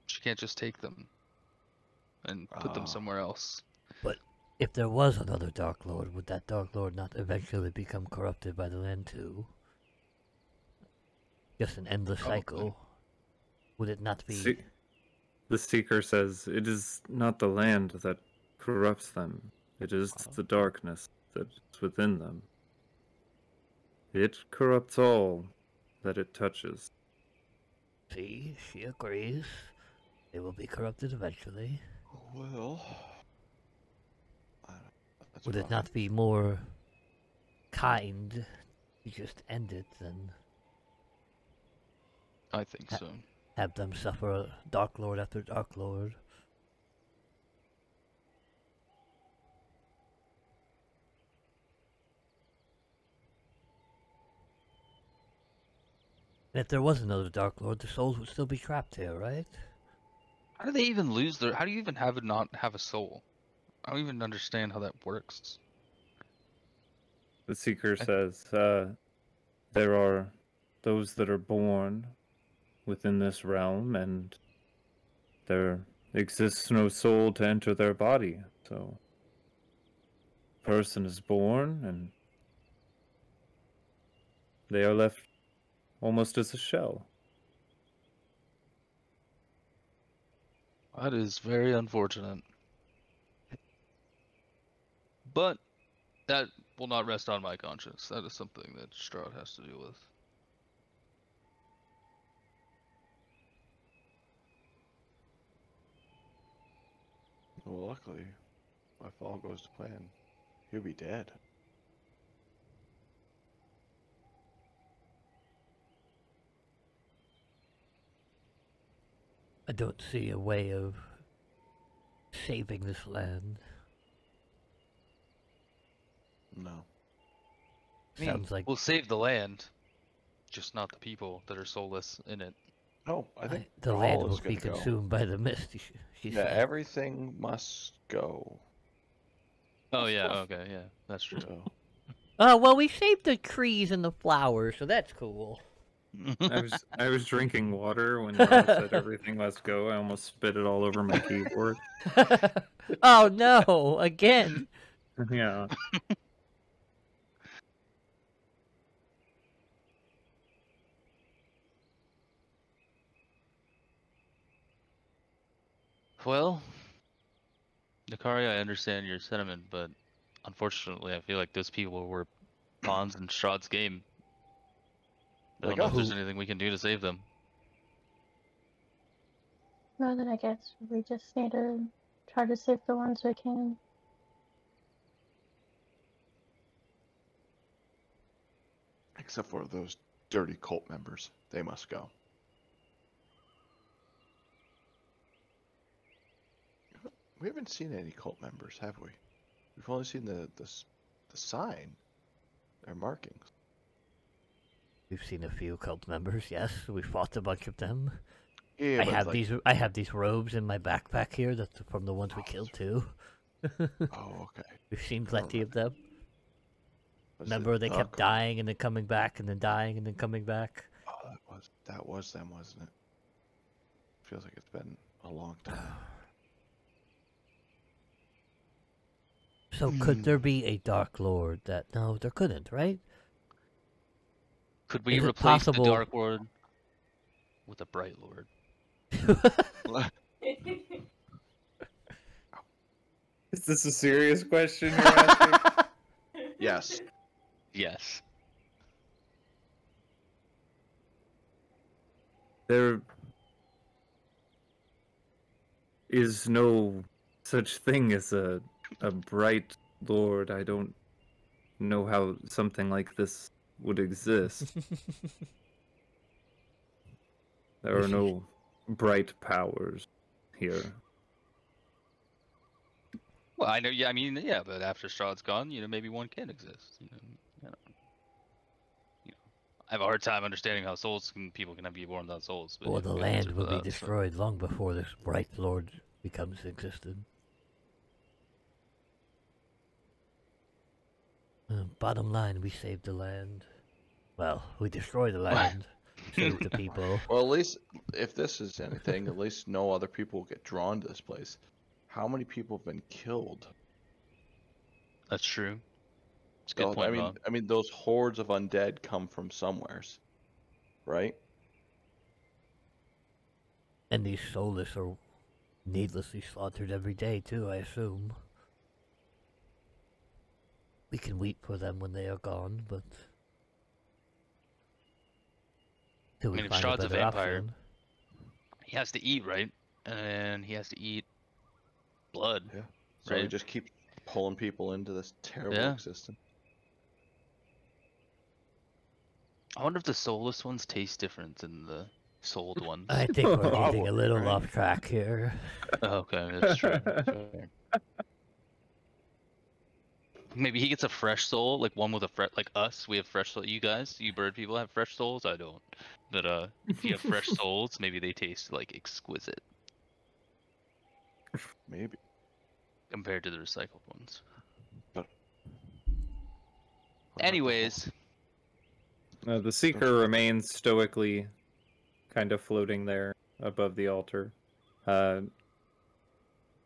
She can't just take them and put them Ah. somewhere else. But if there was another Dark Lord, would that Dark Lord not eventually become corrupted by the land too? Just an endless Probably. cycle. Would it not be? The Seeker says, "It is not the land that corrupts them. It is the darkness that is within them. It corrupts all that it touches." See, she agrees. They will be corrupted eventually. Well, that's Would it rough. not be more kind to just end it than I think so. have them suffer Dark Lord after Dark Lord? And if there was another Dark Lord, the souls would still be trapped here, right? How do they even lose their? How do you even have it not have a soul? I don't even understand how that works. The Seeker says, "There are those that are born within this realm, and there exists no soul to enter their body. So, a person is born and they are left almost as a shell. That is very unfortunate. But that will not rest on my conscience. That is something that Strahd has to deal with. Well, luckily, if all goes to plan, he'll be dead. I don't see a way of saving this land. No. I mean, Sounds like we'll save the land, just not the people that are soulless in it. No, I think the all land is will be gonna go. consumed by the mist. She Yeah, said. everything must go. Oh yeah, okay, yeah, that's true. So, Oh well, we saved the trees and the flowers, so that's cool. I was drinking water when Ron said everything must go. I almost spit it all over my keyboard. Oh no! Again. Yeah. Well, Nakari, I understand your sentiment, but unfortunately, I feel like those people were pawns in Strahd's game. I don't Like know if us. there's anything we can do to save them. No, then I guess we just need to try to save the ones we can. except for those dirty cult members, they must go. We haven't seen any cult members, have we? We've only seen the sign, their markings. We've seen a few cult members. Yes, we fought a bunch of them. Yeah, I but have like, these. I have these robes in my backpack here. That's from the ones we killed too. Oh, okay. We've seen plenty of them. Was it Remember, they kept Dark- dying and then coming back and then dying and then coming back. Oh, that was them, wasn't it? Feels like it's been a long time. So could there be a Dark Lord that... No, there couldn't, right? Could we Is it replace possible- the Dark Lord with a Bright Lord? Is this a serious question you're asking? Yes. Yes. There is no such thing as a bright lord. I don't know how something like this would exist. There are no bright powers here. Well, I know. Yeah, I mean, yeah, but after Strahd's gone, maybe one can exist. I have a hard time understanding how people can be born without souls. But Or you the have an land answer will for be that, so- destroyed long before this Bright Lord becomes existent. Bottom line, we saved the land. Well, we destroyed the land. Saved the people. Well, at least if this is anything, at least no other people will get drawn to this place. How many people have been killed? That's true. It's a good Oh, point, Rob. I mean, those hordes of undead come from somewheres, right? And these soulless are needlessly slaughtered every day, too, I assume. We can weep for them when they are gone, but... Till we I mean, if find a Strahd's a better vampire, option. he has to eat, right? And he has to eat blood. Yeah. So we Right. just keep pulling people into this terrible Yeah. existence. I wonder if the soulless ones taste different than the souled ones. I think we're getting a Probably, little right? off track here. Oh, okay, that's true. That's fair. Maybe he gets a fresh soul, like one with a like us. We have fresh soul. You guys, you bird people have fresh souls. I don't. But if you have fresh souls, maybe they taste like exquisite Maybe. compared to the recycled ones. But Anyways, The Seeker remains stoically kind of floating there above the altar.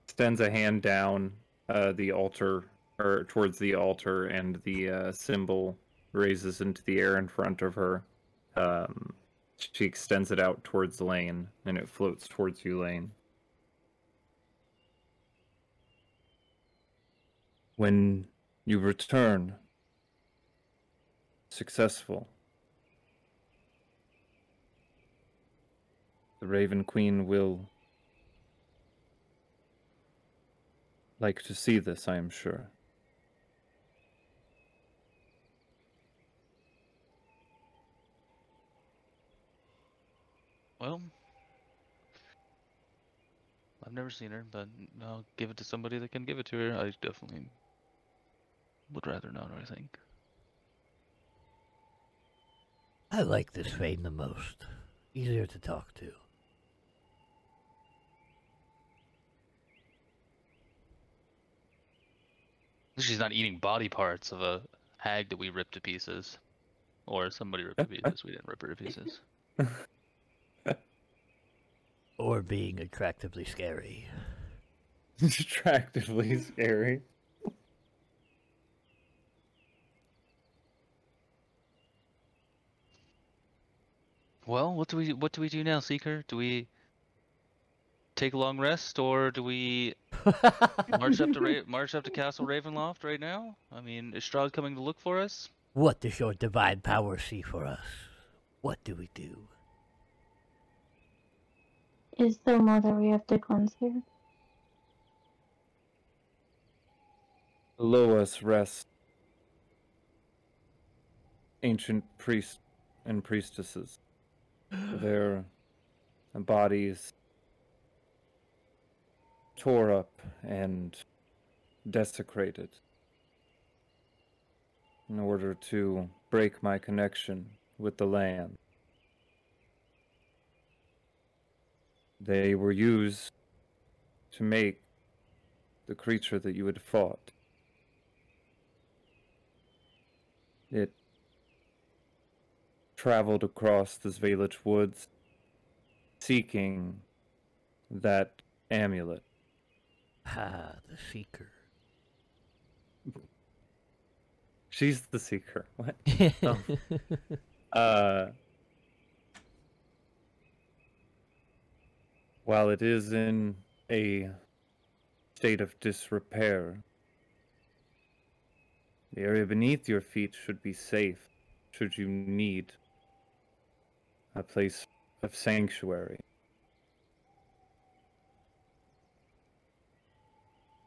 extends a hand down the altar, or towards the altar, and the symbol raises into the air in front of her. She extends it out towards Lane, and it floats towards you, Lane. When you return successful, the Raven Queen will like to see this, I am sure. Well, I've never seen her, but I'll give it to somebody that can give it to her. I definitely would rather not, I think. I like this Fane the most. Easier to talk to. She's not eating body parts of a hag that we ripped to pieces. Or somebody ripped to pieces. We didn't rip her to pieces. Or being attractively scary. Attractively scary. Well, what do we do now, Seeker? Do we take a long rest, or do we march up to Castle Ravenloft right now? I mean, is Strahd coming to look for us? What does your divine power see for us? What do we do? Is there more that we have to cleanse here? Below us rest ancient priests and priestesses. Their bodies tore up and desecrated in order to break my connection with the land. They were used to make the creature that you had fought. It traveled across the Zvalich woods seeking that amulet. Ah, the Seeker. She's the seeker. What? While it is in a state of disrepair, the area beneath your feet should be safe should you need a place of sanctuary.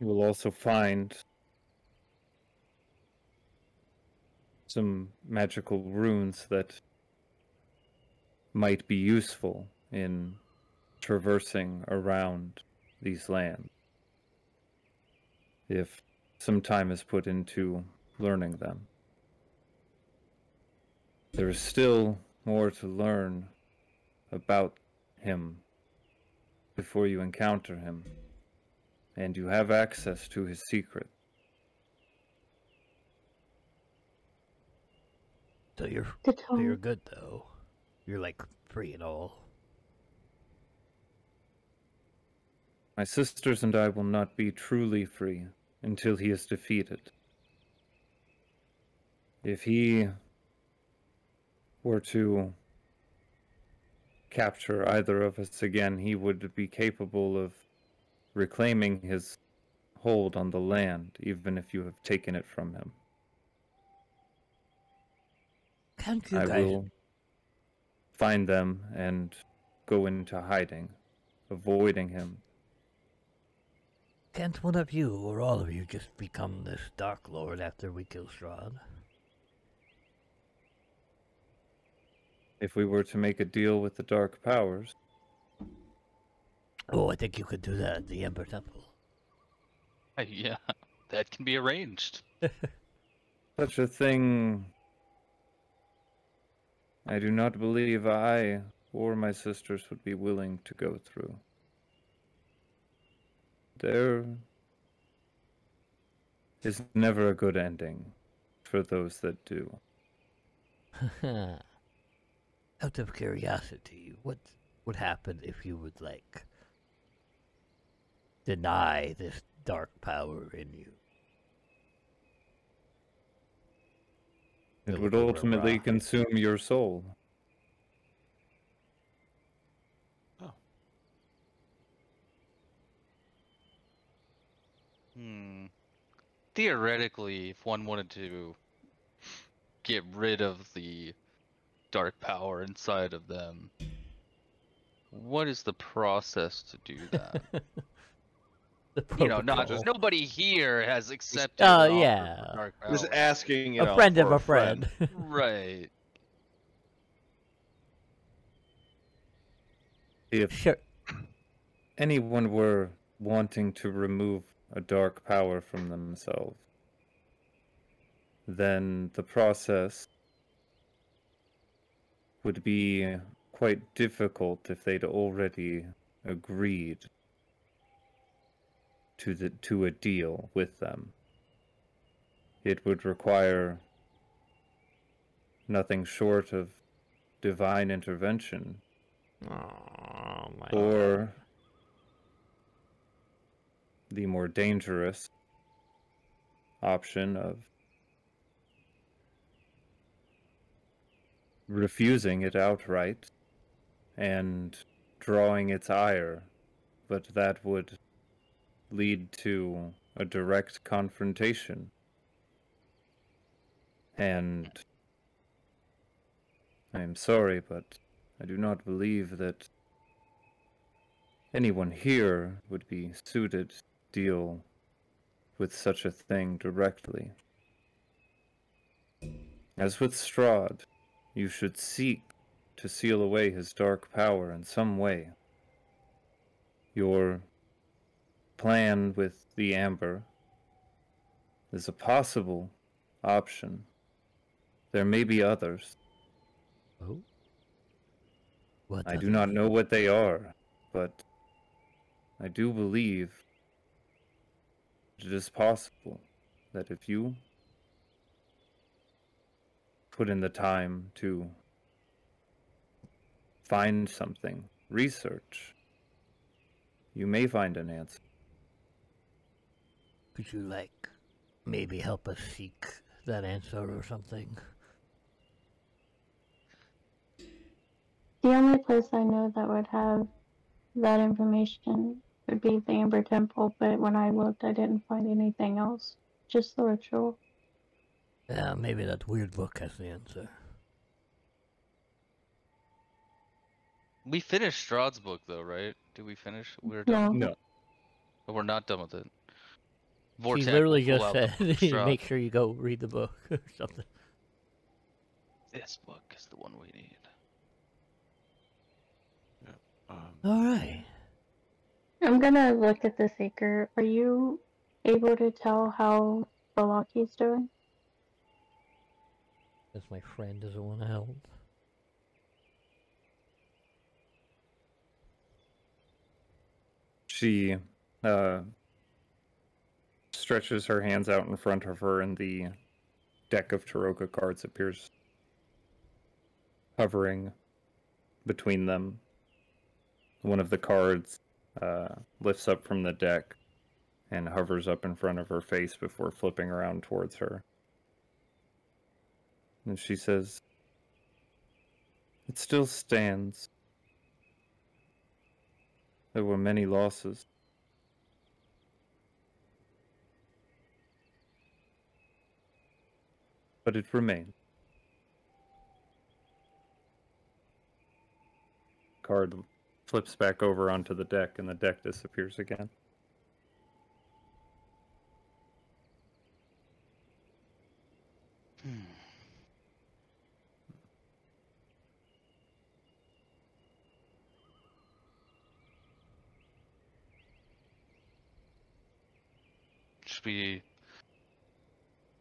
You will also find some magical runes that might be useful in traversing around these lands, if some time is put into learning them. There is still more to learn about him before you encounter him, and you have access to his secret. So you're good though. You're like free and all. My sisters and I will not be truly free until he is defeated. If he were to capture either of us again, he would be capable of reclaiming his hold on the land, even if you have taken it from him. Can't you I guys... will find them and go into hiding, avoiding him. Can't one of you, or all of you, just become this Dark Lord after we kill Strahd? If we were to make a deal with the Dark Powers... Oh, I think you could do that at the Ember Temple. Yeah, that can be arranged. Such a thing... I do not believe I or my sisters would be willing to go through. There is never a good ending for those that do. Out of curiosity, what would happen if you would, like, deny this dark power in you. It would ultimately consume your soul. Oh. Theoretically, if one wanted to get rid of the dark power inside of them, what is the process to do that? The You know, protocol. nobody here has accepted Oh, an offer yeah. for dark power. Just asking, you A know, friend for of a friend. Right. If Sure. anyone were wanting to remove a dark power from themselves, then the process would be quite difficult if they'd already agreed to a deal with them. It would require nothing short of divine intervention, Oh my or the more dangerous option of refusing it outright and drawing its ire, but that would lead to a direct confrontation. And I am sorry, but I do not believe that anyone here would be suited to deal with such a thing directly. As with Strahd, you should seek to seal away his dark power in some way. Your plan with the Amber is a possible option. There may be others. Oh. What I do others? not know what they are, but I do believe it is possible that if you put in the time to find something, research, you may find an answer. Could you, like, maybe help us seek that answer or something? The only place I know that would have that information would be the Amber Temple, but when I looked, I didn't find anything else. Just the ritual. Yeah, maybe that weird book has the answer. We finished Strahd's book, though, right? Did we finish? We're No. done. No. But we're not done with it. She Vortex literally will pull just out the said, book of Strahd. make sure you go read the book or something. This book is the one we need. Alright. I'm gonna look at this acre. Are you able to tell how Balaki's doing? Because my friend doesn't want to help. She stretches her hands out in front of her, and the deck of Taroka cards appears hovering between them. One of the cards lifts up from the deck and hovers up in front of her face before flipping around towards her. And she says, "It still stands. There were many losses. But it remains." Card flips back over onto the deck, and the deck disappears again. Should we...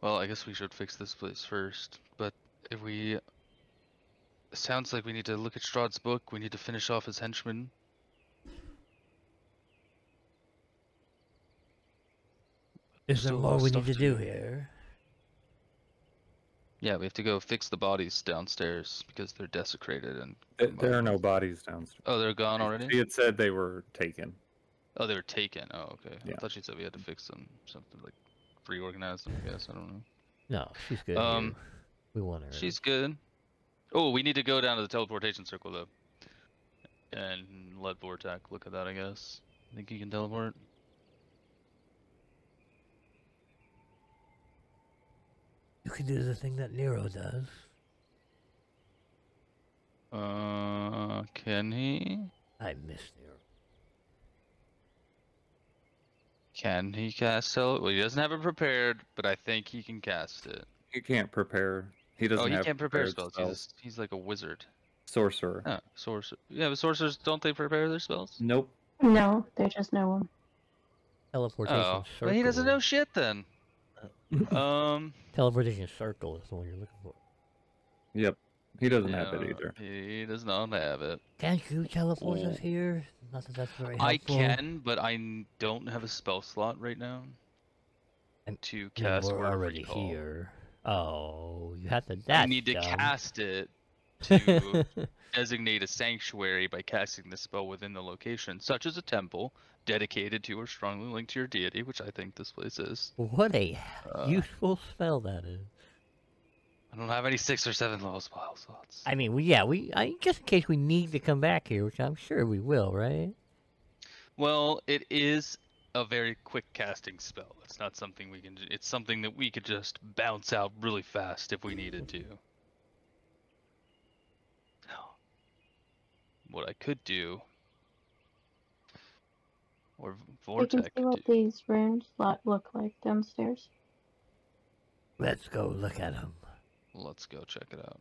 Well, I guess we should fix this place first. But if we... It sounds like we need to look at Strahd's book. We need to finish off his henchman. Is there Still a lot more of we need stuff to do here? Yeah, we have to go fix the bodies downstairs because they're desecrated and... There are no bodies downstairs. Oh, they're gone She already? had said they were taken. Oh, they were taken. Oh, okay. Yeah. I thought she said we had to fix them, something like reorganize them. I guess I don't know. No, she's good. Um, We want her. She's good. Oh, we need to go down to the teleportation circle though, and let Vortak look at that. I guess. Think he can teleport? You can do the thing that Nero does. Can he? I miss Nero. Can he cast teleport? Well, he doesn't have it prepared, but I think he can cast it. He can't prepare. He doesn't Oh, he have can't prepare prepared spells. He's like a wizard. Sorcerer. Oh, sorcerer. Yeah, but sorcerers don't they prepare their spells? Nope. No, they just know them. Teleportation Oh, circle. well, he doesn't know shit then. Teleportation circle is the one you're looking for. Yep. He doesn't have it yeah, either. He does not have it. Can't you teleport us here? Not that that's very helpful. I can, but I don't have a spell slot right now. And to cast we're Word of already Recall. here. Oh, you have to. I That's need to dumb. cast it to designate a sanctuary by casting the spell within the location, such as a temple dedicated to or strongly linked to your deity, which I think this place is. What a useful spell that is. I don't have any 6 or 7 level spell slots. I mean, just in case we need to come back here, which I'm sure we will, right? Well, it is a very quick casting spell. It's not something we can. It's something that we could just bounce out really fast if we needed to. What I could do, or We can Vortek see could what do. these rooms look like downstairs. Let's go look at him. Let's go check it out.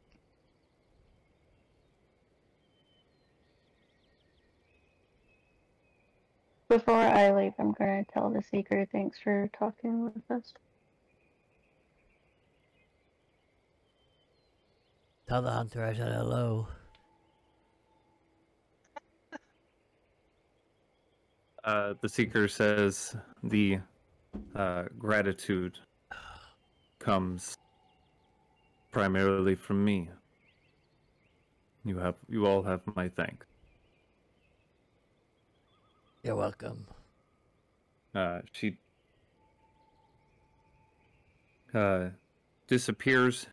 Before I leave, I'm gonna tell the Seeker thanks for talking with us. Tell the hunter I said hello. The Seeker says the gratitude comes primarily from me. You all have my thanks. You're welcome. She disappears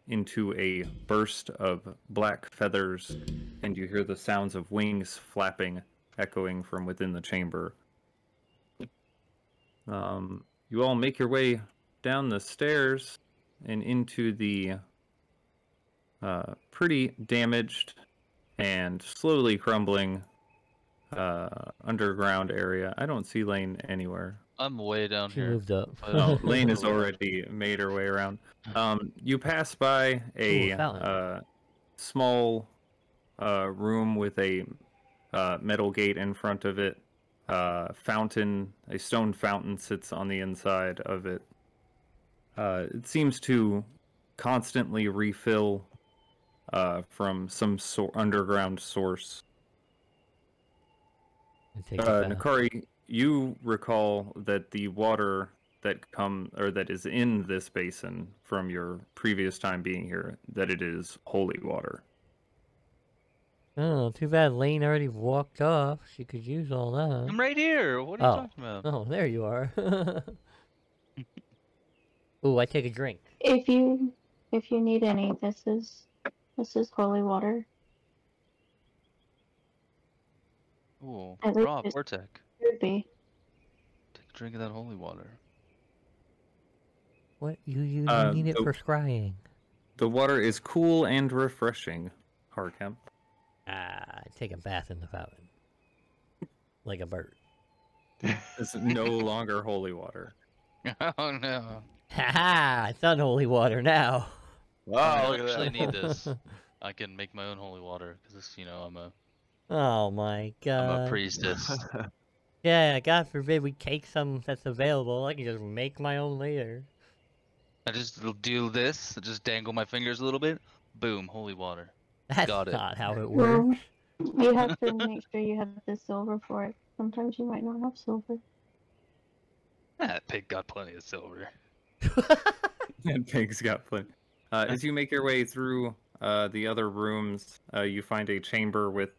into a burst of black feathers, and you hear the sounds of wings flapping, echoing from within the chamber. You all make your way down the stairs and into the pretty damaged and slowly crumbling underground area. I don't see Lane anywhere. I'm way down She here. moved up. Oh, Lane has already made her way around. You pass by Ooh, a fountain. small room with a metal gate in front of it. Fountain, a stone fountain sits on the inside of it. It seems to constantly refill from some underground source. And take it back. Nakari, you recall that the water that is in this basin from your previous time being here, that it is holy water. Oh, too bad Lane already walked off. She could use all that. I'm right here. What are you talking about? Oh, there you are. Ooh, I take a drink. If you need any, this is holy water. Ooh, At least Rob, it's- Vortek. Could be. Take a drink of that holy water. What? You need it the- for scrying. The water is cool and refreshing, Harkem. I take a bath in the fountain. Like a bird. It's no longer holy water. Oh no. Haha! It's unholy water now. Wow, I look at actually that. need this. I can make my own holy water because I'm a Oh my god. priestess. Yeah, God forbid we take some that's available. I can just make my own later. I just do this. I just dangle my fingers a little bit. Boom, holy water. That's Got it. not how it Well, works. you have to make sure you have the silver for it. Sometimes you might not have silver. That pig got plenty of silver. And pigs got plenty. As you make your way through the other rooms, you find a chamber with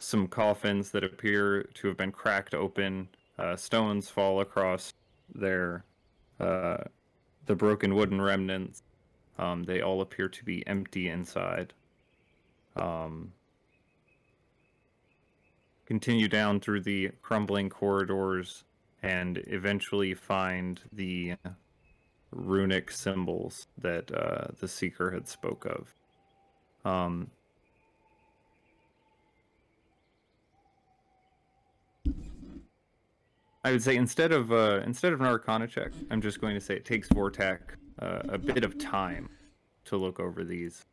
some coffins that appear to have been cracked open. Stones fall across their the broken wooden remnants. They all appear to be empty inside. Continue down through the crumbling corridors and eventually find the runic symbols that the Seeker had spoke of. I would say instead of an Arcana check, I'm just going to say it takes Vortak a bit of time to look over these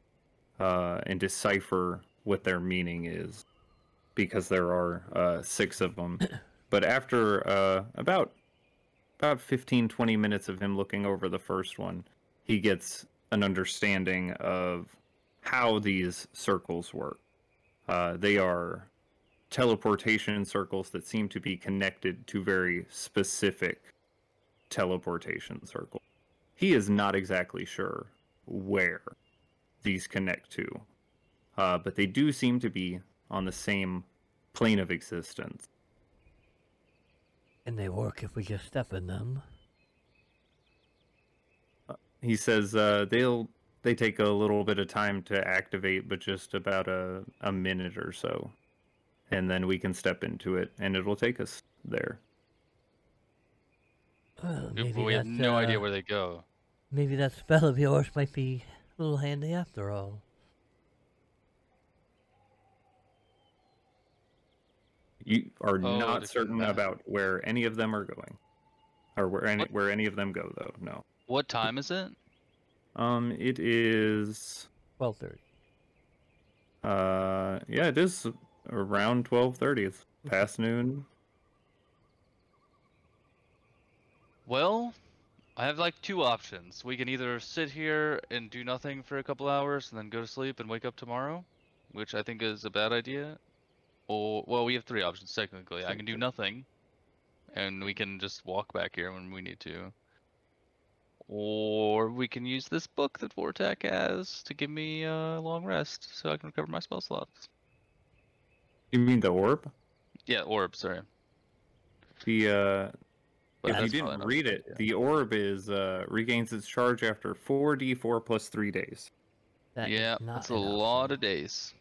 and decipher what their meaning is, because there are 6 of them. But after about 15-20 minutes of him looking over the first one, he gets an understanding of how these circles work. They are teleportation circles that seem to be connected to very specific teleportation circles. He is not exactly sure where these connect to, but they do seem to be on the same plane of existence. And they work if we just step in them. He says they take a little bit of time to activate, but just about a minute or so. And then we can step into it, and it'll take us there. Well, But maybe we have no idea where they go. Maybe that spell of yours might be a little handy after all. You are not to certain come back. about where any of them are going, or where any of them go, though. No. What time is it? It is. 12:30. Yeah, it is around 12:30. It's past noon. Well, I have like 2 options. We can either sit here and do nothing for a couple hours and then go to sleep and wake up tomorrow, which I think is a bad idea. Or, well, we have 3 options technically. I can do nothing, and we can just walk back here when we need to. Or we can use this book that Vortak has to give me a long rest so I can recover my spell slots. You mean the orb? Yeah, orb, sorry. The But if you that's didn't probably not read a good it, idea. the orb is regains its charge after 4d4 plus 3 days. That is Yeah, not that's a enough, lot though. of days.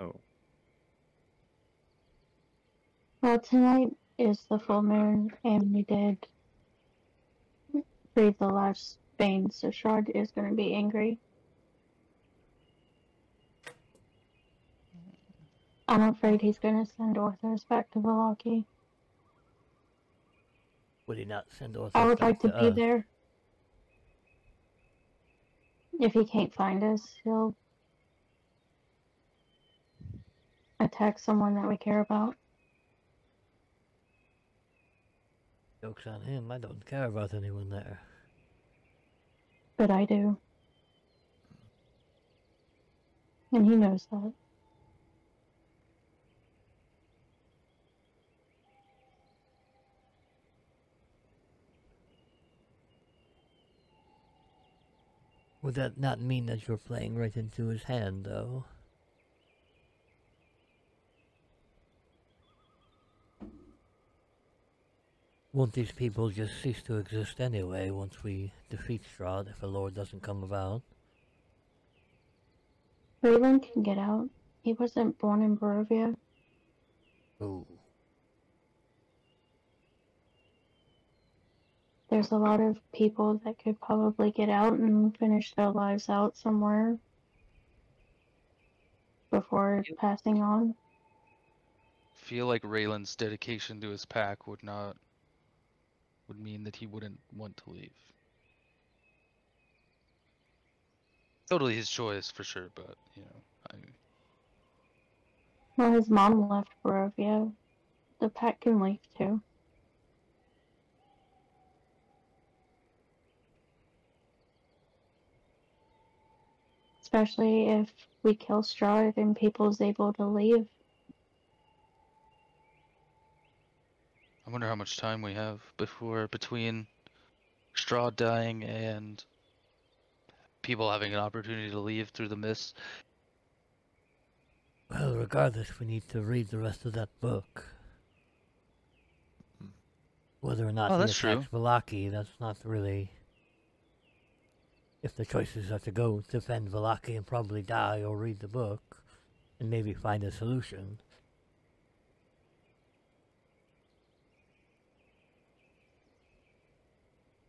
Oh. Well, tonight is the full moon, and we did breathe the last Fane, so Strahd is going to be angry. I'm afraid he's going to send Orthos back to Velaki. Would he not send Orthos I would back like to be us? there. If he can't find us, he'll attack someone that we care about. Joke's on him. I don't care about anyone there. But I do. And he knows that. Would that not mean that you're playing right into his hand, though? Won't these people just cease to exist anyway once we defeat Strahd if a lord doesn't come about? Raylan can get out. He wasn't born in Barovia. Ooh. There's a lot of people that could probably get out and finish their lives out somewhere before passing on. Feel like Raylan's dedication to his pack would mean that he wouldn't want to leave. Totally his choice for sure, but you know, Well, his mom left Barovia. The pack can leave too. Especially if we kill Strahd and people's able to leave. I wonder how much time we have between Strahd dying and people having an opportunity to leave through the mist. Well, regardless, we need to read the rest of that book. Whether or not Oh, he that's attacks true. Vallaki, that's not really... If the choices are to go defend Vallaki and probably die, or read the book, and maybe find a solution.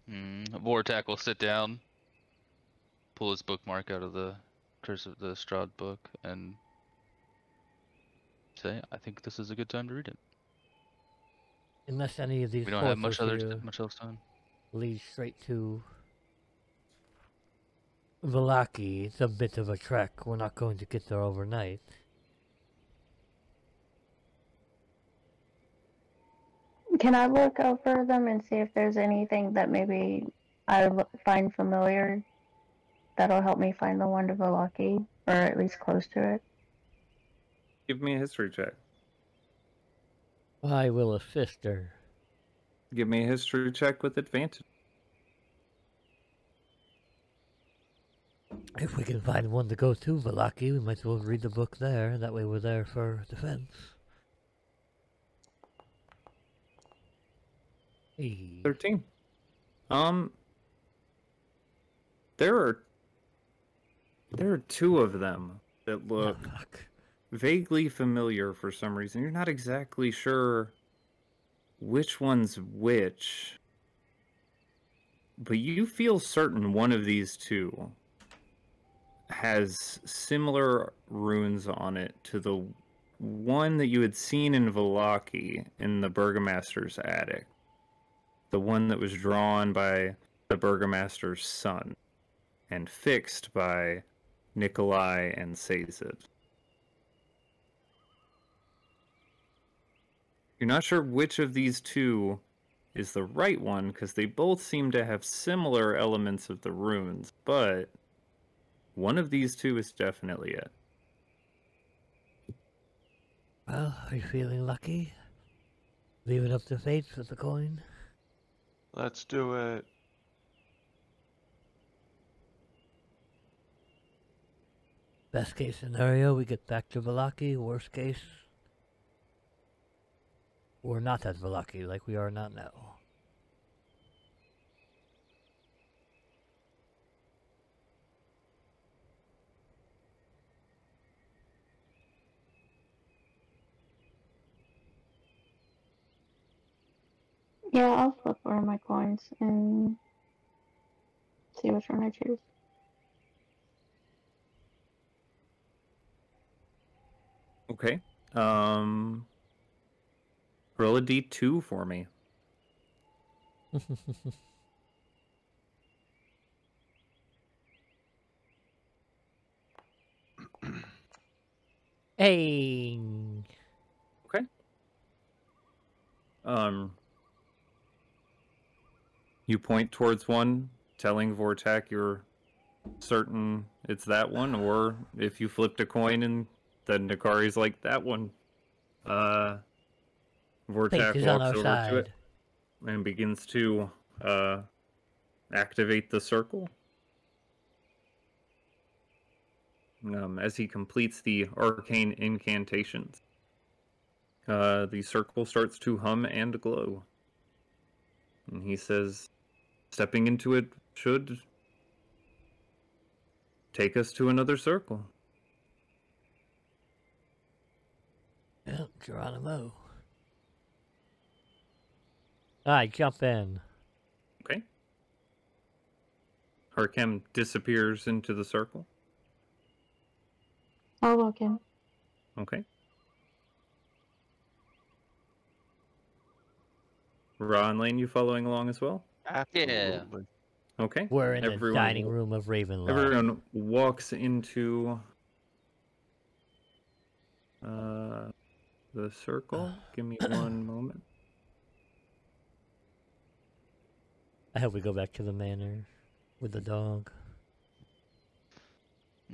Vortak will sit down, pull his bookmark out of the Curse of the Strahd book, and say, "I think this is a good time to read it." Unless any of these We don't have portals here much else time. lead straight to Vallaki, it's a bit of a trek. We're not going to get there overnight. Can I look over them and see if there's anything that maybe I find familiar that'll help me find the Wand of Valaki, or at least close to it? Give me a history check. I will assist her. Give me a history check with advantage. If we can find one to go to Vallaki, we might as well read the book there. That way we're there for defense. Hey. 13. There are two of them that look Fuck. vaguely familiar for some reason. You're not exactly sure which one's which, but you feel certain one of these two has similar runes on it to the one that you had seen in Vallaki in the Burgomaster's attic. The one that was drawn by the Burgomaster's son and fixed by Nikolai and Sazid. You're not sure which of these two is the right one because they both seem to have similar elements of the runes, but one of these two is definitely it. Well, are you feeling lucky? Leave it up to fate for the coin. Let's do it. Best case scenario, we get back to Vallaki. Worst case, we're not at Vallaki like we are not now. Yeah, I'll flip over my coins and see which one I choose. Okay. Roll a d2 for me. Hey. Okay. You point towards one, telling Vortak you're certain it's that one, or if you flipped a coin and then Nakari's like, that one. Fate Vortak is on walks our over to it side. and begins to activate the circle. As he completes the arcane incantations, the circle starts to hum and glow. And he says, stepping into it should take us to another circle. Yep, Geronimo. Alright, jump in. Okay. Harkem disappears into the circle. I'll walk in. Okay. Ra and Lane, you following along as well? Absolutely. Okay. We're in the dining room of Ravenloft. Everyone walks into the circle. Give me one moment. I hope we go back to the manor with the dog.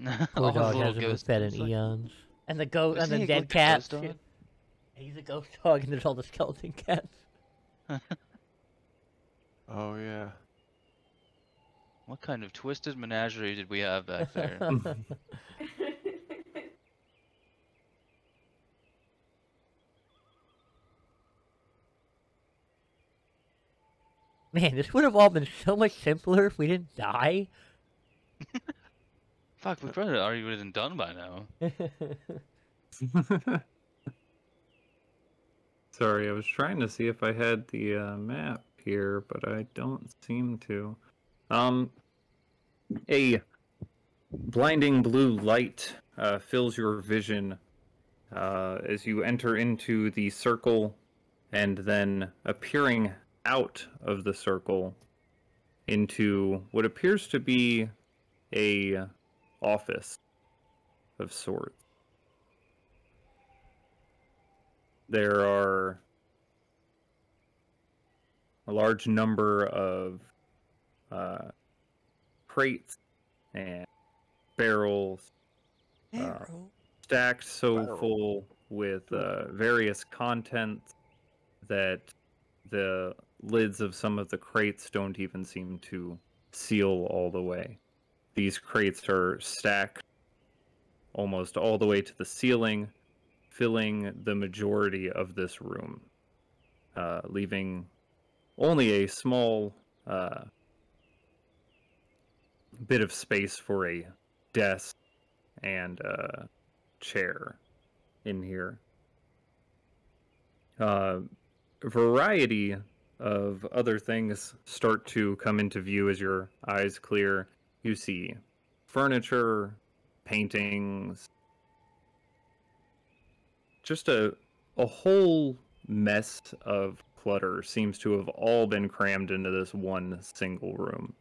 Poor All the dog little hasn't been ghost fed in things, like- eons. And the goat and Isn't the he dead like the cat. ghost dog? He's a ghost dog and there's all the skeleton cats. Oh yeah. What kind of twisted menagerie did we have back there? Man, this would have all been so much simpler if we didn't die. Fuck, we probably already would have been done by now. Sorry, I was trying to see if I had the map here, but I don't seem to. A blinding blue light fills your vision as you enter into the circle, and then appearing out of the circle into what appears to be a office of sorts. There are a large number of crates and barrels stacked so full with various contents that the lids of some of the crates don't even seem to seal all the way. These crates are stacked almost all the way to the ceiling, filling the majority of this room, leaving only a small bit of space for a desk and a chair in here. Variety of other things start to come into view as your eyes clear. You see furniture, paintings, just a whole mess of clutter seems to have all been crammed into this one single room.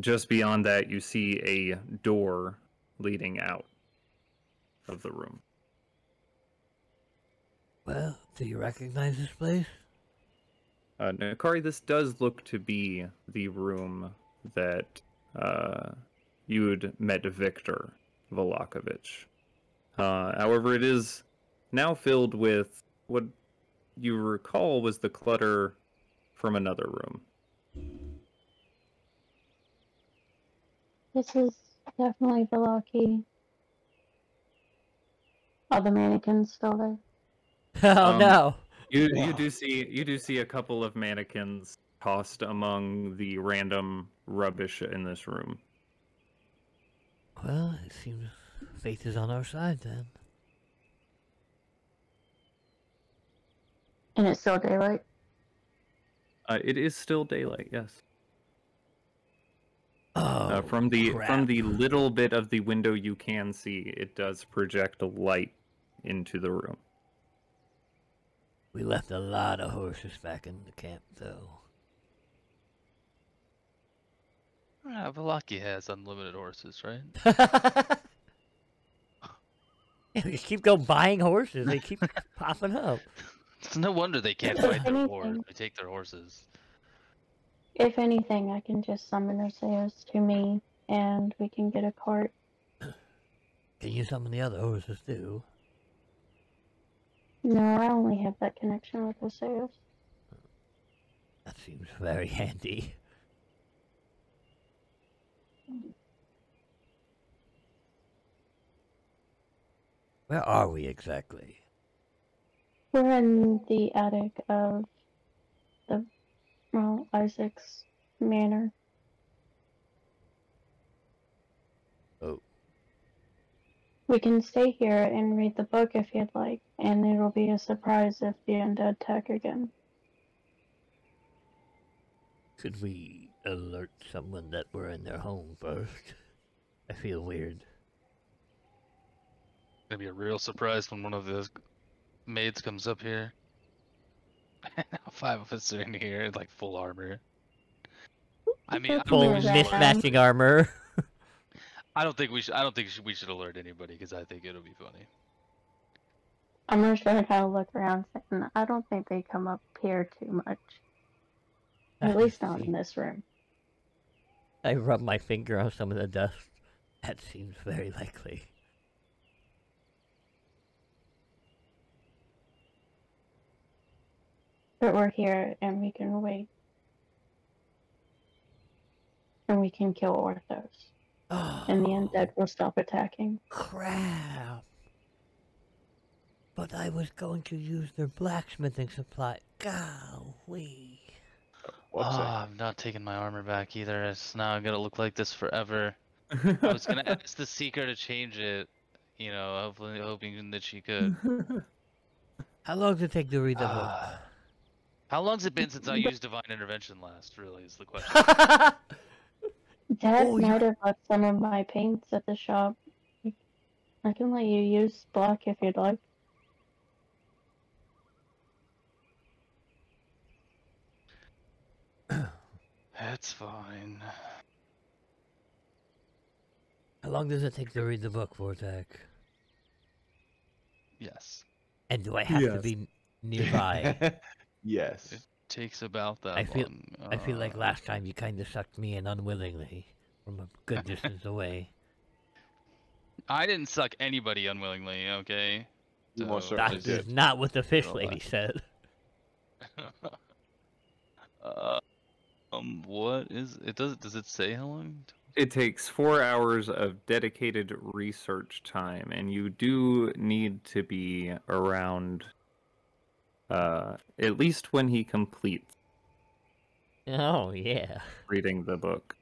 Just beyond that, you see a door leading out of the room. Well, do you recognize this place? Nakari, this does look to be the room that you'd met Victor Volakovich. However, it is now filled with what you recall was the clutter from another room. This is definitely Velaki. Are the mannequins still there? Oh no! You do see a couple of mannequins tossed among the random rubbish in this room. Well, it seems fate is on our side then. And it's still daylight? It is still daylight, yes. Oh, from the crap. little bit of the window you can see, it does project a light into the room. We left a lot of horses back in the camp, though. Velaki has unlimited horses, right? Yeah, we just keep buying horses. They keep popping up. It's no wonder they can't fight their wars. They take their horses. If anything, I can just summon Arceus to me, and we can get a cart. Can you summon the other horses, too? No, I only have that connection with Arceus. That seems very handy. Where are we exactly? We're in the attic of the, well, Isaac's manor. Oh. We can stay here and read the book if you'd like, and it'll be a surprise if the undead attack again. Could we alert someone that we're in their home first? I feel weird. Gonna be a real surprise when one of those maids comes up here. Now 5 of us are in here, like full armor. I mean, I don't Full think we should alert- mismatching armor. I don't think we should alert anybody because I think it'll be funny. I'm just gonna kind of look around, saying, I don't think they come up here too much. At least not in this room. I rub my finger on some of the dust. That seems very likely. But we're here, and we can wait. And we can kill Orthos. Oh, And the undead will stop attacking. crap. But I was going to use their blacksmithing supply. Golly. What's that? I'm not taking my armor back either. It's now gonna look like this forever. I was gonna ask the Seeker to change it, you know, hopefully hoping that she could. How long does it take to read the book? How long's it been since I used Divine Intervention last, really, is the question. Dad Oh, you- might have left some of my paints at the shop. I can let you use black if you'd like. That's fine. How long does it take to read the book, Vortex? Yes. And do I have to Yes. be nearby? Yes. It takes about that I feel- long. I feel like last time you kind of sucked me in unwillingly from a good distance away. I didn't suck anybody unwillingly, okay? You most So- certainly That is did. not what the fish Roll lady that. said. What is it? Does it say how long? It takes 4 hours of dedicated research time, and you do need to be around at least when he completes Oh, yeah. reading the book.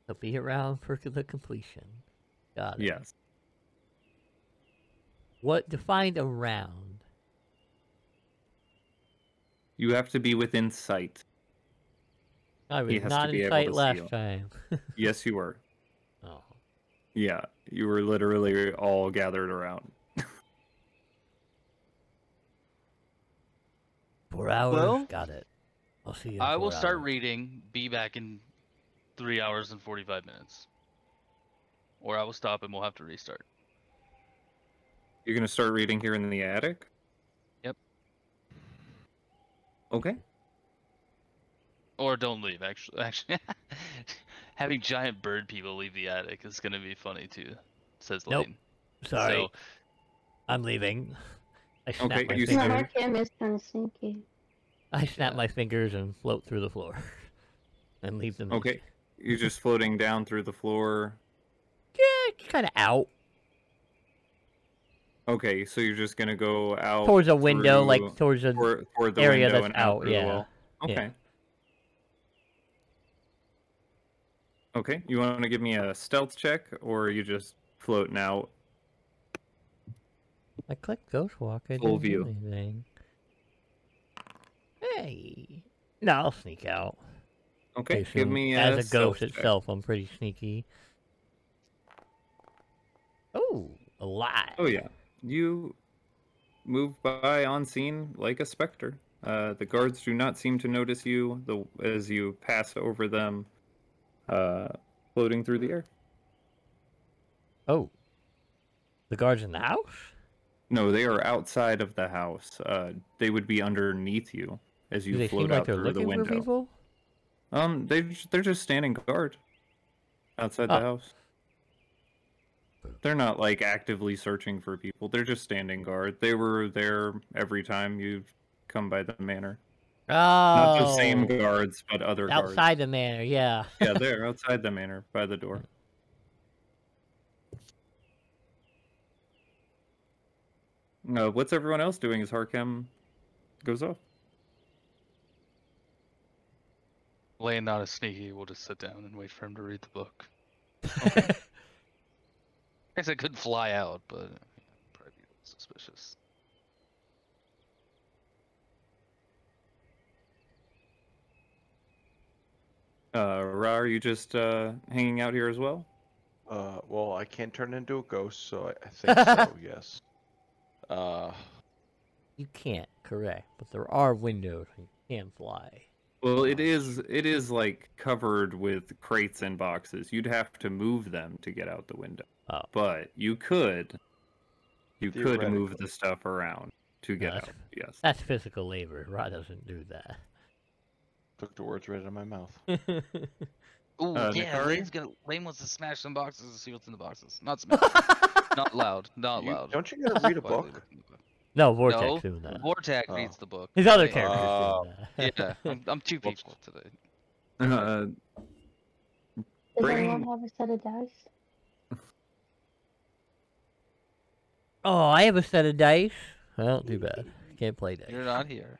He'll be around for the completion. Got it. Yes. What defined around? You have to be within sight. I He was has not to be in able sight to see last you. time. Yes, you were. Oh. Yeah, you were literally all gathered around. 4 hours? Well, Got it. I'll see you in I will 4 start hours. reading, be back in 3 hours and 45 minutes. Or I will stop and we'll have to restart. You're gonna start reading here in the attic? Yep. Okay. Or don't leave, actually. Having giant bird people leave the attic is gonna be funny too, says Nope. Lane. Sorry. So, I'm leaving. I snap Okay, my you fingers. No, said- Arkham is kind of sneaky. I snap Yeah. my fingers and float through the floor. And leave them. Okay. You're just floating down through the floor. Yeah, kind of out. Okay, so you're just gonna go out Towards a window, through- like towards a toward the area window that's and out out, through the yeah. wall. Okay. Yeah. Okay, you want to give me a stealth check, or are you just floating out? I clicked Ghost Walk. I Full didn't view. do anything. Hey. No, I'll sneak out. Okay, I give assume me as a a stealth ghost check. itself, I'm pretty sneaky. Oh, alive. Oh yeah, you move by unseen like a specter. The guards do not seem to notice you as you pass over them, floating through the air. Oh. The guards in the house? No, they are outside of the house. They would be underneath you as Do you they seem float like out they're through the looking for window. people? They're just standing guard outside Oh. the house. They're not like actively searching for people. They're just standing guard. They were there every time you come by the manor. Oh. Not the same guards, but other guards. Outside the manor, yeah. Yeah, they're outside the manor by the door. What's everyone else doing as Harkem goes off? Lane not as sneaky, we'll just sit down and wait for him to read the book. I guess I could fly out, but probably be a little suspicious. Ra, are you just hanging out here as well? Well, I can't turn into a ghost, so I think so, yes. You can't, correct. But there are windows and you can fly. Well, it is like covered with crates and boxes. You'd have to move them to get out the window. Oh. But you could move Theoretically. the stuff around to get that's- out. Yes. That's physical labor. Ra doesn't do that. Took the words right out of my mouth. Ooh, yeah, Nikari? Lane wants to smash some boxes and see what's in the boxes. Not smash. Not loud. Not loud. Don't you gotta read a Quietly book? look in the book. No, Vortex No, doing that. Vortex Oh. reads the book. His other Yeah. characters Oh. doing Yeah, that. I'm two Whoops. people today. Uh, Does Bring- anyone have a set of dice? Oh, I have a set of dice. Well, too bad. Can't play dice. You're not here.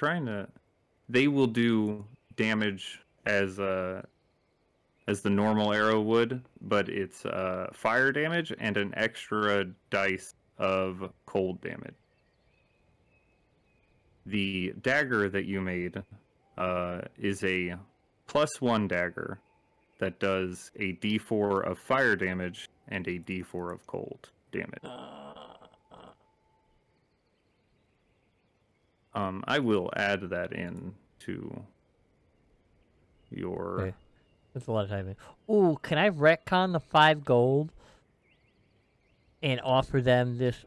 trying to. They will do damage as the normal arrow would, but it's fire damage and an extra dice of cold damage. The dagger that you made is a +1 dagger that does a d4 of fire damage and a d4 of cold damage. I will add that in to your... Okay. That's a lot of timing. Ooh, can I retcon the 5 gold and offer them this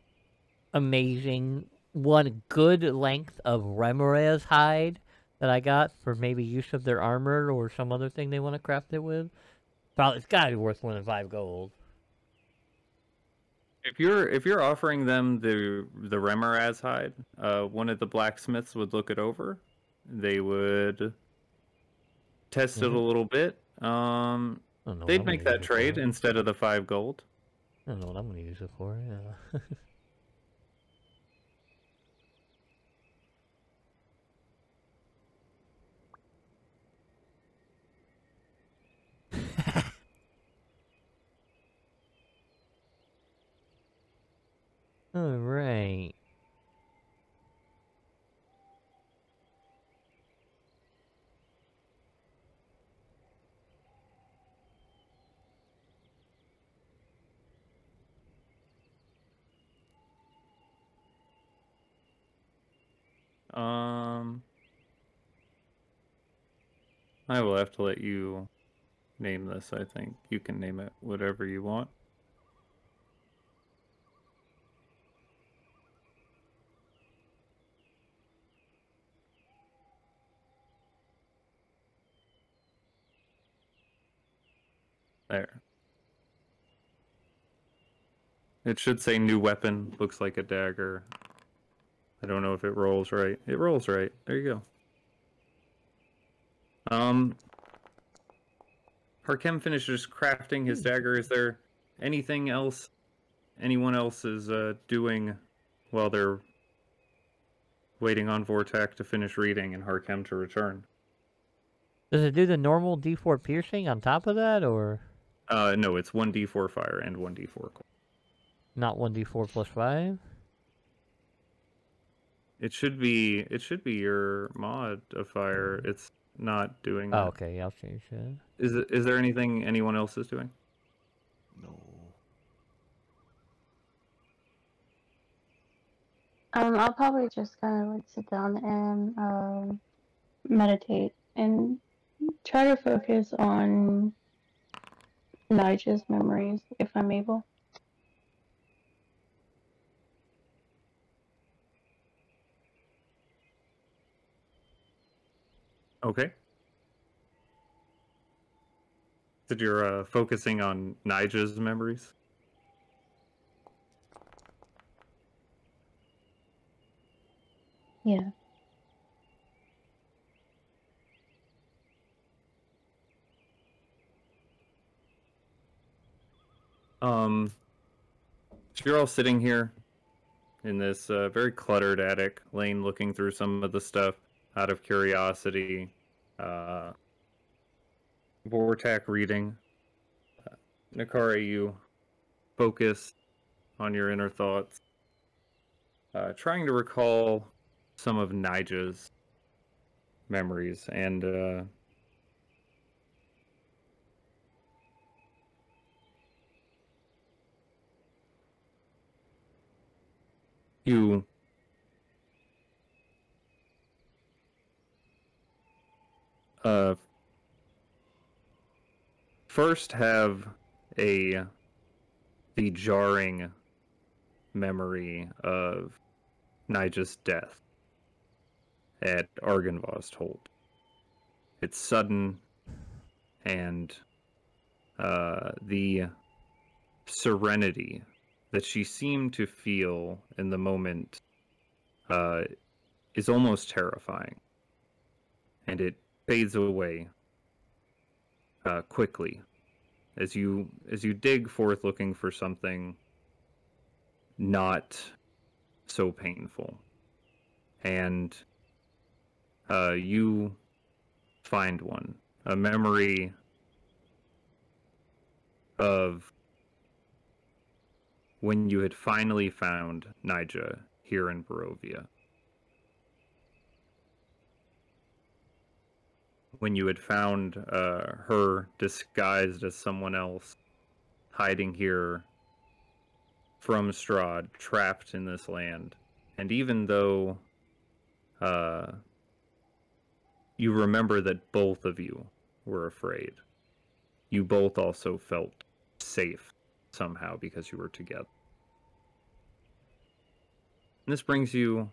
amazing one good length of Remora's hide that I got for maybe use of their armor or some other thing they want to craft it with? Probably, it's gotta be worth more than 5 gold. If you're offering them the Remoraz hide, one of the blacksmiths would look it over. They would test it a little bit. They'd make that trade instead of the 5 gold. I don't know what I'm gonna use it for. Yeah. All right. I will have to let you name this, I think. You can name it whatever you want. There. It should say new weapon. Looks like a dagger. I don't know if it rolls right. It rolls right. There you go. Harkem finishes crafting his dagger. Is there anything else anyone else is doing while they're waiting on Vortak to finish reading and Harkem to return? Does it do the normal D4 piercing on top of that, or? No, it's 1d4 fire and 1d4 cold. Not 1d4 plus 5? It should be your mod of fire. It's not doing that. Oh, okay, I'll change that. Is there anything anyone else is doing? No. I'll probably just kind of like sit down and meditate and try to focus on Nigel's memories if I'm able. Okay. So you're focusing on Nigel's memories? Yeah. So you're all sitting here in this very cluttered attic, Lane looking through some of the stuff out of curiosity. Vortak reading. Nakara, you focus on your inner thoughts, trying to recall some of Nigel's memories, and you first have the jarring memory of Nigel's death at Argynvost Holt. It's sudden, and the serenity that she seemed to feel in the moment is almost terrifying, and it fades away quickly as you dig forth looking for something not so painful. And you find one. A memory of when you had finally found Nija here in Barovia. When you had found her disguised as someone else, hiding here from Strahd, trapped in this land. And even though you remember that both of you were afraid, you both also felt safe somehow because you were together. And this brings you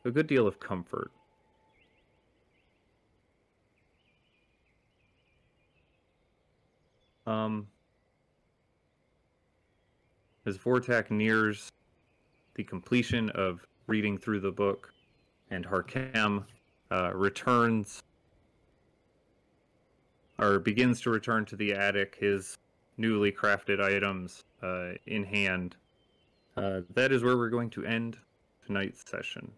a good deal of comfort. As Vortak nears the completion of reading through the book, and Harkem returns, or begins to return to the attic, his newly crafted items in hand, that is where we're going to end tonight's session.